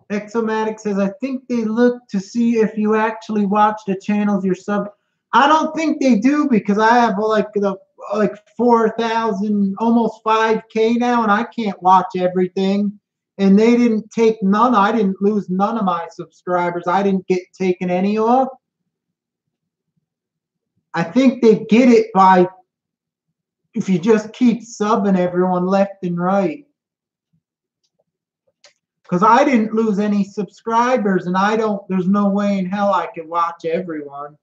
Exomatic says, I think they look to see if you actually watch the channels you're sub. I don't think they do, because I have like 4,000, almost 5K now, and I can't watch everything. And they didn't take none. I didn't lose none of my subscribers. I didn't get taken any off. I think they get it by if you just keep subbing everyone left and right. Because I didn't lose any subscribers, and there's no way in hell I could watch everyone.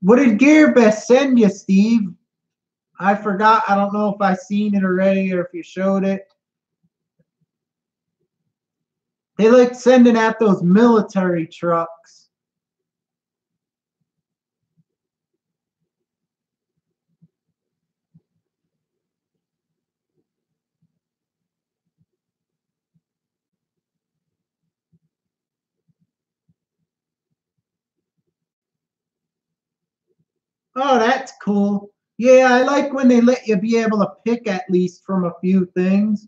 What did GearBest send you, Steve? I forgot. I don't know if I seen it already or if you showed it. They like sending out those military trucks. Oh, that's cool. Yeah, I like when they let you be able to pick at least from a few things.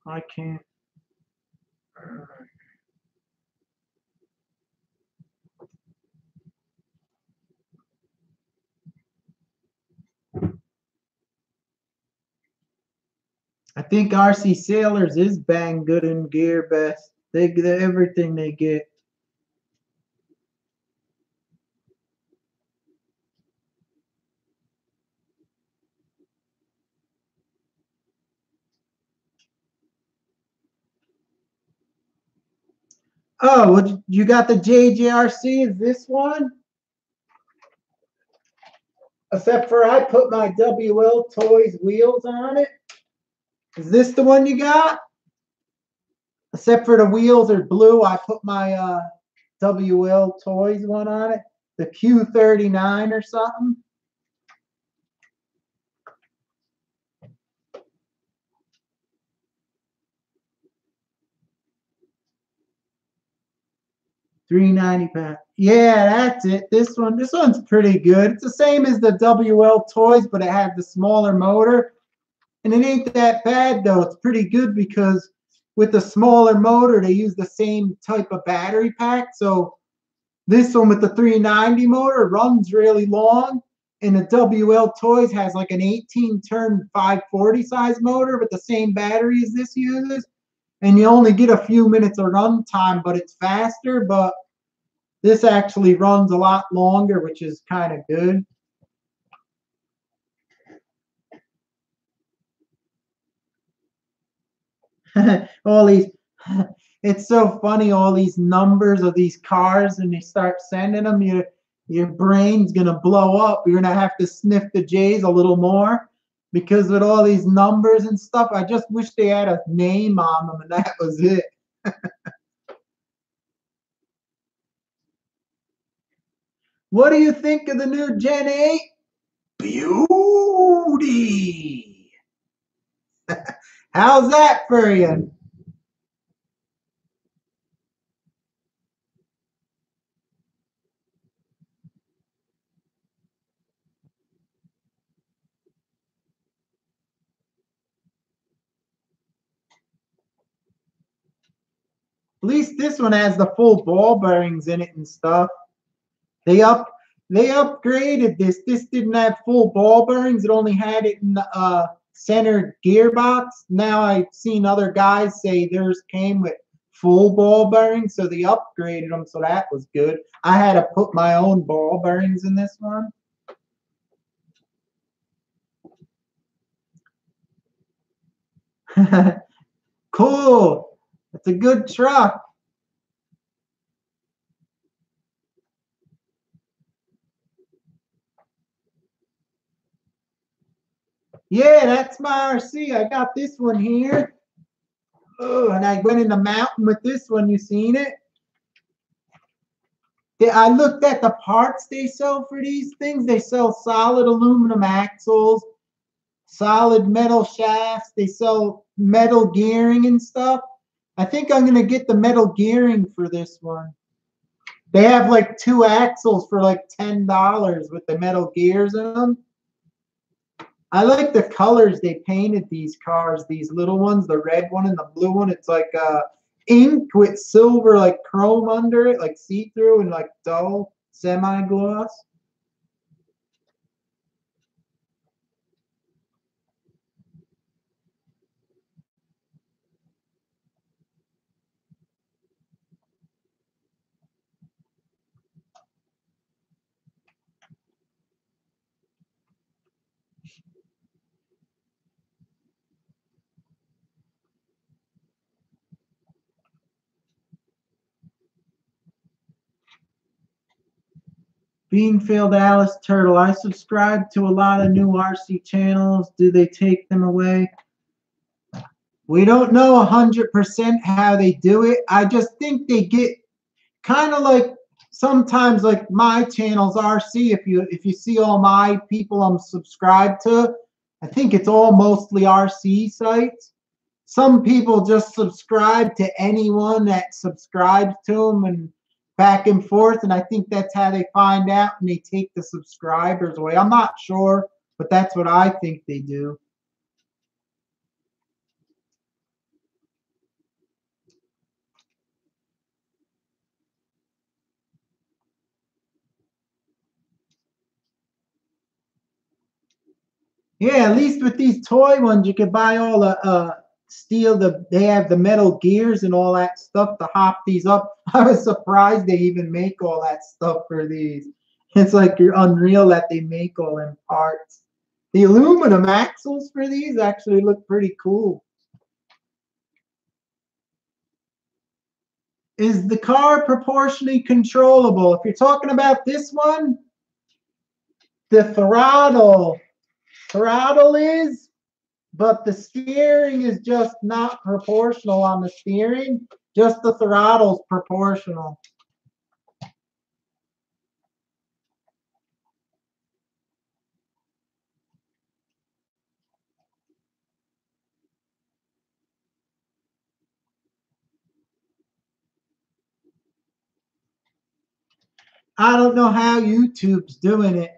I can't. I think RC Sailors is Bang Good and Gear Best. They get everything they get. Oh, you got the JJRC? Is this one? Except for I put my WL Toys wheels on it. Is this the one you got? Except for the wheels are blue, I put my WL Toys one on it. The Q39 or something. £3.90. Yeah, that's it. This one's pretty good. It's the same as the WL Toys, but it had the smaller motor. And it ain't that bad though. It's pretty good because with the smaller motor, they use the same type of battery pack. So this one with the 390 motor runs really long, and the WL Toys has like an 18-turn 540 size motor with the same battery as this uses. And you only get a few minutes of run time, but it's faster. But this actually runs a lot longer, which is kind of good. all these, it's so funny, all these numbers of these cars, and you start sending them, your brain's gonna blow up. You're gonna have to sniff the J's a little more, because with all these numbers and stuff, I just wish they had a name on them and that was it. What do you think of the new Gen 8? Beauty. How's that for you? At least this one has the full ball bearings in it and stuff. They up they upgraded this. This didn't have full ball bearings. It only had it in the center gearbox. Now I've seen other guys say theirs came with full ball bearings, so they upgraded them, so that was good. I had to put my own ball bearings in this one. Cool. It's a good truck. Yeah, that's my RC. I got this one here. Oh, and I went in the mountain with this one. You seen it? I looked at the parts they sell for these things. They sell solid aluminum axles, solid metal shafts. They sell metal gearing and stuff. I think I'm going to get the metal gearing for this one. They have like 2 axles for like $10 with the metal gears in them. I like the colors they painted these cars, these little ones, the red one and the blue one. It's like ink with silver like chrome under it, like see-through and like dull semi-gloss. Beanfield Alice Turtle. I subscribe to a lot of new RC channels. Do they take them away? We don't know 100% how they do it. I just think they get kind of like sometimes like my channel's RC. If you see all my people I'm subscribed to, I think it's all mostly RC sites. Some people just subscribe to anyone that subscribes to them and back and forth, and I think that's how they find out and they take the subscribers away. I'm not sure, but that's what I think they do. Yeah, at least with these toy ones, you can buy all the steel. They have the metal gears and all that stuff to hop these up. I was surprised they even make all that stuff for these. It's like you're unreal that they make all them parts. The aluminum axles for these actually look pretty cool. Is the car proportionally controllable? If you're talking about this one, the throttle is, but the steering is just not proportional on the steering. Just the throttle's proportional. I don't know how YouTube's doing it.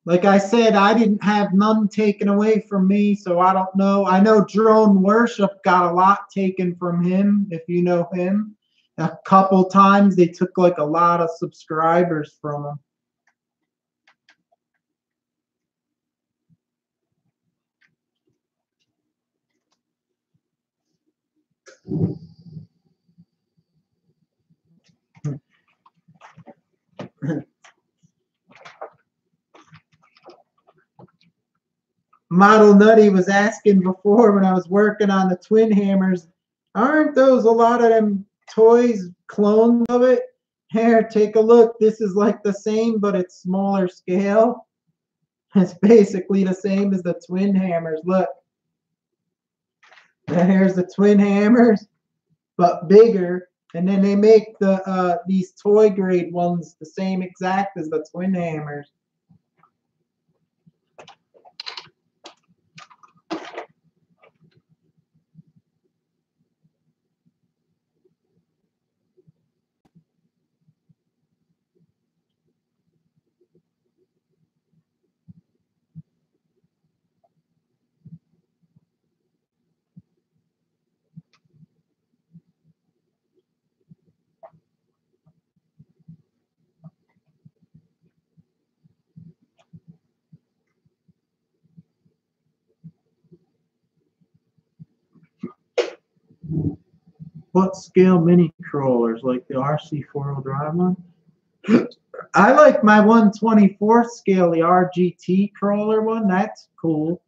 Like I said, I didn't have none taken away from me, so I don't know. I know Drone Worship got a lot taken from him, if you know him. A couple times they took like a lot of subscribers from him. Model Nutty was asking before when I was working on the twin hammers, aren't those a lot of them toys clones of it? Here, take a look. This is like the same, but it's smaller scale. It's basically the same as the twin hammers. Look. And here's the twin hammers, but bigger. And then they make the these toy grade ones the same exact as the twin hammers. What scale mini crawlers, like the RC 4-wheel drive one? I like my 1/24 scale, the RGT crawler one. That's cool.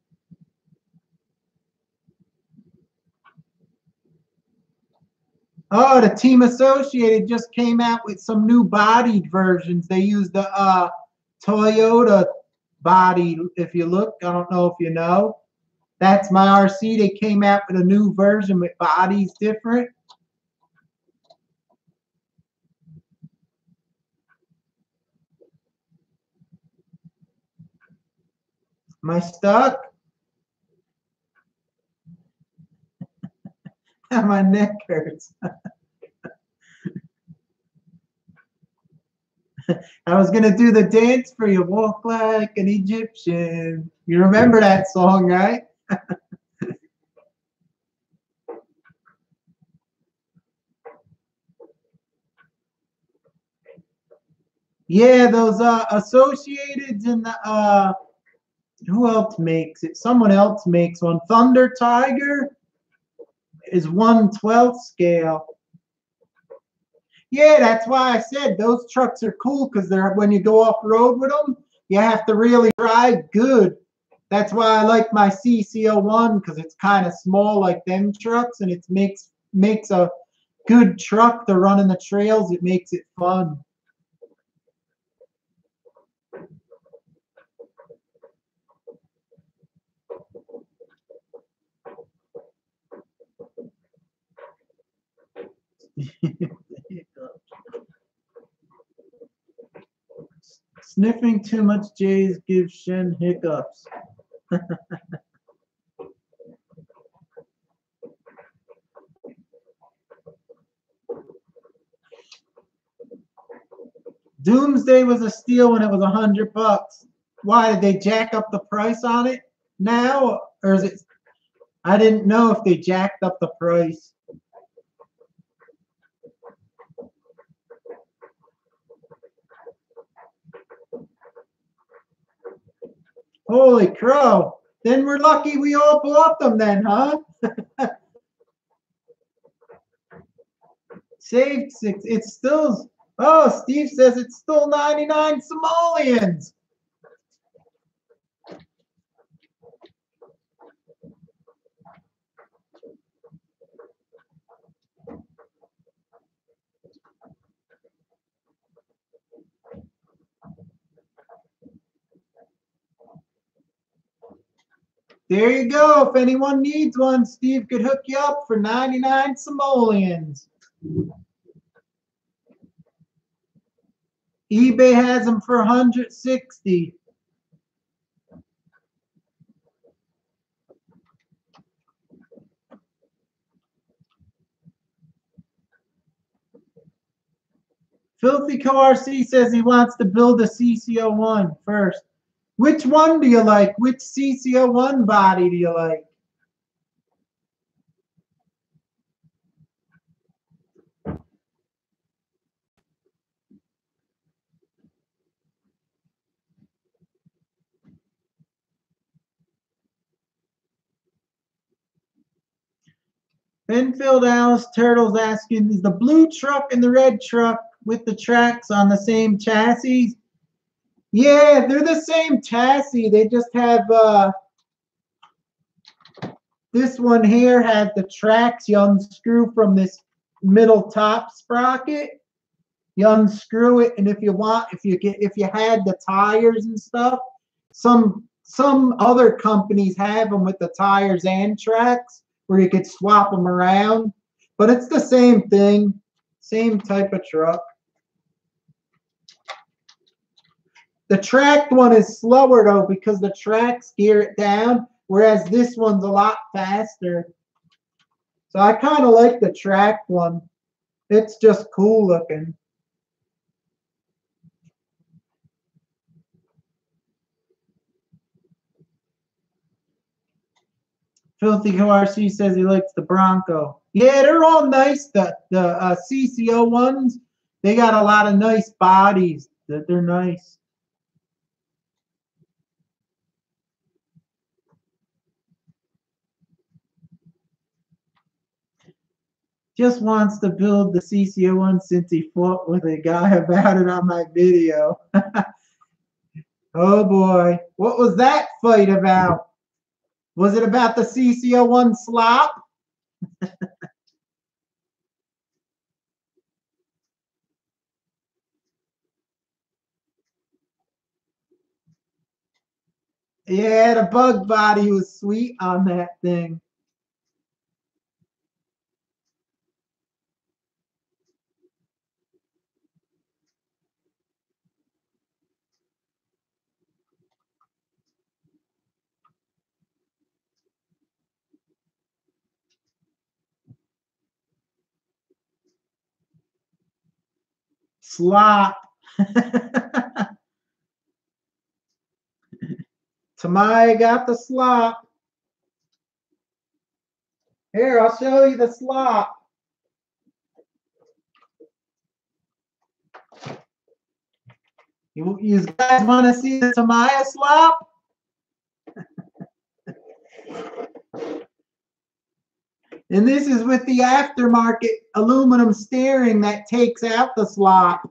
Oh, the Team Associated just came out with some new bodied versions. They use the Toyota body. If you look, I don't know if you know. That's my RC. They came out with a new version with bodies different. Am I stuck? My neck hurts. I was going to do the dance for you. Walk like an Egyptian. You remember that song, right? Yeah, those Associateds and the who else makes it? Someone else makes one. Thunder Tiger is 1/12 scale. Yeah, that's why I said those trucks are cool, because they're, when you go off road with them, you have to really drive good. That's why I like my CC01, because it's kind of small like them trucks, and it makes a good truck to run in the trails. It makes it fun. Sniffing too much J's gives Shen hiccups. Doomsday was a steal when it was $100. Why, did they jack up the price on it now, or is it? I didn't know if they jacked up the price. Holy crow. Then we're lucky we all bought them then, huh? Saved 6. It's still, oh, Steve says it's still 99 simoleons. There you go. If anyone needs one, Steve could hook you up for 99 simoleons. eBay has them for 160. Filthy Co-RC says he wants to build a CC01 first. Which one do you like? Which CC01 body do you like? Benfield Alice Turtle's asking, is the blue truck and the red truck with the tracks on the same chassis? Yeah, they're the same chassis. They just have This one here has the tracks. You unscrew from this middle top sprocket. You unscrew it, and if you had the tires and stuff, some other companies have them with the tires and tracks where you could swap them around. But it's the same thing, same type of truck. The tracked one is slower though because the tracks gear it down, whereas this one's a lot faster. So I kind of like the tracked one. It's just cool looking. Filthy RC says he likes the Bronco. Yeah, they're all nice. The CCO ones, they got a lot of nice bodies. They're nice. Just wants to build the CCO one since he fought with a guy about it on my video. Oh boy, what was that fight about? Was it about the CCO one slop? Yeah, the bug body was sweet on that thing. Slop. Tamaya got the slop. Here, I'll show you the slop. You guys want to see the Tamaya slop? And this is with the aftermarket aluminum steering that takes out the slop.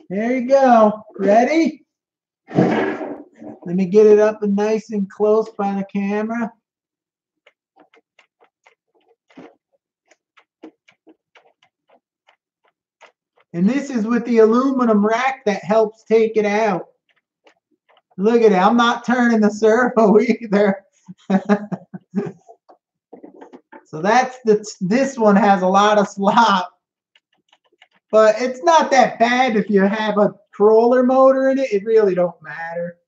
There you go. Ready? Let me get it up and nice and close by the camera. And this is with the aluminum rack that helps take it out. Look at it. I'm not turning the servo either. So this one has a lot of slop. But it's not that bad if you have a crawler motor in it. It really don't matter.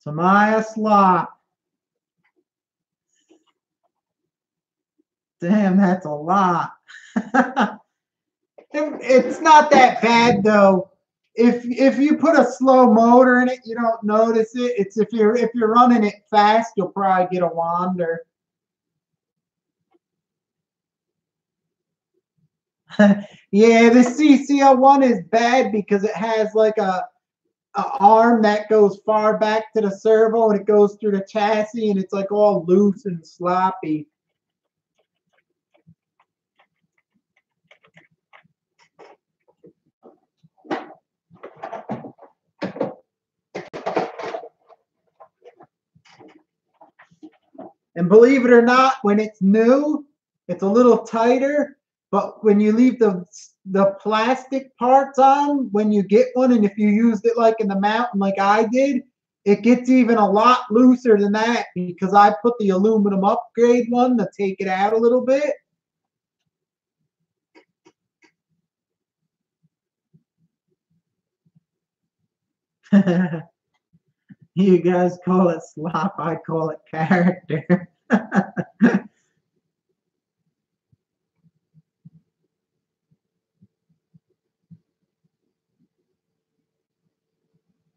Tamaya slop. Damn, that's a lot. It's not that bad though. If you put a slow motor in it, you don't notice it. It's if you're running it fast, you'll probably get a wander. Yeah, the CCL one is bad because it has like a arm that goes far back to the servo and it goes through the chassis and it's like all loose and sloppy. And believe it or not, when it's new, it's a little tighter. But when you leave the plastic parts on, when you get one, and if you used it like in the mountain like I did, it gets even a lot looser than that because I put the aluminum upgrade one to take it out a little bit. You guys call it slop, I call it character.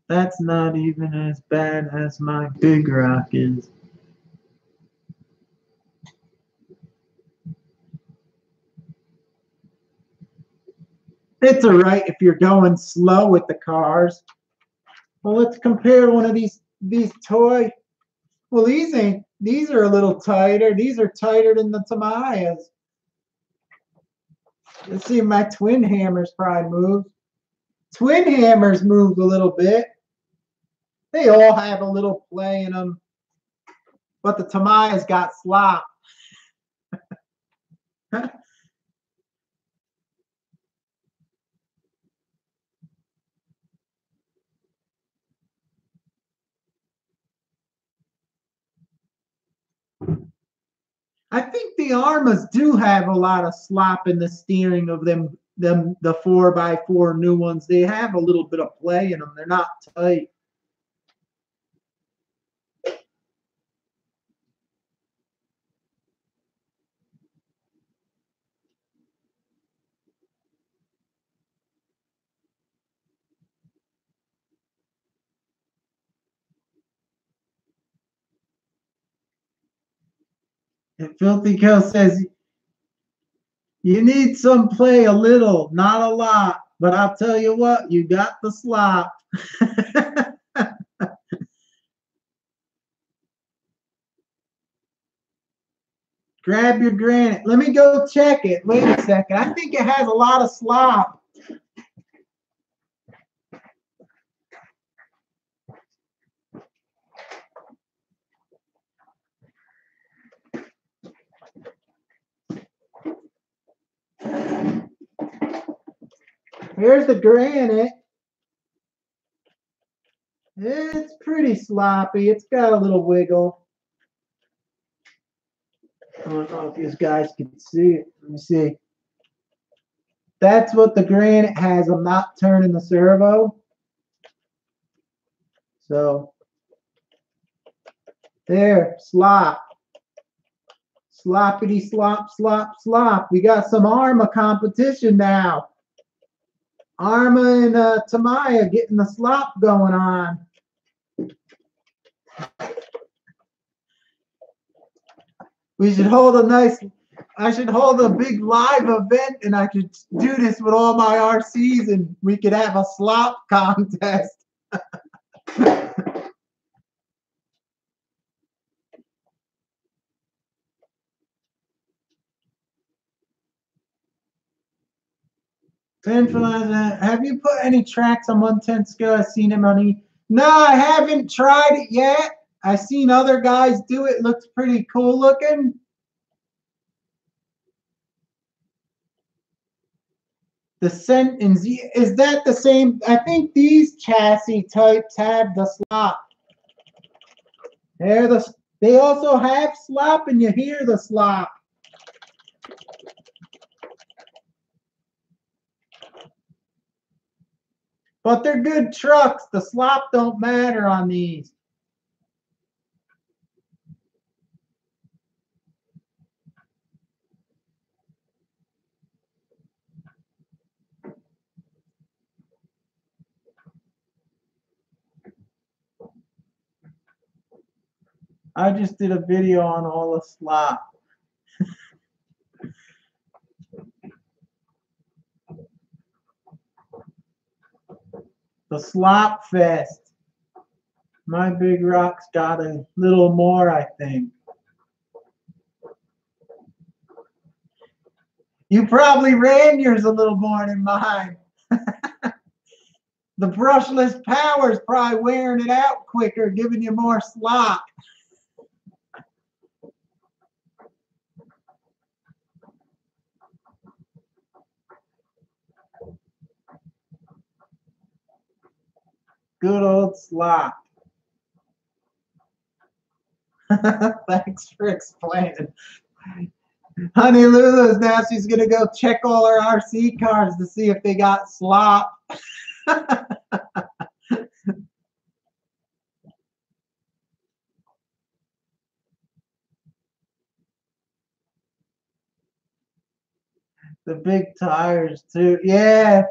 That's not even as bad as my big rock is. It's all right if you're going slow with the cars. Well, let's compare one of these toy. Well, these are a little tighter. These are tighter than the Tamayas. Let's see if my twin hammers probably moved. Twin hammers moved a little bit. They all have a little play in them. But the Tamiya's got slop. I think the Armas do have a lot of slop in the steering of them the 4x4 new ones. They have a little bit of play in them. They're not tight. And Filthy Kill says, you need some play a little, not a lot. But I'll tell you what, you got the slop. Grab your granite. Let me go check it. Wait a second. I think it has a lot of slop. Here's the granite. It's pretty sloppy. It's got a little wiggle. I don't know if these guys can see it. Let me see. That's what the granite has. I'm not turning the servo. So, there, slop. Sloppity slop, slop, slop. We got some Arma competition now. Arma and Tamiya getting the slop going on. We should hold a nice, I should hold a big live event and I could do this with all my RCs and we could have a slop contest. Have you put any tracks on 1/10 scale? I've seen him on E. No, I haven't tried it yet. I've seen other guys do it. Looks pretty cool looking. The sentence, is that the same? I think these chassis types have the slop. They also have slop and you hear the slop. But they're good trucks. The slop don't matter on these. I just did a video on all the slop. The slop fest. My big rock's got a little more, I think. You probably ran yours a little more than mine. The brushless power is probably wearing it out quicker, giving you more slop. Good old slop. Thanks for explaining. Honey Lulu's now she's going to go check all her RC cars to see if they got slop. The big tires too. Yeah.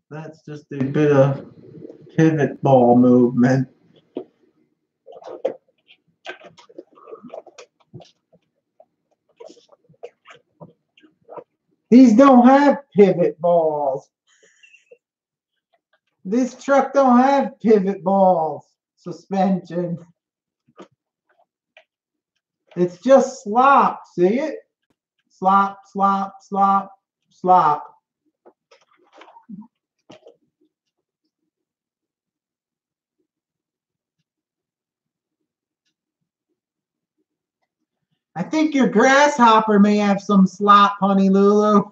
That's just a bit of pivot ball movement. These don't have pivot balls. This truck don't have pivot balls suspension. It's just slop. See it? Slop, slop, slop, slop. I think your grasshopper may have some slop, honey Lulu.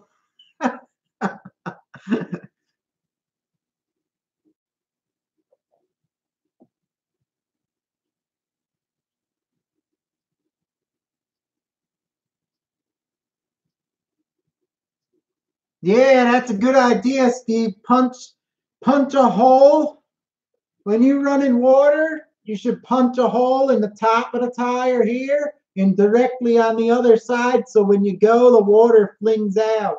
Yeah, that's a good idea, Steve. Punch a hole. When you run in water, you should punch a hole in the top of the tire here and directly on the other side, so when you go, the water flings out.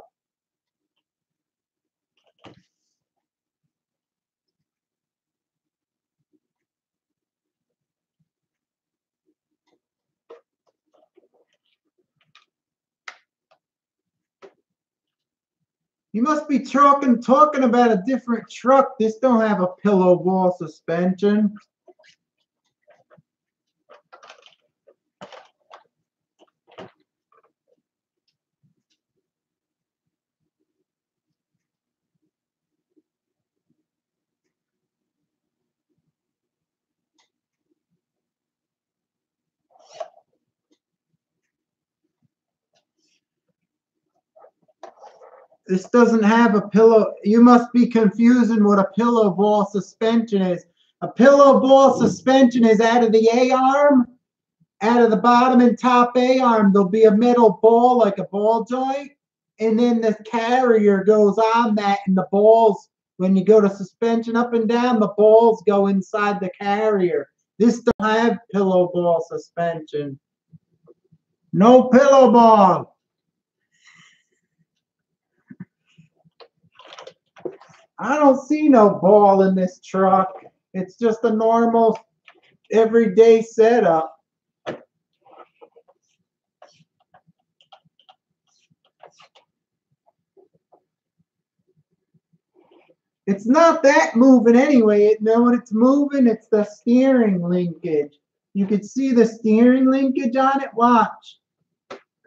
You must be talking about a different truck. This don't have a pillow ball suspension. This doesn't have a pillow. You must be confusing what a pillow ball suspension is. A pillow ball suspension is out of the A-arm, out of the bottom and top A-arm. There'll be a metal ball like a ball joint, and then the carrier goes on that, and the balls, when you go to suspension up and down, the balls go inside the carrier. This don't have pillow ball suspension. No pillow ball. I don't see no ball in this truck. It's just a normal, everyday setup. It's not that moving anyway. You know what it's moving? It's the steering linkage. You can see the steering linkage on it. Watch.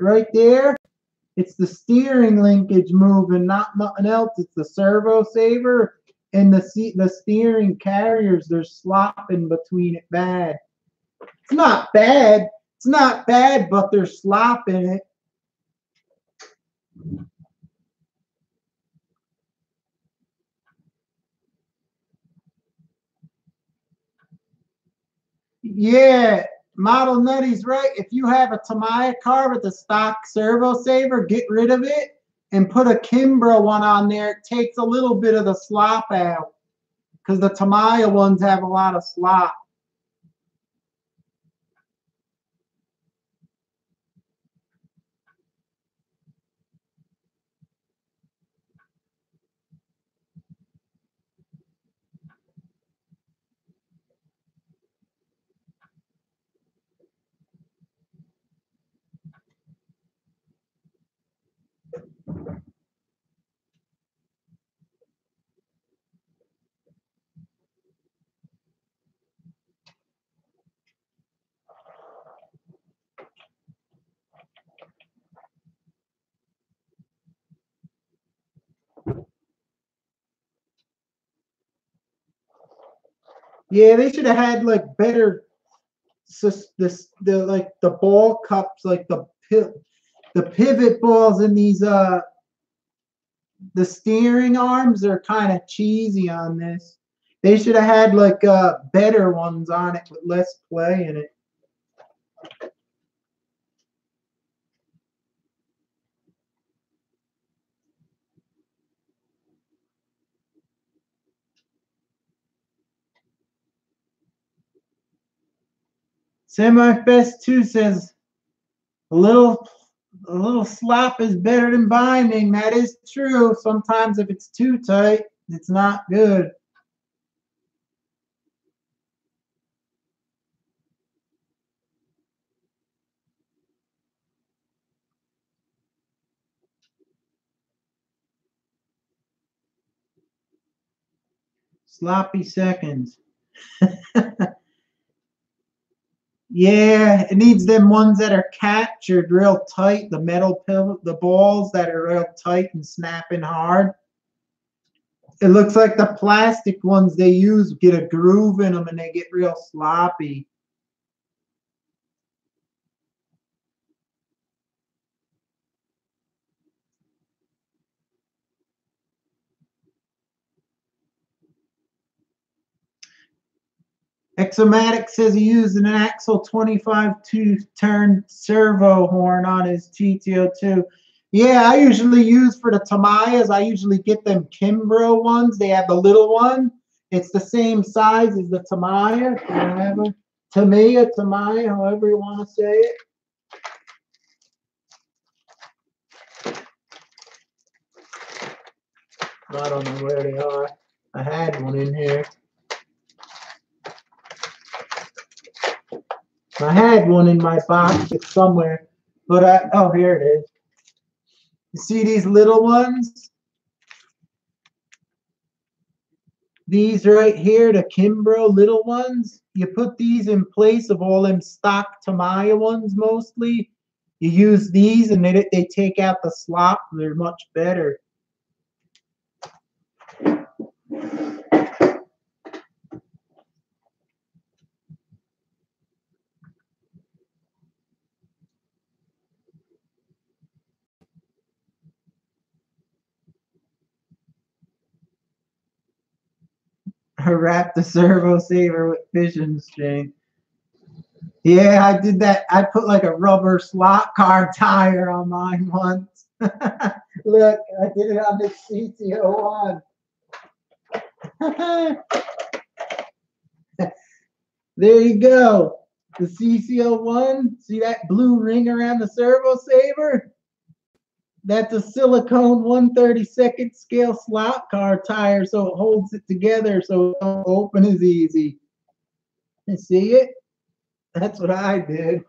Right there. It's the steering linkage moving, not nothing else. It's the servo saver and the steering carriers. They're slopping between it bad. It's not bad. It's not bad, but they're slopping it. Yeah, Model Nutty's right. If you have a Tamiya car with a stock servo saver, get rid of it and put a Kimbra one on there. It takes a little bit of the slop out because the Tamiya ones have a lot of slop. Yeah, they should have had like better like the ball cups, like the pivot balls in these the steering arms are kind of cheesy on this. They should have had like better ones on it with less play in it. Semi-Fest 2 says a little slop is better than binding. That is true. Sometimes if it's too tight, it's not good. Sloppy seconds. Yeah, it needs them ones that are captured real tight, the metal the balls that are real tight and snapping hard. It looks like the plastic ones they use get a groove in them and they get real sloppy. Exomatic says he used an Axle 25 two-turn servo horn on his GTO2. Yeah, I usually use for the Tamayas, I usually get them Kimbro ones. They have the little one. It's the same size as the Tamaya, whatever. Tamaya, however you want to say it. I don't know where they are. I had one in here. I had one in my box somewhere, but oh, here it is. You see these little ones? These right here, the Kimbro little ones. You put these in place of all them stock Tamaya ones mostly. You use these and they take out the slop. They're much better. I wrapped the servo saver with fishing string. Yeah, I did that. I put like a rubber slot car tire on mine once. Look, I did it on the CTO1. There you go. The CCO1. See that blue ring around the servo saver? That's a silicone 1/32 scale slot car tire, so it holds it together so it don't open as easy. You see it? That's what I did.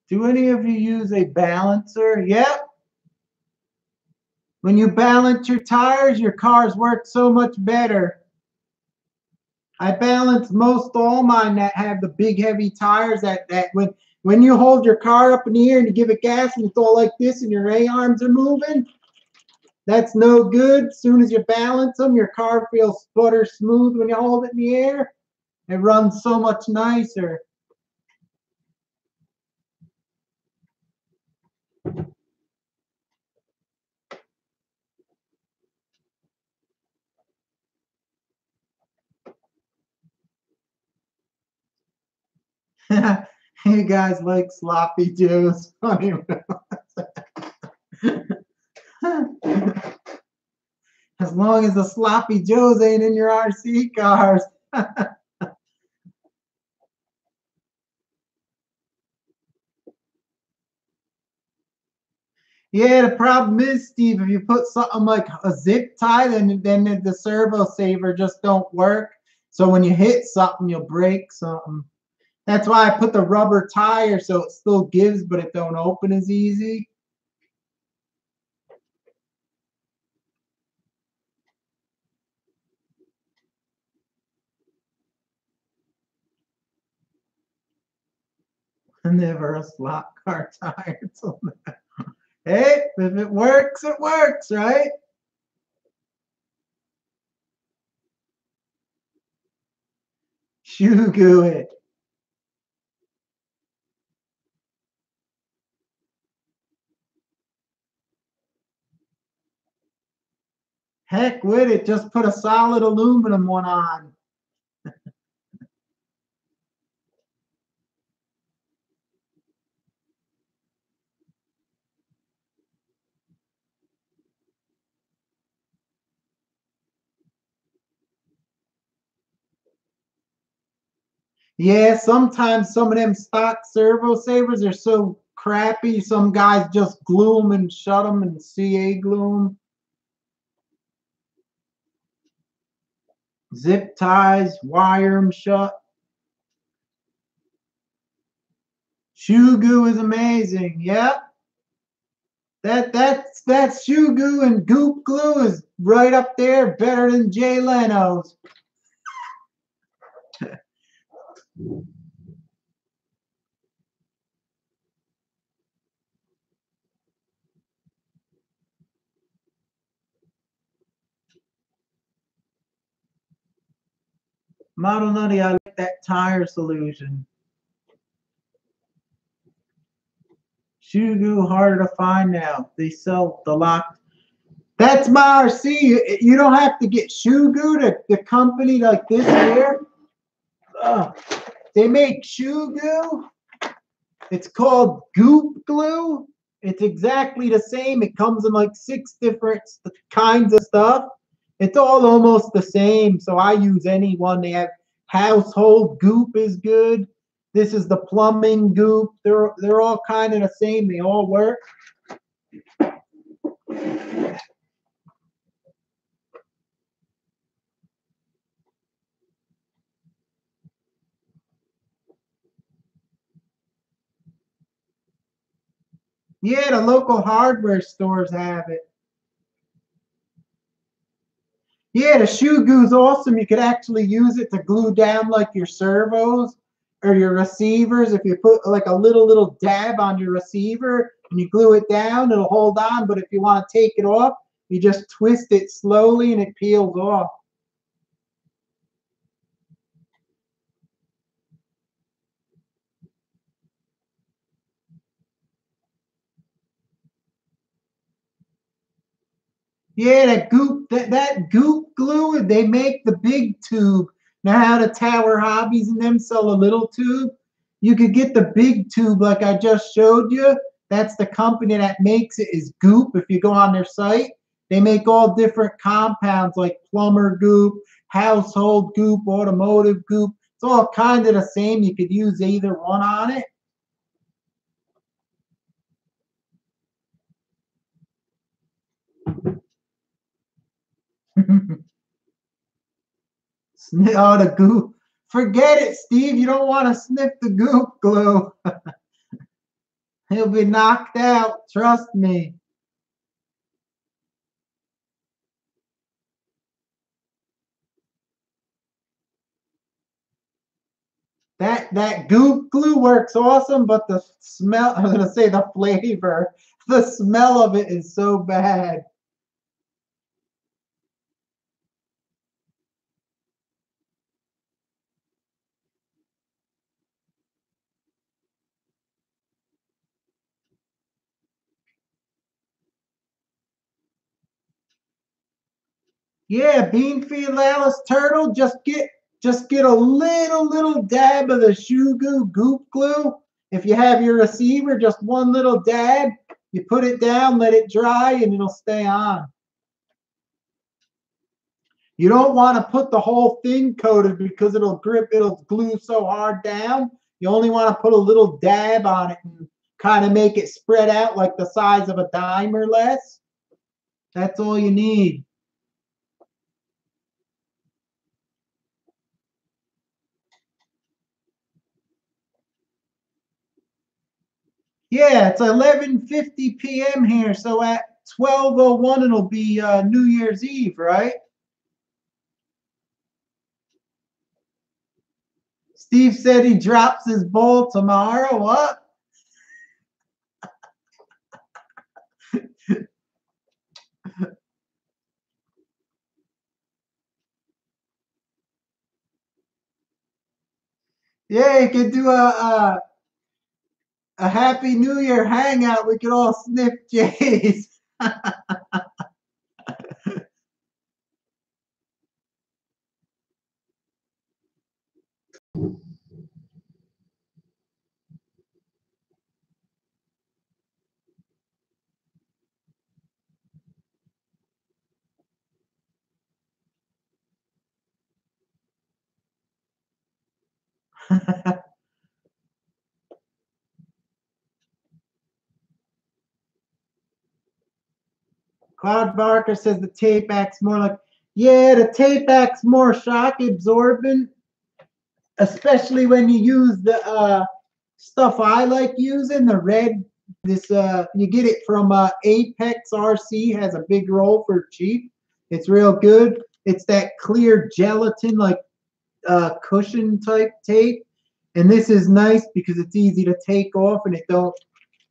Do any of you use a balancer? Yep. When you balance your tires, your cars work so much better. I balance most all mine that have the big heavy tires that when you hold your car up in the air and you give it gas and it's all like this and your A-arms are moving, that's no good. As soon as you balance them, your car feels butter smooth when you hold it in the air. It runs so much nicer. You guys like sloppy joes. As long as the sloppy joes ain't in your RC cars. Yeah, the problem is, Steve, if you put something like a zip tie, then the servo saver just don't work. So when you hit something, you'll break something. That's why I put the rubber tire so it still gives, but it don't open as easy. Never a slot car tire. Hey, if it works, right? Shoe goo it. Heck with it. Just put a solid aluminum one on. Yeah, sometimes some of them stock servo savers are so crappy. Some guys just glue them and shut them and CA glue them. Zip ties, wire them shut. Shoe goo is amazing. Yep. That shoe goo and goop glue is right up there, better than Jay Leno's. Model Nutty, I like that tire solution. Shoe goo harder to find now. They sell the lock. That's my RC. You don't have to get shoe goo. The company like this here, they make shoe goo. It's called goop glue. It's exactly the same. It comes in like 6 different kinds of stuff. It's all almost the same. So I use any one. They have household goop is good. This is the plumbing goop. They're all kind of the same. They all work. Yeah, the local hardware stores have it. Yeah, the shoe goo is awesome. You could actually use it to glue down like your servos or your receivers. If you put like a little dab on your receiver and you glue it down, it'll hold on. But if you want to take it off, you just twist it slowly and it peels off. Yeah, that goop glue, they make the big tube. Now how the Tower Hobbies and them sell a little tube. You could get the big tube like I just showed you. That's the company that makes it is Goop. If you go on their site, they make all different compounds like plumber goop, household goop, automotive goop. It's all kind of the same. You could use either one on it. Oh, the goop. Forget it, Steve. You don't want to sniff the goop glue. He'll be knocked out. Trust me. That goop glue works awesome, but the smell, I'm gonna say the flavor, the smell of it is so bad. Yeah, Beanfield Alice Turtle, just get a little dab of the shoe goo goop glue. If you have your receiver, just one little dab. You put it down, let it dry, and it'll stay on. You don't want to put the whole thing coated because it'll glue so hard down. You only want to put a little dab on it and kind of make it spread out like the size of a dime or less. That's all you need. Yeah, it's 11:50 p.m. here, so at 12:01 it'll be New Year's Eve, right? Steve said he drops his ball tomorrow. What? Yeah, you could do a Happy New Year hangout. We could all sniff Jay's. Cloud Barker says the tape acts more like, yeah, the tape acts more shock absorbent, especially when you use the stuff I like using, the red. This you get it from Apex RC, has a big roll for cheap. It's real good. It's that clear gelatin like cushion type tape, and this is nice because it's easy to take off and it don't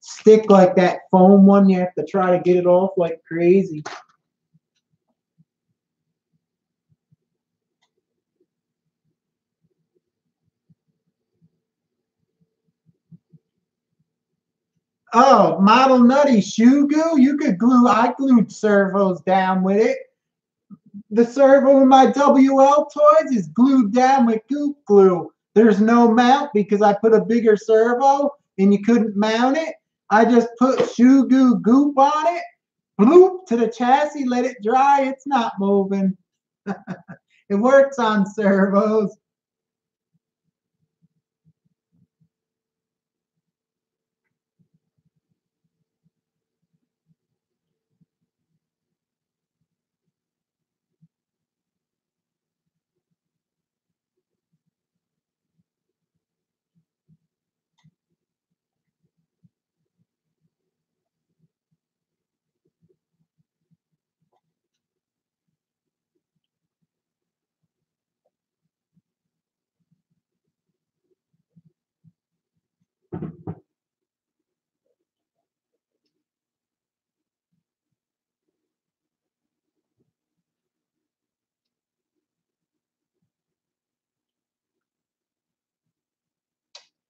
stick like that foam one. You have to try to get it off like crazy. Oh, Model Nutty shoe glue. You could glue. I glued servos down with it. The servo in my WL toys is glued down with goop glue. There's no mount because I put a bigger servo and you couldn't mount it. I just put shoe glue goop on it, bloop to the chassis, let it dry. It's not moving. It works on servos.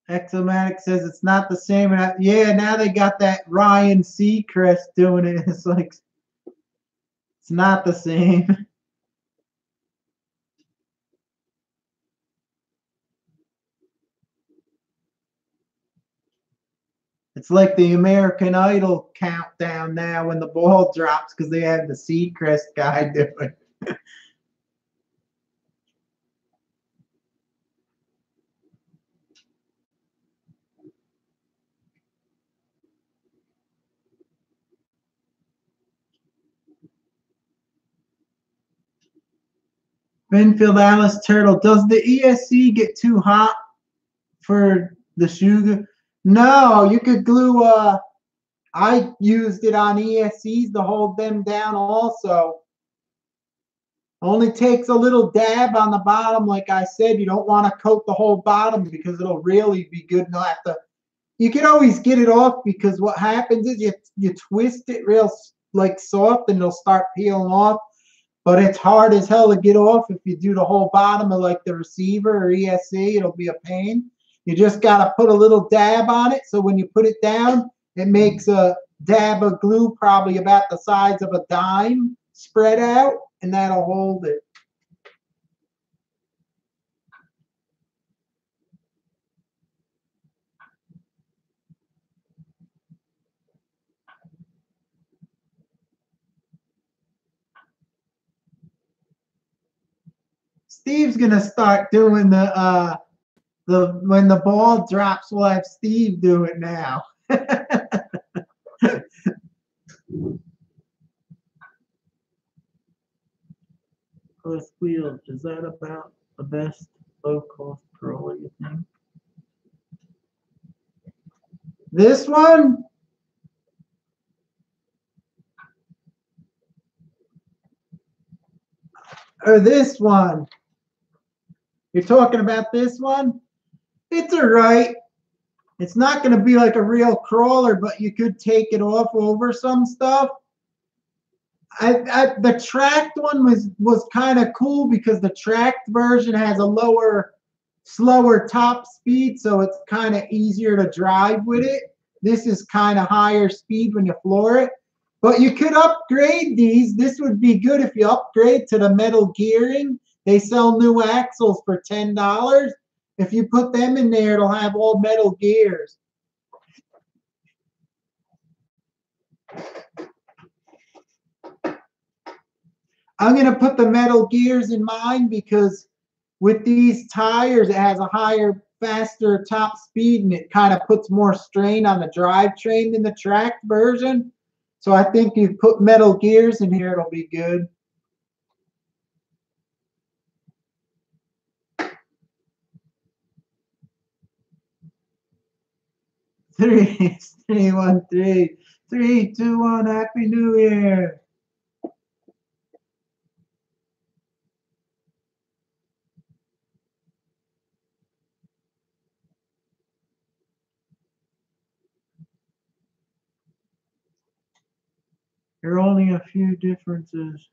Exomatic says it's not the same. And yeah, now they got that Ryan Seacrest doing it. It's like, it's not the same. It's like the American Idol countdown now when the ball drops because they have the Seacrest guy do it. Binfield Alice Turtle, does the ESC get too hot for the shoe? No, you could glue. I used it on ESCs to hold them down also. Only takes a little dab on the bottom. Like I said, you don't want to coat the whole bottom because it'll really be good. And you'll have to, you can always get it off because what happens is you twist it real like soft and it'll start peeling off. But it's hard as hell to get off if you do the whole bottom of like the receiver or ESC. It'll be a pain. You just got to put a little dab on it. So when you put it down, it makes a dab of glue probably about the size of a dime spread out, and that'll hold it. Steve's gonna start doing the when the ball drops, we'll have Steve do it now. Plus wheels, is that about the best low-cost roller you think? This one? Or this one? You're talking about this one? It's all right. It's not going to be like a real crawler, but you could take it off over some stuff. The tracked one was kind of cool because the tracked version has a slower top speed, so it's kind of easier to drive with it. This is kind of higher speed when you floor it. But you could upgrade these. This would be good if you upgrade to the metal gearing. They sell new axles for $10. If you put them in there, it'll have all metal gears. I'm going to put the metal gears in mine because with these tires, it has a higher, faster top speed, and it kind of puts more strain on the drivetrain than the tracked version. So I think you put metal gears in here, it'll be good. Three, 3, 1, 3, 3, 2, 1. Happy New Year. There are only a few differences.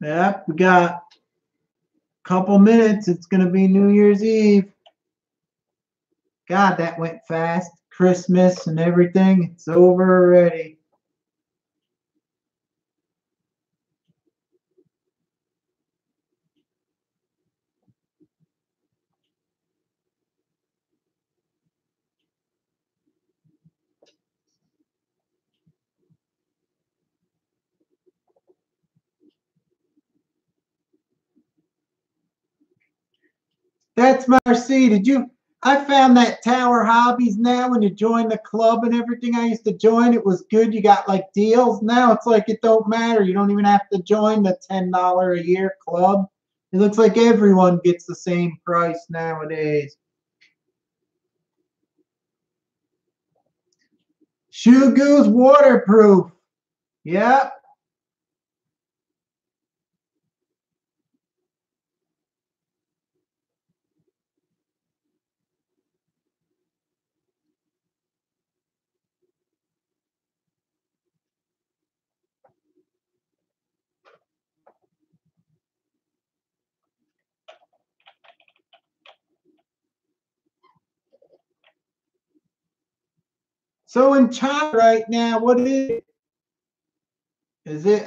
Yep, we got a couple minutes. It's going to be New Year's Eve. God, that went fast. Christmas and everything. It's over already. That's Marcy. Did you? I found that Tower Hobbies now when you join the club and everything. I used to join. It was good. You got like deals. Now it's like it don't matter. You don't even have to join the $10 a year club. It looks like everyone gets the same price nowadays. Shoe Goo's waterproof. Yep. So in China right now, what is it? Is it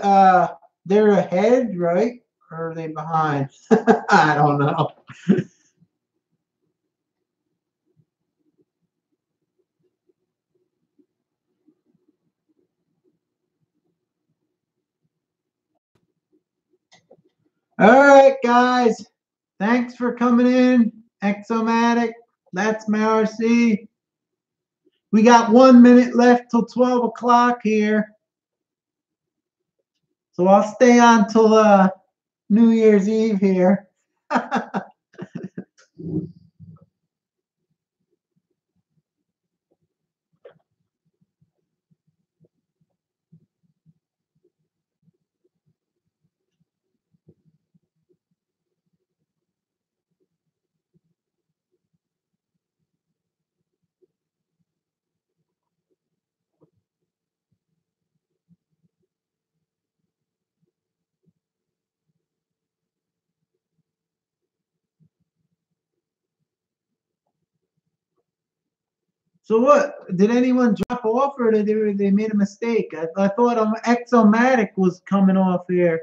they're ahead, right? Or are they behind? I don't know. All right, guys. Thanks for coming in. Exomatic. That's my RC. We got 1 minute left till 12 o'clock here. So I'll stay on till New Year's Eve here. So what? Did anyone drop off or did they made a mistake? I thought Exomatic was coming off here.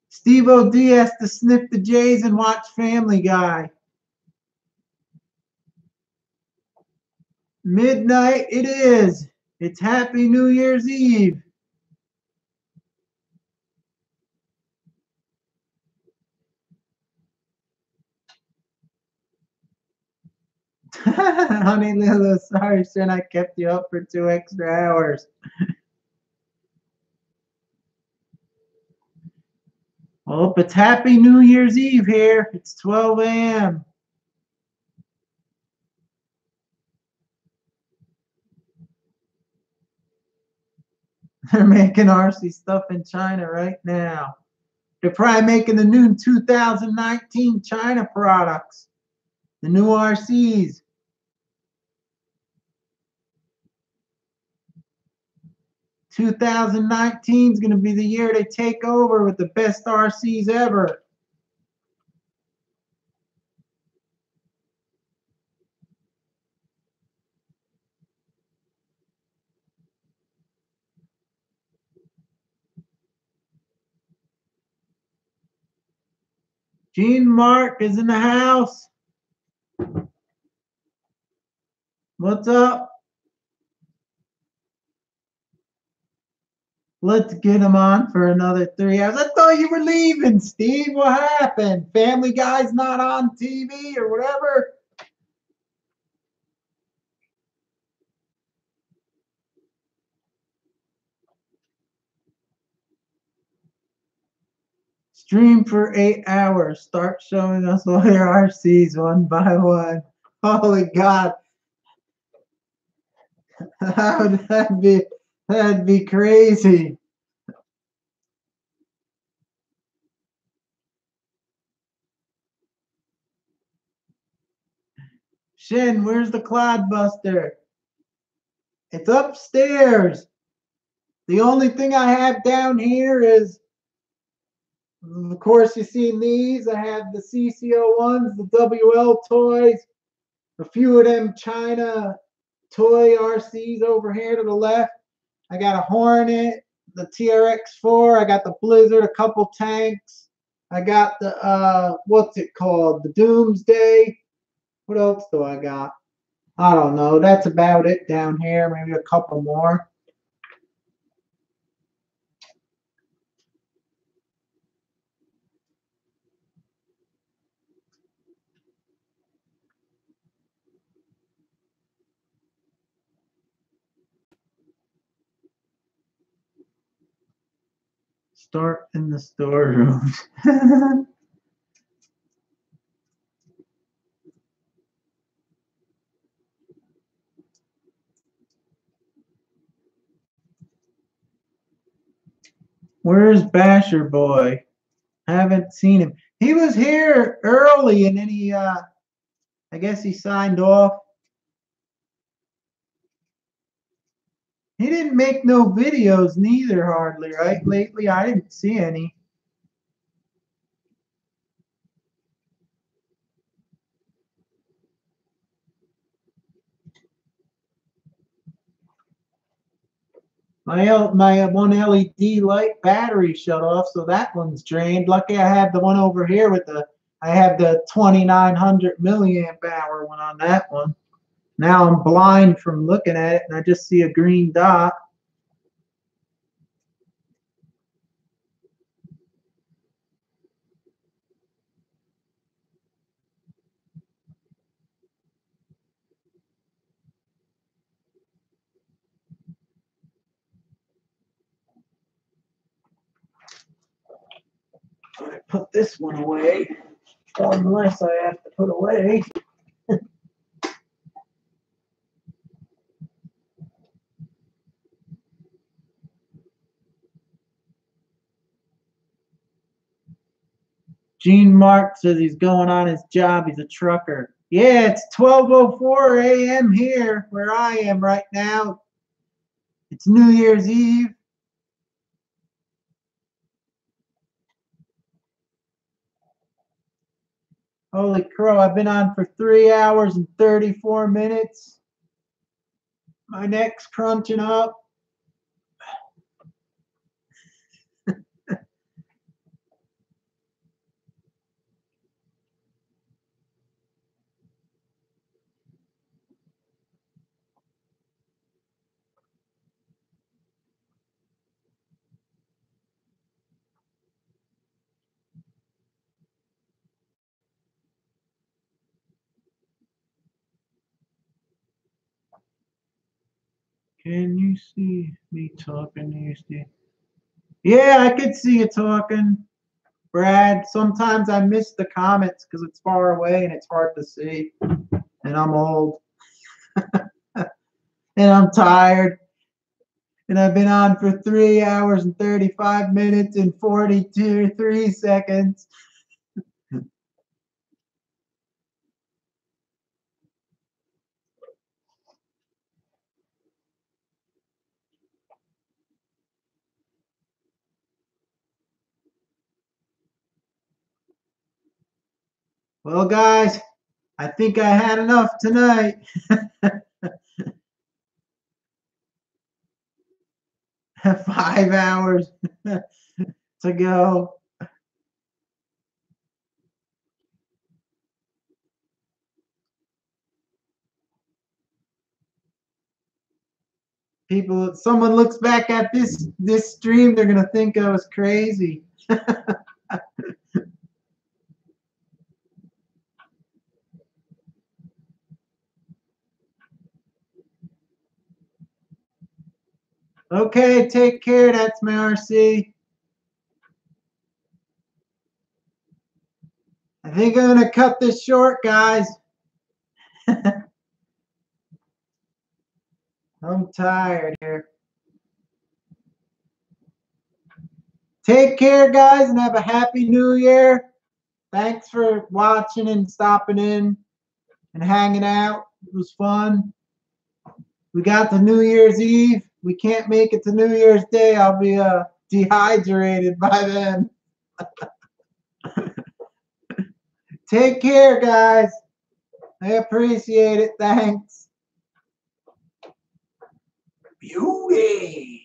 Steve O.D. has to sniff the J's and watch Family Guy. Midnight it is. It's Happy New Year's Eve. Honey Lulu, sorry, son, I kept you up for 2 extra hours. Well, it's Happy New Year's Eve here. It's 12 a.m. They're making RC stuff in China right now. They're probably making the new 2019 China products, the new RCs. 2019 is going to be the year they take over with the best RCs ever. Gene Mark is in the house. What's up? Let's get him on for another 3 hours. I thought you were leaving, Steve. What happened? Family Guy's not on TV or whatever? Stream for 8 hours. Start showing us all your RCs one by one. Holy God. That'd be crazy. Shin, where's the Clodbuster? It's upstairs. The only thing I have down here is, of course, you've seen these. I have the CCO ones, the WL toys, a few of them China toy RCs over here to the left. I got a Hornet, the TRX-4. I got the Blizzard, a couple tanks. I got the, what's it called? The Doomsday. What else do I got? I don't know. That's about it down here. Maybe a couple more. Start in the storeroom. Where's Basher Boy? Haven't seen him. He was here early and then he, I guess he signed off. He didn't make no videos neither hardly, right? Lately, I didn't see any. My one LED light battery shut off, so that one's drained. Lucky I have the one over here with I have the 2900 milliamp hour one on that one. Now I'm blind from looking at it, and I just see a green dot. I put this one away, unless I have to put away. Gene Mark says he's going on his job. He's a trucker. Yeah, it's 12:04 a.m. here where I am right now. It's New Year's Eve. Holy crow, I've been on for 3 hours and 34 minutes. My neck's crunching up. Can you see me talking to you, Steve? Yeah, I could see you talking, Brad. Sometimes I miss the comments because it's far away and it's hard to see. And I'm old. And I'm tired. And I've been on for 3 hours and 35 minutes and 43 seconds. Well, guys, I think I had enough tonight. 5 hours to go. People, someone looks back at this stream, they're gonna think I was crazy. Okay, take care. That's my RC. I think I'm gonna cut this short, guys. I'm tired here. Take care, guys, and have a happy new year. Thanks for watching and stopping in and hanging out. It was fun. We got to New Year's Eve. We can't make it to New Year's Day. I'll be dehydrated by then. Take care, guys. I appreciate it. Thanks. Beauty.